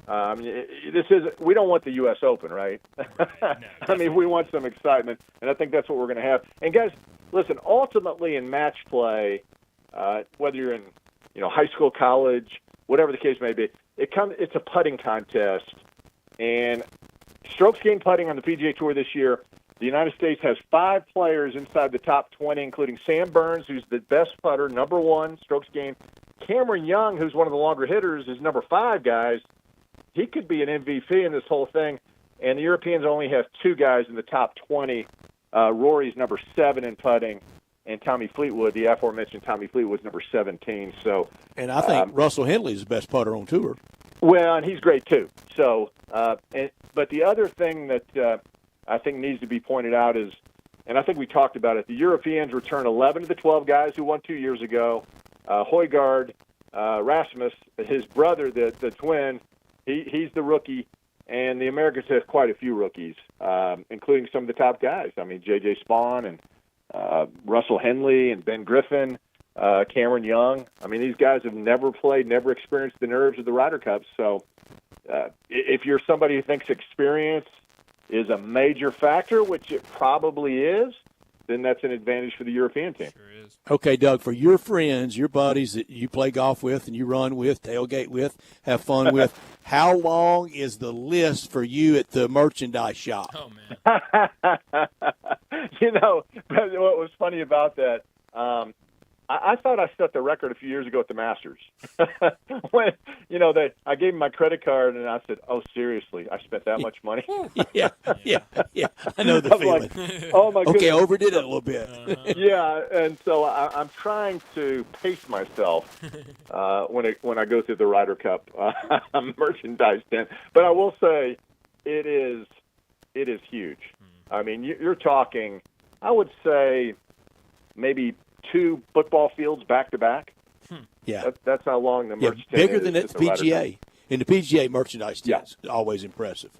We don't want the U.S. Open, right? I mean, we want some excitement, and I think that's what we're going to have. And guys, listen, ultimately in match play, whether you're in, high school, college, whatever the case may be, it's a putting contest. And strokes gained putting on the PGA Tour this year, the United States has 5 players inside the top 20, including Sam Burns, who's the best putter, number 1, strokes gained. Cameron Young, who's one of the longer hitters, is number 5, guys. He could be an MVP in this whole thing. And the Europeans only have 2 guys in the top 20. Rory's number 7 in putting, and Tommy Fleetwood, the aforementioned Tommy Fleetwood's number 17. So, and I think Russell Henley is the best putter on tour. Well, and he's great too. So, but the other thing that I think needs to be pointed out is, and I think we talked about it, the Europeans return 11 of the 12 guys who won 2 years ago. Højgaard, Rasmus, his brother, the twin, he's the rookie. And the Americans have quite a few rookies, including some of the top guys. I mean, J.J. Spawn and Russell Henley and Ben Griffin, Cameron Young. I mean, these guys have never played, never experienced the nerves of the Ryder Cup. So if you're somebody who thinks experience is a major factor, which it probably is, then that's an advantage for the European team. Sure is. Okay, Doug, for your friends, your buddies that you play golf with and you run with, tailgate with, have fun with, how long is the list for you at the merchandise shop? Oh, man. What was funny about that, I thought I set the record a few years ago at the Masters. When, I gave them my credit card, and I said, oh, seriously, I spent that much money? Yeah. I know the feeling. Like, oh, my goodness. Okay, overdid it a little bit. Yeah, and so I'm trying to pace myself when I go through the Ryder Cup merchandise tent. But I will say it is huge. I mean, you're talking, I would say, maybe 2 football fields back to back. Yeah, that's how long the merch tent bigger is than its PGA. And the PGA merchandise tent's always impressive.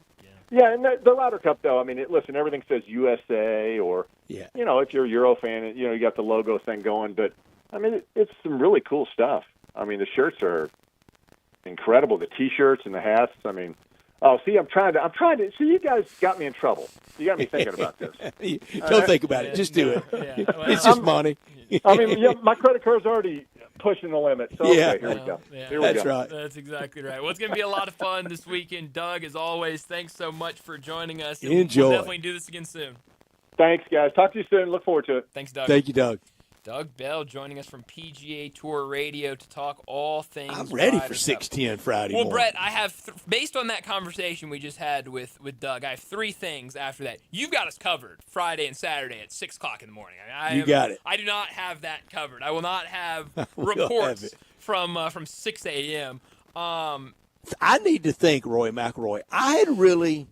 Yeah, and the Ryder Cup, though, I mean, listen, everything says USA or, if you're a Euro fan, you got the logo thing going. But, I mean, it's some really cool stuff. I mean, the shirts are incredible, the T-shirts and the hats. I mean, I'm trying to. See, you guys got me in trouble. You got me thinking about this. Don't think about it. Just do it. It's just money. I mean, my credit card's already pushing the limit. So, okay, here we go. That's right. That's exactly right. Well, it's going to be a lot of fun this weekend. Doug, as always, thanks so much for joining us. Enjoy. We'll definitely do this again soon. Thanks, guys. Talk to you soon. Look forward to it. Thanks, Doug. Thank you, Doug. Doug Bell joining us from PGA Tour Radio to talk all things. I'm ready Ryder for Cup. 610 Friday Well, morning. Brett, I have, based on that conversation we just had with Doug, I have 3 things after that. You've got us covered Friday and Saturday at 6 o'clock in the morning. You got it. I do not have that covered. I will not have We'll reports have it. from 6 a.m. I need to think, Roy McIlroy.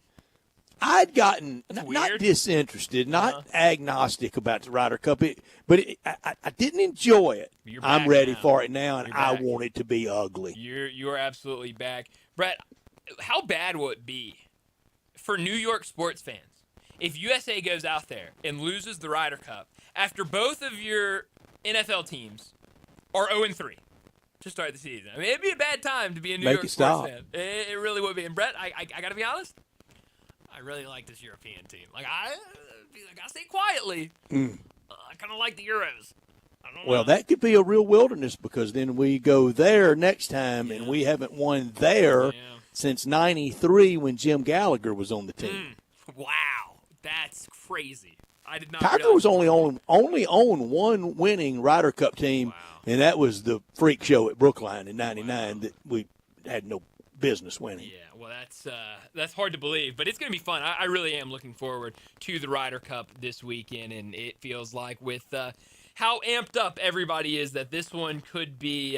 I'd gotten not disinterested, not agnostic about the Ryder Cup, but I didn't enjoy it. I'm ready for it now, and I want it to be ugly. You're absolutely back. Brett, how bad will it be for New York sports fans if USA goes out there and loses the Ryder Cup after both of your NFL teams are 0-3 to start the season? I mean, it'd be a bad time to be a New York sports fan. It really would be. And Brett, I got to be honest, I really like this European team. Like I gotta say quietly, I kind of like the Euros. Well, that could be a real wilderness because then we go there next time and we haven't won there since '93 when Jim Gallagher was on the team. Wow, that's crazy. I did not. Tiger was only on one winning Ryder Cup team, and that was the freak show at Brookline in '99 that we had no business winning. Yeah, well, that's hard to believe, but it's going to be fun. I really am looking forward to the Ryder Cup this weekend, and it feels like with how amped up everybody is that this one could be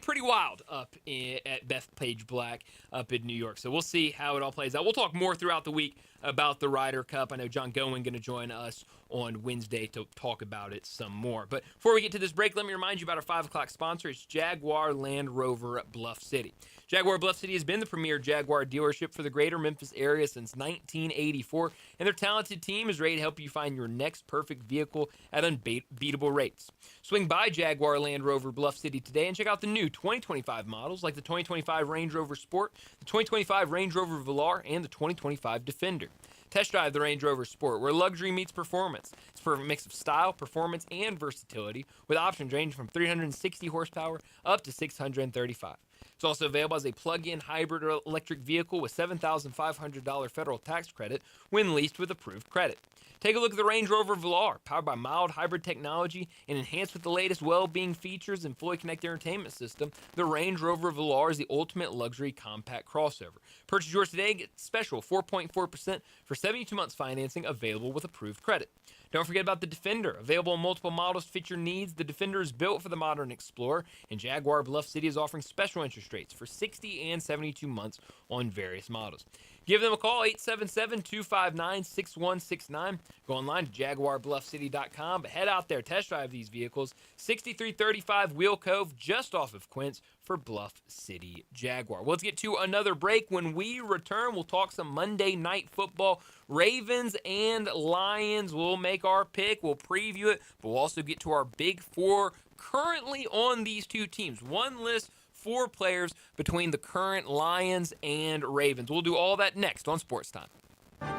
pretty wild up at Bethpage Black up in New York. So we'll see how it all plays out. We'll talk more throughout the week about the Ryder Cup. I know John Gowen going to join us on Wednesday to talk about it some more. But before we get to this break, let me remind you about our 5 o'clock sponsor. It's Jaguar Land Rover at Bluff City. Jaguar Bluff City has been the premier Jaguar dealership for the greater Memphis area since 1984, and their talented team is ready to help you find your next perfect vehicle at unbeatable rates. Swing by Jaguar Land Rover Bluff City today and check out the new 2025 models like the 2025 Range Rover Sport, the 2025 Range Rover Velar, and the 2025 Defender. Test drive the Range Rover Sport, where luxury meets performance. It's a perfect mix of style, performance, and versatility, with options ranging from 360 horsepower up to 635. It's also available as a plug-in hybrid or electric vehicle with $7,500 federal tax credit when leased with approved credit. Take a look at the Range Rover Velar, powered by mild hybrid technology and enhanced with the latest well-being features and fully connected entertainment system. The Range Rover Velar is the ultimate luxury compact crossover. Purchase yours today and get special 4.4% for 72 months financing available with approved credit. Don't forget about the Defender. Available in multiple models to fit your needs, the Defender is built for the modern explorer, and Jaguar Bluff City is offering special interest rates for 60 and 72 months on various models. Give them a call, 877-259-6169. Go online to JaguarBluffCity.com, but head out there, test drive these vehicles. 6335 Wheel Cove, just off of Quince, for Bluff City Jaguar. Well, let's get to another break. When we return, we'll talk some Monday Night Football. Ravens and Lions. We'll make our pick. We'll preview it, but we'll also get to our Big Four currently on these two teams. One list, 4 players between the current Lions and Ravens. We'll do all that next on Sports Time.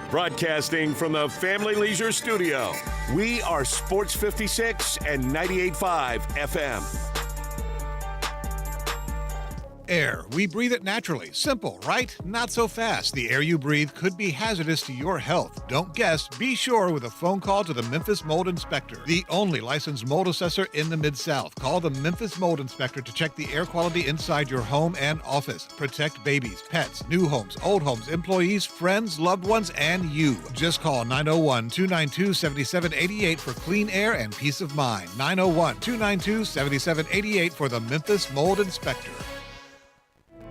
Broadcasting from the Family Leisure Studio, we are Sports 56 and 98.5 FM. Air. We breathe it naturally. Simple, right? Not so fast. The air you breathe could be hazardous to your health. Don't guess. Be sure with a phone call to the Memphis Mold Inspector, the only licensed mold assessor in the Mid-South. Call the Memphis Mold Inspector to check the air quality inside your home and office. Protect babies, pets, new homes, old homes, employees, friends, loved ones, and you. Just call 901-292-7788 for clean air and peace of mind. 901-292-7788 for the Memphis Mold Inspector.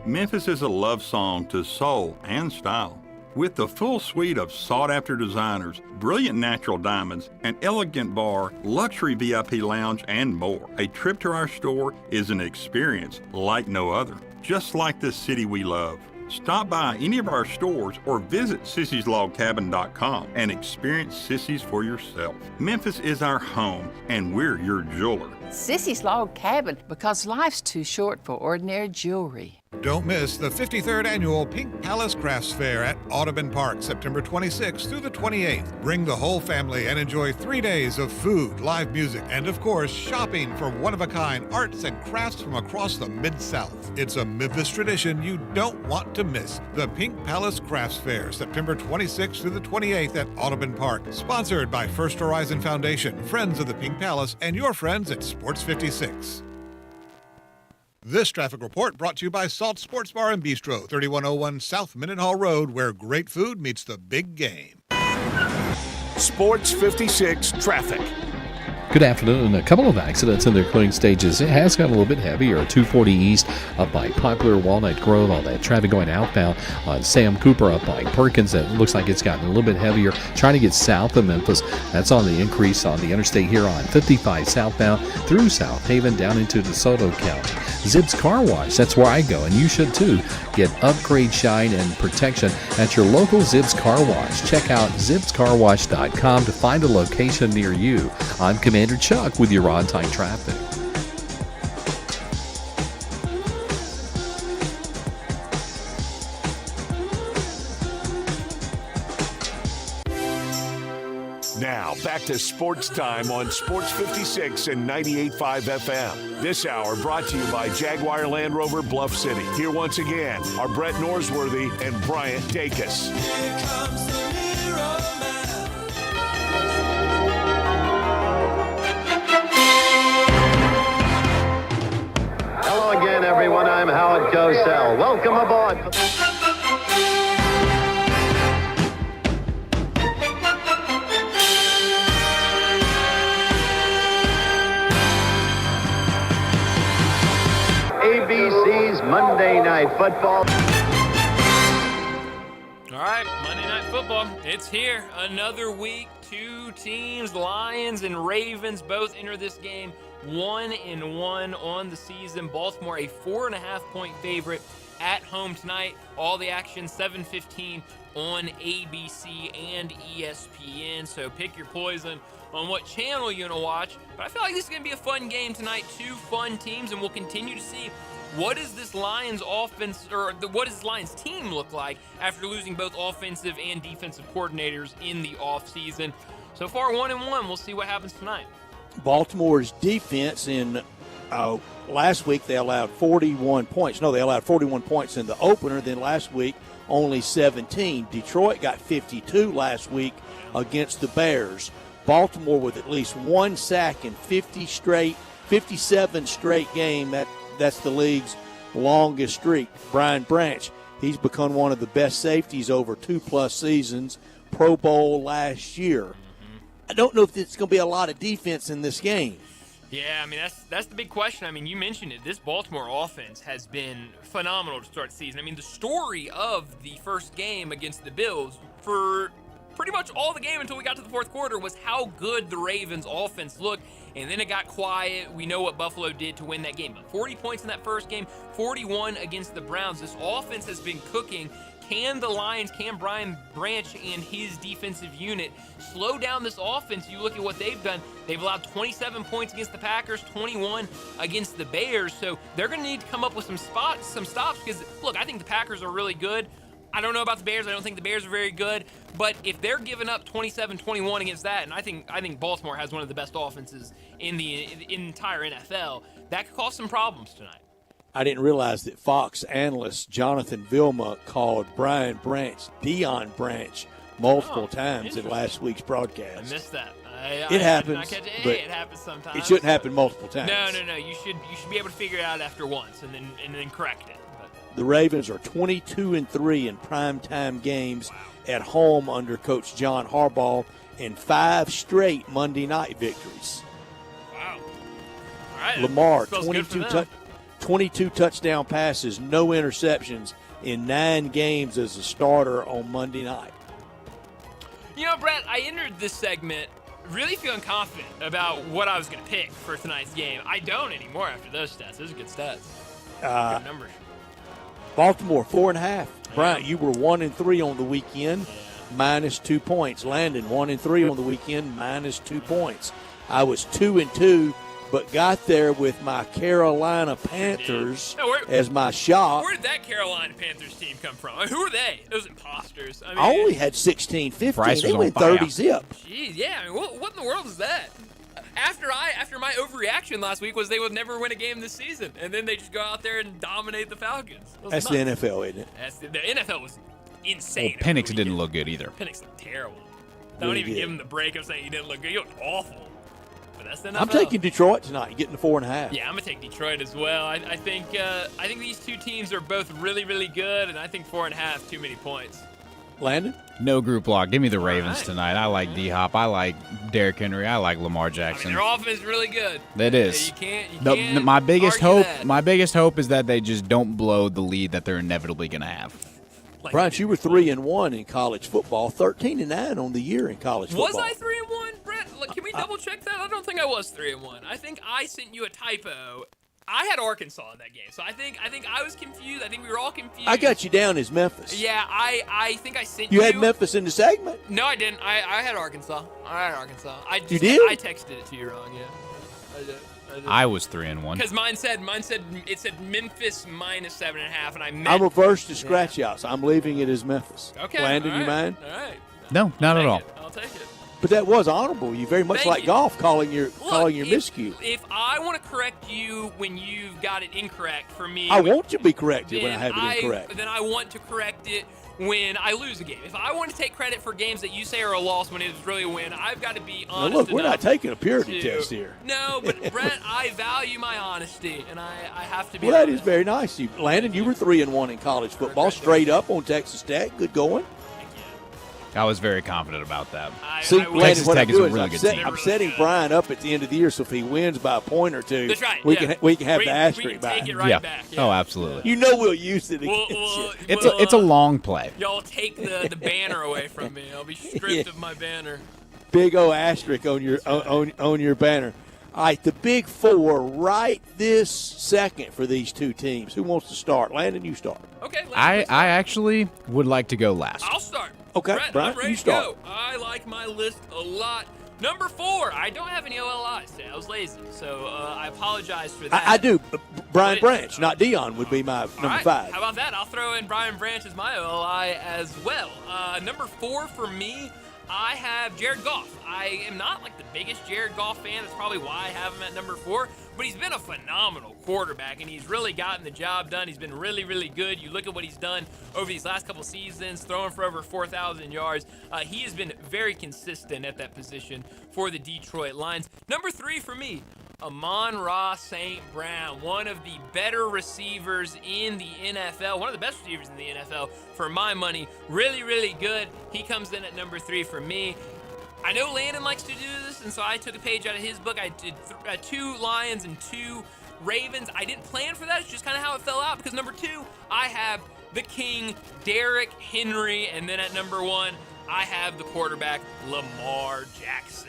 Memphis is a love song to soul and style. With the full suite of sought-after designers, brilliant natural diamonds, an elegant bar, luxury VIP lounge, and more, a trip to our store is an experience like no other. Just like the city we love. Stop by any of our stores or visit sissyslogcabin.com and experience Sissy's for yourself. Memphis is our home, and we're your jeweler. Sissy's Log Cabin, because life's too short for ordinary jewelry. Don't miss the 53rd Annual Pink Palace Crafts Fair at Audubon Park, September 26th through the 28th. Bring the whole family and enjoy 3 days of food, live music, and of course, shopping for one-of-a-kind arts and crafts from across the Mid-South. It's a Memphis tradition you don't want to miss. The Pink Palace Crafts Fair, September 26th through the 28th at Audubon Park. Sponsored by First Horizon Foundation, Friends of the Pink Palace, and your friends at Sports 56. This traffic report brought to you by Salt Sports Bar and Bistro, 3101 South Mendenhall Road, where great food meets the big game. Sports 56 traffic. Good afternoon. A couple of accidents in their clearing stages. It has gotten a little bit heavier. 240 East up by Poplar, Walnut Grove. All that traffic going outbound on Sam Cooper up by Perkins. It looks like it's gotten a little bit heavier. Trying to get south of Memphis. That's on the increase on the interstate here on 55 southbound through South Haven down into DeSoto County. Zips Car Wash. That's where I go, and you should too. Get upgrade, shine, and protection at your local Zips Car Wash. Check out zipscarwash.com to find a location near you. I'm Commander Chuck with your on-time traffic. Now, back to Sports Time on Sports 56 and 98.5 FM. This hour brought to you by Jaguar Land Rover Bluff City. Here once again are Brett Norsworthy and Bryant Dacus. Hello again, everyone. I'm Howard Cosell. Welcome aboard. ABC's Monday Night Football. All right, Monday Night Football. It's here. Another week. Two teams, Lions and Ravens, both enter this game 1-1 on the season. Baltimore, a 4.5-point favorite at home tonight. All the action, 7:15 on ABC and ESPN. So pick your poison on what channel you're going to watch. But I feel like this is going to be a fun game tonight. Two fun teams, and we'll continue to see what does this Lions offense, or what does this Lions team look like after losing both offensive and defensive coordinators in the offseason. So far, 1-1. We'll see what happens tonight. Baltimore's defense in last week, they allowed 41 points. No, they allowed 41 points in the opener. Then last week, only 17. Detroit got 52 last week against the Bears. Baltimore with at least one sack in 57 straight game. That's the league's longest streak. Brian Branch, he's become one of the best safeties over 2+ seasons. Pro Bowl last year. I don't know if it's going to be a lot of defense in this game. Yeah, I mean, that's the big question. I mean, you mentioned it. This Baltimore offense has been phenomenal to start the season. I mean, the story of the first game against the Bills for pretty much all the game until we got to the fourth quarter was how good the Ravens offense looked, and then it got quiet. We know what Buffalo did to win that game. But 40 points in that first game, 41 against the Browns. This offense has been cooking. Can the Lions, can Brian Branch and his defensive unit slow down this offense? You look at what they've done. They've allowed 27 points against the Packers, 21 against the Bears. So they're going to need to come up with some stops because, look, I think the Packers are really good. I don't know about the Bears. I don't think the Bears are very good. But if they're giving up 27-21 against that, and I think Baltimore has one of the best offenses in the entire NFL, that could cause some problems tonight. I didn't realize that Fox analyst Jonathan Vilma called Brian Branch Deion Branch multiple times in last week's broadcast. I missed that. It happens, but it happens sometimes. It shouldn't happen multiple times. No. You should be able to figure it out after once and then correct it. But the Ravens are 22-3 in primetime games at home under Coach John Harbaugh, and 5 straight Monday night victories. Wow. All right. Lamar, 22 touchdown passes, no interceptions in 9 games as a starter on Monday night. You know, Brett, I entered this segment really feeling confident about what I was going to pick for tonight's game. I don't anymore after those stats. Those are good stats. Good numbers. Baltimore, 4.5. Bryant, you were 1-3 on the weekend, -2 points. Landon, 1-3 on the weekend, -2 points. I was 2-2, but got there with my Carolina Panthers as my shot. Where did that Carolina Panthers team come from? I mean, who are they? Those imposters. I mean, I only had 16-15. They went 30-zip. Geez, yeah. I mean, what in the world is that? After my overreaction last week was they would never win a game this season, and then they just go out there and dominate the Falcons. That's the NFL, isn't it? The NFL was insane. Well, Penix didn't look good either. Penix looked terrible. Don't even give him the break of saying he didn't look good. He looked awful. But that's the NFL. I'm taking Detroit tonight, getting the 4.5. Yeah, I'm gonna take Detroit as well. I think these two teams are both really, really good, and I think 4.5 too many points. Landon? No group block. Give me the Ravens tonight. I like D-Hop. I like Derrick Henry. I like Lamar Jackson. I mean, their offense is really good. That is. You can't my biggest hope. that. My biggest hope is that they just don't blow the lead that they're inevitably going to have. Brian, you were 3-1 in college football, 13-9 on the year in college football. Was I 3-1, Brett? Look, can we double check that? I don't think I was 3-1. I think I sent you a typo. I had Arkansas in that game, so I think I was confused. I think we were all confused. I got you down as Memphis. Yeah, I think I sent you. You had Memphis in the segment? No, I didn't. I had Arkansas. You did? I texted it to you wrong. Yeah, I did. I was 3-1. Because mine said Memphis -7.5, and I meant. I reversed the scratch out, so I'm leaving it as Memphis. Okay. Landon, all right, you mind? All right. No, not at all. I'll take it. But that was honorable. You very much Thank like you. golf, calling your miscue. If I want to correct you when you've got it incorrect for me, I want you to be corrected when I then have it incorrect. Then I want to correct it when I lose a game. If I want to take credit for games that you say are a loss when it was really a win, I've got to be honest. Now look, we're enough not taking a purity to- test here. No, but Brett, I value my honesty, and I have to be. Well, that honest. is very nice. Landon, you were 3-1 in college football, straight up on Texas Tech. Good going. I was very confident about that. See, Texas Landon, what Tech I'm is a doing really is good I'm team. setting Brian up at the end of the year, so if he wins by a point or two, That's right, we yeah. can have We the can asterisk back. take it right back. Oh, absolutely. You know we'll use it against you. It's a long play. Y'all take the banner away from me. I'll be stripped of my banner. Big O asterisk on your on your banner. All right, the big four right this second for these two teams. Who wants to start? Landon, you start. Okay. I actually would like to go last. I'll start. Okay, Brett, Brian, I'm ready you to start. go. I like my list a lot. Number 4, I don't have any OLIs today. I was lazy, so I apologize for that. I do. Brian Branch, not Dion, would be my All number right, 5. How about that? I'll throw in Brian Branch as my OLI as well. Number 4 for me, I have Jared Goff. I am not like the biggest Jared Goff fan. That's probably why I have him at number 4. But he's been a phenomenal quarterback, and he's really gotten the job done. He's been really, really good. You look at what he's done over these last couple seasons, throwing for over 4,000 yards. He has been very consistent at that position for the Detroit Lions. Number 3 for me, Amon-Ra St. Brown, one of the better receivers in the NFL, one of the best receivers in the NFL for my money. Really, really good. He comes in at number 3 for me. I know Landon likes to do this, and so I took a page out of his book. I did 2 Lions and 2 Ravens. I didn't plan for that. It's just kind of how it fell out, because number 2, I have the King, Derrick Henry, and then at number 1, I have the quarterback, Lamar Jackson.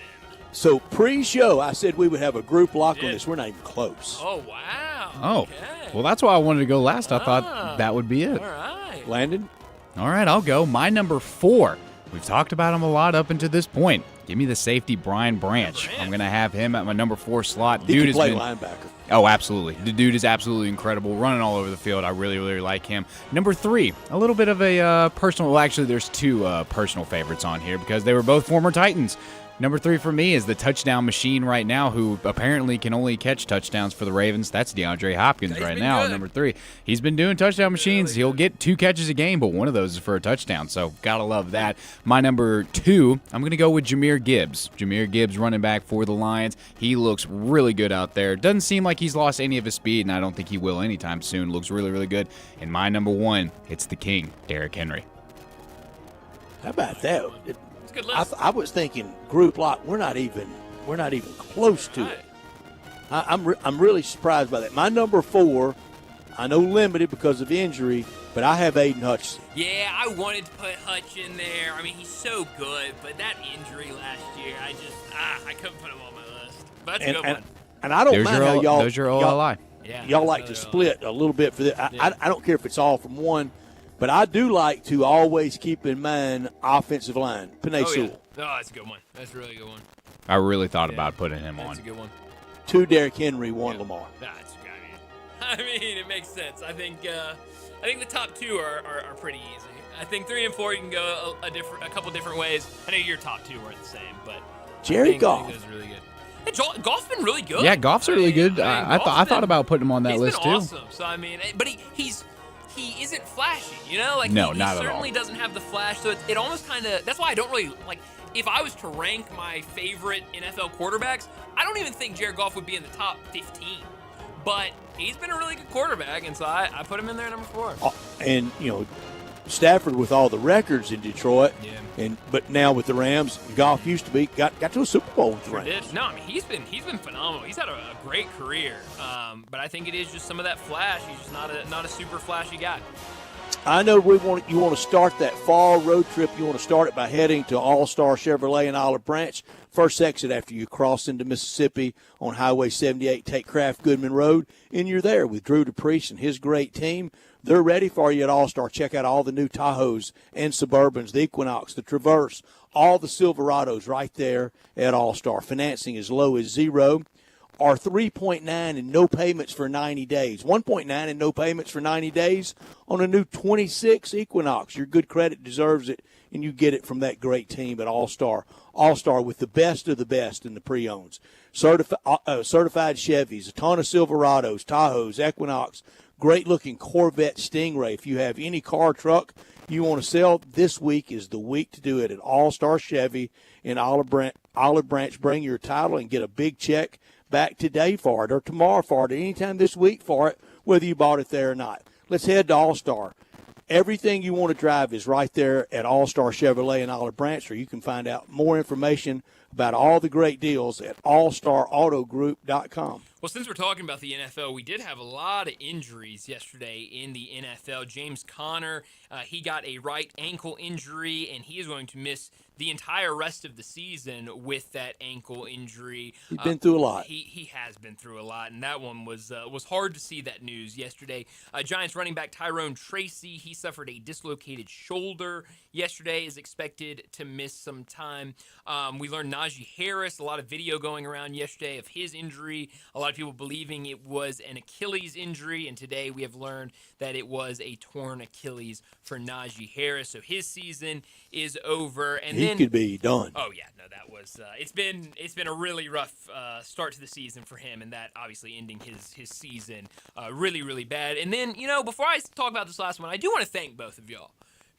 So pre-show, I said we would have a group lock on this. We're not even close. Oh, wow. Oh, Okay. well, that's why I wanted to go last. I thought that would be it. All right. Landon? All right, I'll go. My number 4. We've talked about him a lot up until this point. Give me the safety, Brian Branch. I'm going to have him at my number 4 slot. He can play linebacker. Oh, absolutely. The dude is absolutely incredible, running all over the field. I really, really like him. Number 3, a little bit of a personal. Well, actually, there's 2 personal favorites on here because they were both former Titans. Number 3 for me is the touchdown machine right now, who apparently can only catch touchdowns for the Ravens. That's DeAndre Hopkins right now at number 3. He's been doing touchdown machines. He'll get 2 catches a game, but one of those is for a touchdown, so gotta love that. My number 2, I'm going to go with Jahmyr Gibbs. Jahmyr Gibbs running back for the Lions. He looks really good out there. Doesn't seem like he's lost any of his speed, and I don't think he will anytime soon. Looks really, really good. And my number 1, it's the King, Derrick Henry. How about that? Good list. I was thinking group lock. We're not even close to it. I'm really surprised by that. My number 4, I know limited because of injury, but I have Aiden Hutchinson. Yeah, I wanted to put Hutch in there. I mean, he's so good, but that injury last year, I couldn't put him on my list. But that's a good one. And I don't mind how y'all. There's your OLI. Y'all like to split a little bit for this. I don't care if it's all from one. But I do like to always keep in mind offensive line. Penei Sewell. Yeah. Oh, that's a good one. That's a really good one. I really thought about putting him on. That's a good one. 2 Derrick Henry, 1 Lamar. That's good. I mean, it makes sense. I think the top 2 are pretty easy. I think 3 and 4 you can go a couple different ways. I know your top 2 weren't the same, but Jerry Goff. I think those are really good. Hey, Goff's been really good. Yeah, Goff's really good. I thought about putting him on that he's list been too. Awesome. So I mean, but he isn't flashy, you know? Like no, he not certainly at all. doesn't have the flash. So it almost kind of that's why I don't really like. If I was to rank my favorite NFL quarterbacks, I don't even think Jared Goff would be in the top 15. But he's been a really good quarterback, and so I put him in there at number 4. And Stafford with all the records in Detroit. Yeah. But now with the Rams, Goff used to be got to a Super Bowl with the Rams. No, I mean he's been phenomenal. He's had a great career. But I think it is just some of that flash. He's just not a super flashy guy. I know you want to start that fall road trip. You want to start it by heading to All-Star Chevrolet in Olive Branch. First exit after you cross into Mississippi on Highway 78, take Kraft Goodman Road, and you're there with Drew DePriest and his great team. They're ready for you at All-Star. Check out all the new Tahoes and Suburbans, the Equinox, the Traverse, all the Silverados right there at All-Star. Financing as low as 0. or 3.9 and no payments for 90 days. 1.9 and no payments for 90 days on a new 26 Equinox. Your good credit deserves it, and you get it from that great team at All-Star. All-Star with the best of the best in the pre-owns. Certified Chevys, a ton of Silverados, Tahoes, Equinox, great-looking Corvette Stingray. If you have any car, truck you want to sell, this week is the week to do it at All-Star Chevy in Olive Branch. Bring your title and get a big check back today for it or tomorrow for it, anytime this week for it, whether you bought it there or not. Let's head to All-Star. Everything you want to drive is right there at All-Star Chevrolet in Olive Branch, or you can find out more information about all the great deals at allstarautogroup.com. Well, since we're talking about the NFL, we did have a lot of injuries yesterday in the NFL. James Conner, he got a right ankle injury, and he is going to miss the entire rest of the season with that ankle injury. He's been through a lot. He has been through a lot, and that one was hard to see that news yesterday. Giants running back Tyrone Tracy, he suffered a dislocated shoulder yesterday, is expected to miss some time. We learned Najee Harris, a lot of video going around yesterday of his injury. A lot of people believing it was an Achilles injury, and today we have learned that it was a torn Achilles for Najee Harris. So his season is over, and he could be done. Oh yeah, no, that was it's been a really rough start to the season for him, and that obviously ending his season really, really bad. And then, before I talk about this last one, I do want to thank both of y'all,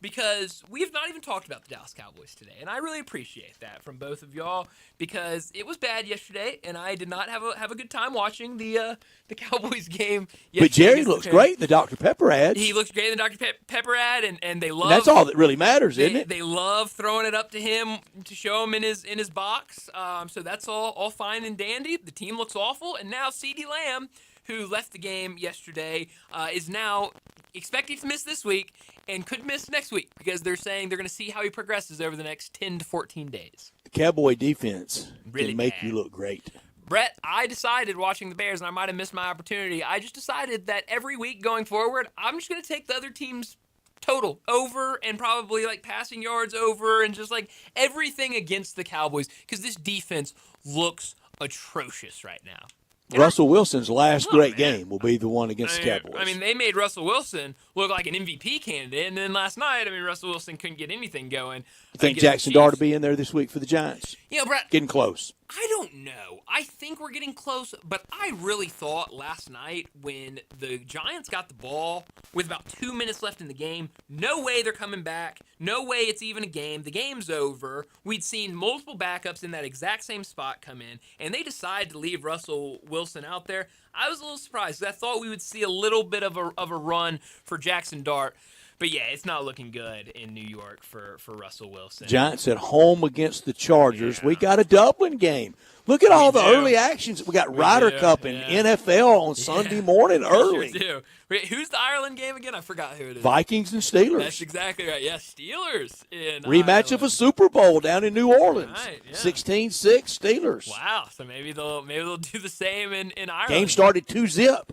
because we have not even talked about the Dallas Cowboys today, and I really appreciate that from both of y'all, because it was bad yesterday, and I did not have a good time watching the Cowboys game yesterday. But Jerry looks great in the Dr. Pepper ads. He looks great in the Dr. Pepper ad, and they love. And that's all that really matters, isn't it? They love throwing it up to him to show him in his box. So that's all fine and dandy. The team looks awful, and now CeeDee Lamb, who left the game yesterday, is now expected to miss this week and could miss next week, because they're saying they're going to see how he progresses over the next 10 to 14 days. The Cowboy defense Really can make bad. you look great. Brett, I decided watching the Bears, and I might have missed my opportunity, I just decided that every week going forward, I'm just going to take the other team's total over and probably like passing yards over and just like everything against the Cowboys, because this defense looks atrocious right now. Russell Wilson's last great game will be the one against the Cowboys. I mean, they made Russell Wilson look like an MVP candidate, and then last night, Russell Wilson couldn't get anything going. You think Jackson Dart will be in there this week for the Giants? Brett, Getting close. I don't know. I think we're getting close, but I really thought last night when the Giants got the ball with about 2 minutes left in the game, no way they're coming back. No way it's even a game. The game's over. We'd seen multiple backups in that exact same spot come in, and they decided to leave Russell Wilson out there. I was a little surprised. I thought we would see a little bit of a run for Jackson Dart. But, yeah, it's not looking good in New York for Russell Wilson. Giants at home against the Chargers. Yeah. We got a Dublin game. Look at all the early actions. We got Ryder Cup and NFL on Sunday morning early. Sure do. Wait, who's the Ireland game again? I forgot who it is. Vikings and Steelers. That's exactly right. Yeah, Steelers in rematch Ireland. of a Super Bowl down in New Orleans. Right, yeah. 16-6 Steelers. Wow. So maybe they'll do the same in Ireland. Game started 2-zip.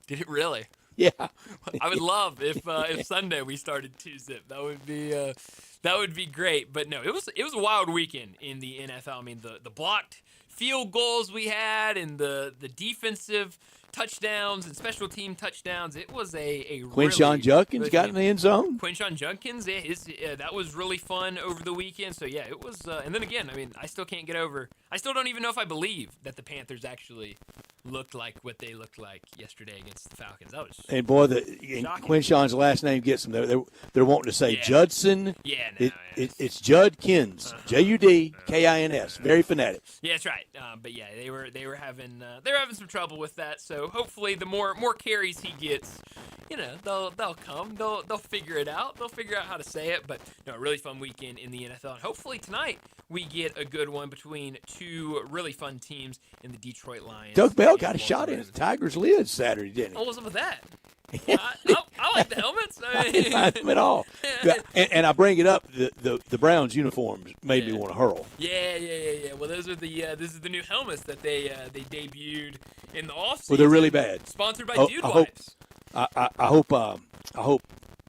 Did it really? Yeah. I would love if Sunday we started 2-zip. That would be great. But no, it was a wild weekend in the NFL. I mean, the blocked field goals we had and the defensive touchdowns and special team touchdowns. It was a Quinshon Judkins got in the end zone. Quinshon Judkins, that was really fun over the weekend. So yeah, it was. And then again, I still can't get over. I still don't even know if I believe that the Panthers actually looked like what they looked like yesterday against the Falcons. That was and boy, Quinshon's last name gets them. They're wanting to say Judson. Yeah, no, it's Judkins, Judkins, very phonetic. Yeah, that's right. But yeah, they were having some trouble with that. So hopefully, the more carries he gets, they'll come. They'll figure it out. They'll figure out how to say it. But no, a really fun weekend in the NFL. And hopefully tonight we get a good one between two really fun teams in the Detroit Lions. Doug Bell got a shot in the Tigers' lid Saturday, didn't he? What was up with that? I like the helmets. I didn't mind them at all. And I bring it up. The Browns uniforms made me want to hurl. Yeah. Well, those are this is the new helmets that they debuted in the offseason. Well, they're really bad. Sponsored by Dude Wipes. I hope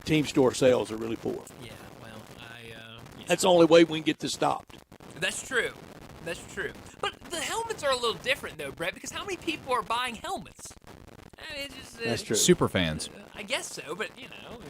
team store sales are really poor. Yeah. Well, that's the only way we can get this stopped. That's true. But the helmets helmets are a little different, though, Brett, because how many people are buying helmets? I mean, it's just, That's true. Super fans. I guess so, but, you know, I mean,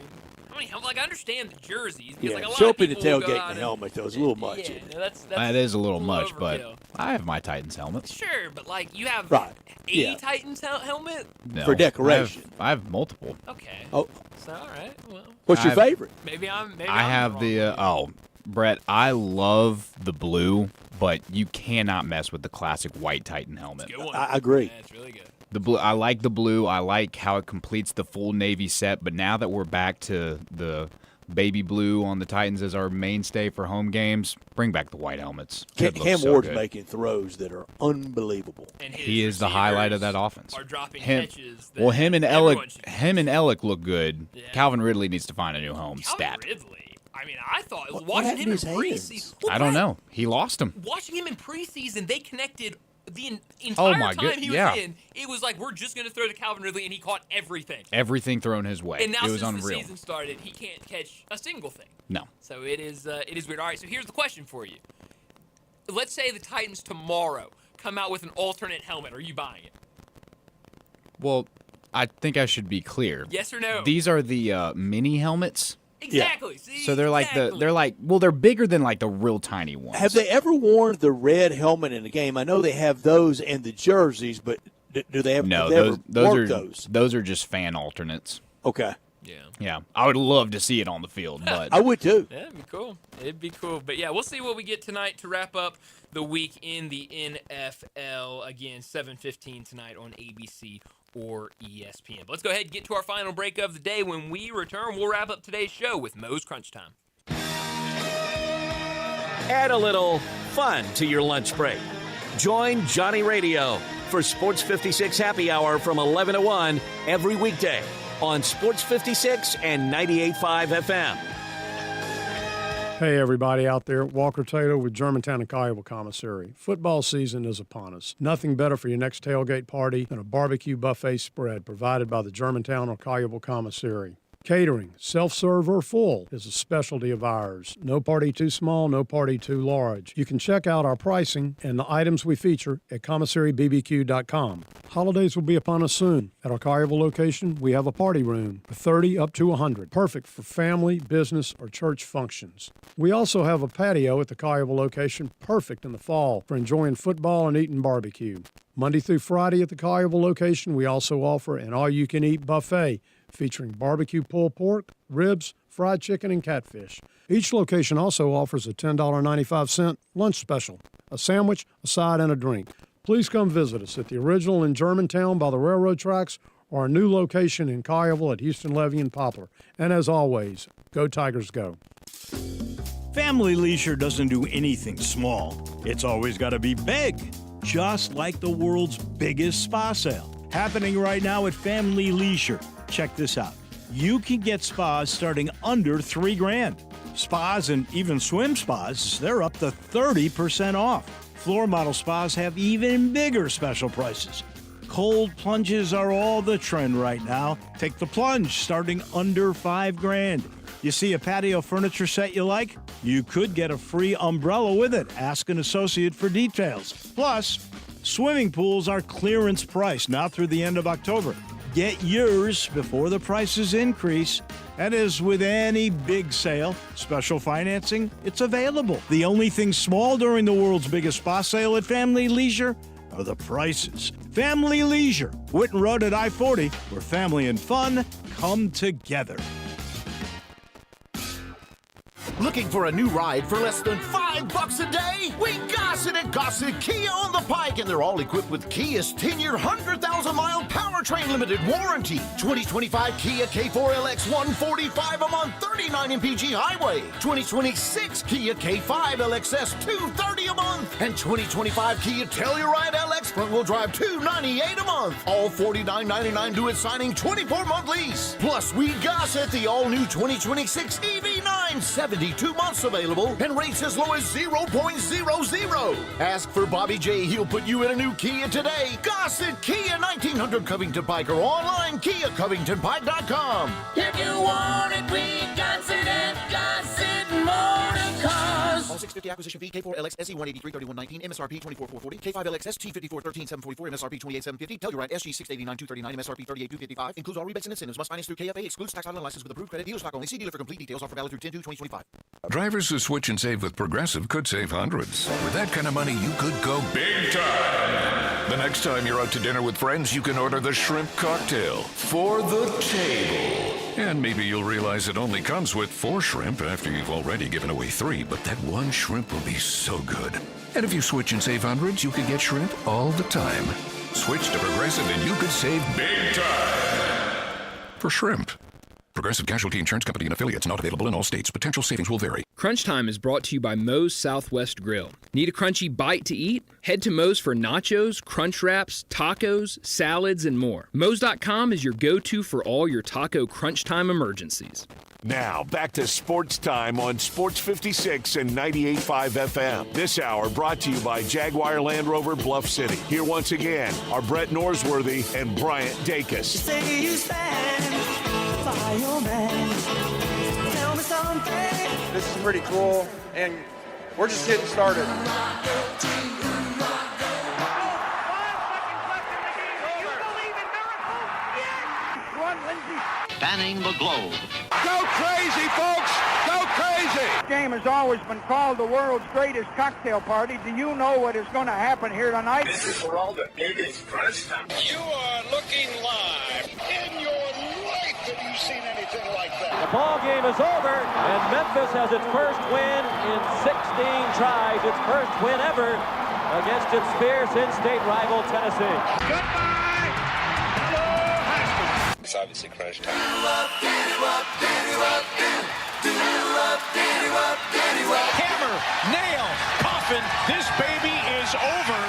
how many helmets? Like, I understand the jerseys. Because, Yeah, like, a lot show of up in the people will go tailgate out in the and- helmet, though. It's a little much. Yeah, isn't it? that's That is a little much, overkill. but I have my Titans helmets. Sure, but, like, you have Right. a Yeah. Titans helmet? No, For decoration. I have multiple. Okay. Oh, So, all right, well. what's your favorite? Maybe I'm I have the Brett, I love the blue, but you cannot mess with the classic white Titan helmet. Good one. I agree. Yeah, it's really good. The blue, I like the blue. I like how it completes the full navy set. But now that we're back to the baby blue on the Titans as our mainstay for home games, bring back the white helmets. It looks Cam so Ward's good. making throws that are unbelievable. And He is the highlight of that offense. Are dropping Him, catches that well, him and everyone Ellick look good. Calvin Ridley needs to find a new home. Stat. Ridley. I mean, I thought What watching happened him in to his preseason. I don't know. He lost him. Watching him in preseason, they connected the entire Oh my time good- he was yeah. in. It was like we're just going to throw to Calvin Ridley, and he caught everything. Everything thrown his way. And now It was since unreal. the season started, he can't catch a single thing. No. So it is weird. All right, so here's the question for you. Let's say the Titans tomorrow come out with an alternate helmet. Are you buying it? Well, I think I should be clear. Yes or no? These are the mini helmets. Exactly. See, So they're like exactly. they're bigger than like the real tiny ones. Have they ever worn the red helmet in a game? I know they have those and the jerseys, but do they have, No, have they those ever those worked are those? just fan alternates. Okay. Yeah, I would love to see it on the field, but I would too. Yeah, it'd be cool. It'd be cool. But yeah, we'll see what we get tonight to wrap up the week in the NFL. Again, 7:15 tonight on ABC or ESPN. But let's go ahead and get to our final break of the day. When we return, we'll wrap up today's show with Moe's Crunch Time. Add a little fun to your lunch break. Join Johnny Radio for Sports 56 Happy Hour from 11 to 1 every weekday on Sports 56 and 98.5 FM. Hey, everybody out there. Walker Taylor with Germantown and Collierville Commissary. Football season is upon us. Nothing better for your next tailgate party than a barbecue buffet spread provided by the Germantown or Collierville Commissary. Catering, self-serve or full, is a specialty of ours. No party too small, no party too large. You can check out our pricing and the items we feature at commissarybbq.com. Holidays will be upon us soon. At our Collierville location, we have a party room for 30 up to 100, perfect for family, business, or church functions. We also have a patio at the Collierville location, perfect in the fall for enjoying football and eating barbecue. Monday through Friday at the Collierville location, we also offer an all-you-can-eat buffet featuring barbecue pulled pork, ribs, fried chicken, and catfish. Each location also offers a $10.95 lunch special, a sandwich, a side, and a drink. Please come visit us at the original in Germantown by the railroad tracks or our new location in Collierville at Houston Levy and Poplar. And as always, go Tigers go. Family Leisure doesn't do anything small. It's always got to be big, just like the world's biggest spa sale. Happening right now at Family Leisure. Check this out. You can get spas starting under $3,000. Spas and even swim spas, they're up to 30% off. Floor model spas have even bigger special prices. Cold plunges are all the trend right now. Take the plunge starting under $5,000. You see a patio furniture set you like? You could get a free umbrella with it. Ask an associate for details. Plus, swimming pools are clearance price now through the end of October. Get yours before the prices increase. That is with any big sale. Special financing, it's available. The only thing small during the world's biggest spa sale at Family Leisure are the prices. Family Leisure, Whitten Road at I-40, where family and fun come together. Looking for a new ride for less than $5 a day? We got it at Gossett Kia on the Pike, and they're all equipped with Kia's 10-year, 100,000-mile powertrain limited warranty. 2025 Kia K4 LX, $145 a month, 39 MPG highway. 2026 Kia K5 LXS, $230 a month. And 2025 Kia Telluride LX front-wheel drive, $298 a month. All $49.99 due at signing, 24-month lease. Plus, we got it the all-new 2026 EV9, 72 months available, and rates as low as 0.00. Ask for Bobby J. He'll put you in a new Kia today. Gossett Kia, 1900 Covington Pike, or online KiaCovingtonPike.com. If you want it, we got it at Gossett Motor Cars. 650 acquisition fee. K4LX SE 183 3119 MSRP 24440. K5LX ST 54 13744 MSRP 28750. Telluride SG 689 239 MSRP 38255. Includes all rebates and incentives. Must finance through KFA. Excludes tax title and license with approved credit. Dealer stock only. See dealer for complete details. Offer valid through 10/2/2025. Drivers who switch and save with Progressive could save hundreds. With that kind of money, you could go big time. The next time you're out to dinner with friends, you can order the shrimp cocktail for the table. And maybe you'll realize it only comes with 4 shrimp after you've already given away 3, but that one shrimp will be so good. And if you switch and save hundreds, you could get shrimp all the time. Switch to Progressive and you could save big time. For shrimp. Progressive Casualty Insurance Company and affiliates, not available in all states. Potential savings will vary. Crunch Time is brought to you by Moe's Southwest Grill. Need a crunchy bite to eat? Head to Moe's for nachos, crunch wraps, tacos, salads, and more. Moe's.com is your go-to for all your taco crunch time emergencies. Now, back to Sports Time on Sports 56 and 98.5 FM. This hour brought to you by Jaguar Land Rover Bluff City. Here once again are Brett Norsworthy and Bryant Dacus. This is pretty cool, and we're just getting started. Spanning the globe. Go crazy, folks! Go crazy! This game has always been called the world's greatest cocktail party. Do you know what is going to happen here tonight? This is for all the biggest Crunch Time. You are looking live. In your life have you seen anything like that? The ball game is over, and Memphis has its first win in 16 tries. Its first win ever against its fierce in-state rival Tennessee. Goodbye! It's obviously Crunch Time. Hammer, nail, coffin, this baby is over.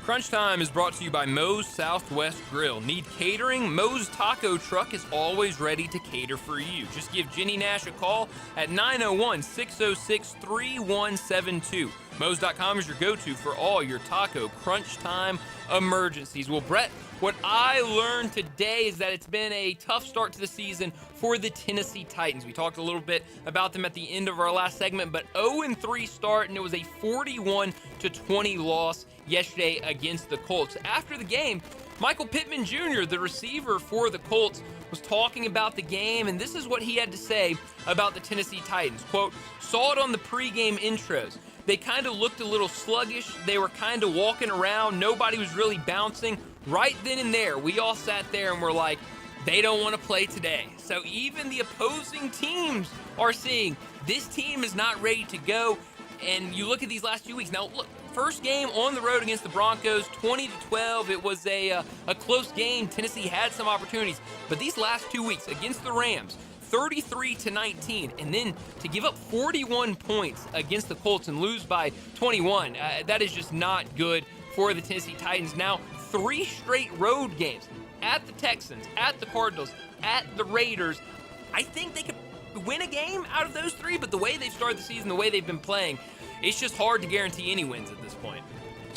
Crunch Time is brought to you by Moe's Southwest Grill. Need catering? Moe's Taco Truck is always ready to cater for you. Just give Jenny Nash a call at 901-606-3172. Moe's.com is your go-to for all your taco crunch time emergencies. Well, Brett, what I learned today is that it's been a tough start to the season for the Tennessee Titans. We talked a little bit about them at the end of our last segment, but 0-3 start, and it was a 41-20 loss yesterday against the Colts. After the game, Michael Pittman Jr., the receiver for the Colts, was talking about the game, and this is what he had to say about the Tennessee Titans. Quote, saw it on the pregame intros. They kind of looked a little sluggish. They were kind of walking around. Nobody was really bouncing. Right then and there, we all sat there and were like, they don't want to play today. So even the opposing teams are seeing this team is not ready to go. And you look at these last few weeks. Now, look, first game on the road against the Broncos, 20-12. It was a close game. Tennessee had some opportunities. But these last 2 weeks against the Rams, 33-19, and then to give up 41 points against the Colts and lose by 21, that is just not good for the Tennessee Titans. Now, 3 straight road games at the Texans, at the Cardinals, at the Raiders. I think they could win a game out of those 3, but the way they've started the season, the way they've been playing, it's just hard to guarantee any wins at this point.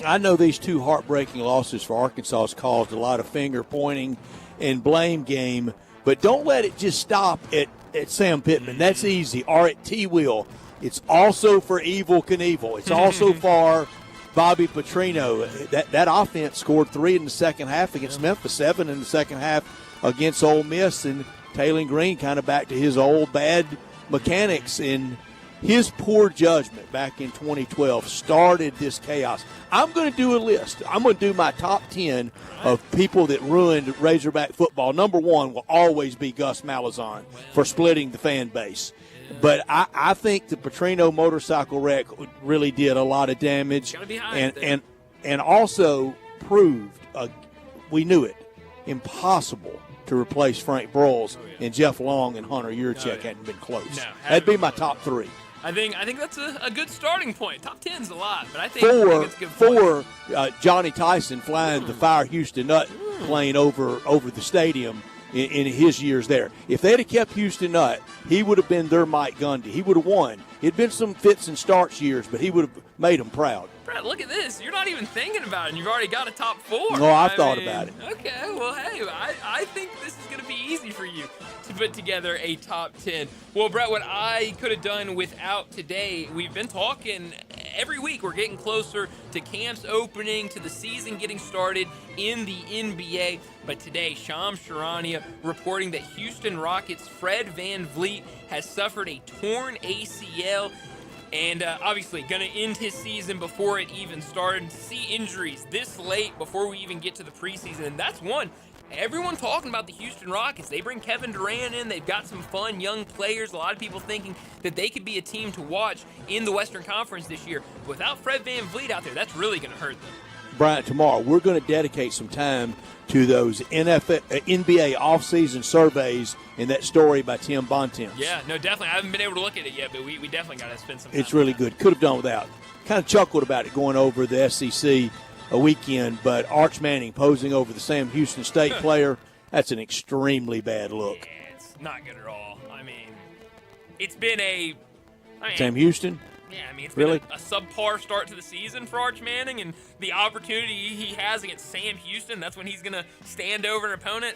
I know these 2 heartbreaking losses for Arkansas has caused a lot of finger pointing and blame game, but don't let it just stop at Sam Pittman. That's easy. Or at T. Will. It's also for Evel Knievel. It's also for Bobby Petrino. That offense scored 3 in the second half against Memphis, 7 in the second half against Ole Miss, and Taylor Green kind of back to his old bad mechanics. And his poor judgment back in 2012 started this chaos. I'm going to do a list. I'm going to do my top 10 of people that ruined Razorback football. Number 1 will always be Gus Malzahn for splitting the fan base. But I think the Petrino motorcycle wreck really did a lot of damage, and also proved, we knew it, impossible to replace Frank Broyles, and Jeff Long and Hunter Yurchek hadn't been close. That'd be my top 3. I think that's a good starting point. Top 10's a lot, but I think it's a good point. 4, Johnny Tyson flying the Fire Houston Nutt plane over the stadium in his years there. If they'd have kept Houston Nutt, he would have been their Mike Gundy. He would have won. It'd been some fits and starts years, but he would have made them proud. Brett, look at this. You're not even thinking about it, and you've already got a top 4. No, I've thought about it. Okay, well, hey, I think this is going to be easy for you. To put together a top 10. Well, Brett, what I could have done without today, we've been talking every week. We're getting closer to camps opening, to the season getting started in the NBA. But today, Shams Charania reporting that Houston Rockets' Fred VanVleet has suffered a torn ACL. And obviously going to end his season before it even started. To see injuries this late before we even get to the preseason, and that's one. Everyone talking about the Houston Rockets. They bring Kevin Durant in. They've got some fun young players. A lot of people thinking that they could be a team to watch in the Western Conference this year. Without Fred VanVleet out there, that's really going to hurt them. Brian, tomorrow we're going to dedicate some time to those NBA offseason surveys and that story by Tim Bontemps. Yeah, no, definitely. I haven't been able to look at it yet, but we definitely got to spend some time. It's really good. Could have done without. Kind of chuckled about it going over the SEC a weekend, but Arch Manning posing over the Sam Houston State player, that's an extremely bad look. Yeah, it's not good at all. I mean, it's been Sam Houston? Yeah, I mean, it's really been a subpar start to the season for Arch Manning, and the opportunity he has against Sam Houston, that's when he's going to stand over an opponent.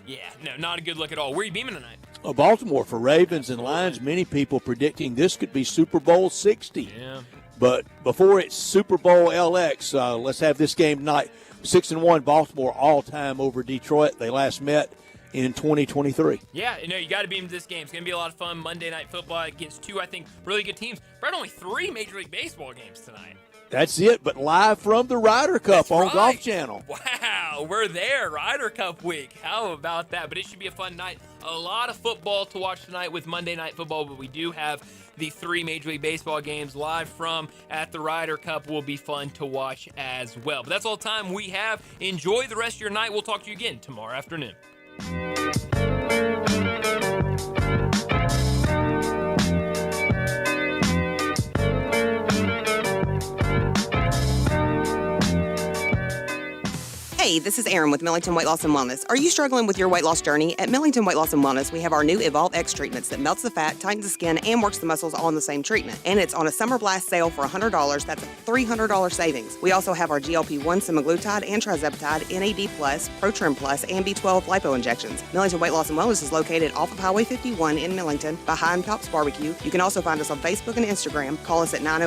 Yeah, no, not a good look at all. Where are you beaming tonight? Baltimore for Ravens and Lions. Many people predicting this could be Super Bowl 60. Yeah. But before it's Super Bowl LX, let's have this game tonight. 6-1 Baltimore all-time over Detroit. They last met in 2023. Yeah, you got to beam this game. It's going to be a lot of fun. Monday Night Football against two, I think, really good teams. Brett, only 3 Major League Baseball games tonight. That's it, but live from the Ryder Cup on Golf Channel. Wow, we're there, Ryder Cup week. How about that? But it should be a fun night. A lot of football to watch tonight with Monday Night Football, but we do have the 3 Major League Baseball games live from at the Ryder Cup. Will be fun to watch as well. But that's all the time we have. Enjoy the rest of your night. We'll talk to you again tomorrow afternoon. Hey, this is Erin with Millington Weight Loss and Wellness. Are you struggling with your weight loss journey? At Millington Weight Loss and Wellness, we have our new Evolve X treatments that melts the fat, tightens the skin, and works the muscles all in the same treatment. And it's on a summer blast sale for $100. That's a $300 savings. We also have our GLP-1 semaglutide and trizepatide, NAD+, ProTrim Plus, and B12 lipo injections. Millington Weight Loss and Wellness is located off of Highway 51 in Millington behind Pop's Barbecue. You can also find us on Facebook and Instagram. Call us at 901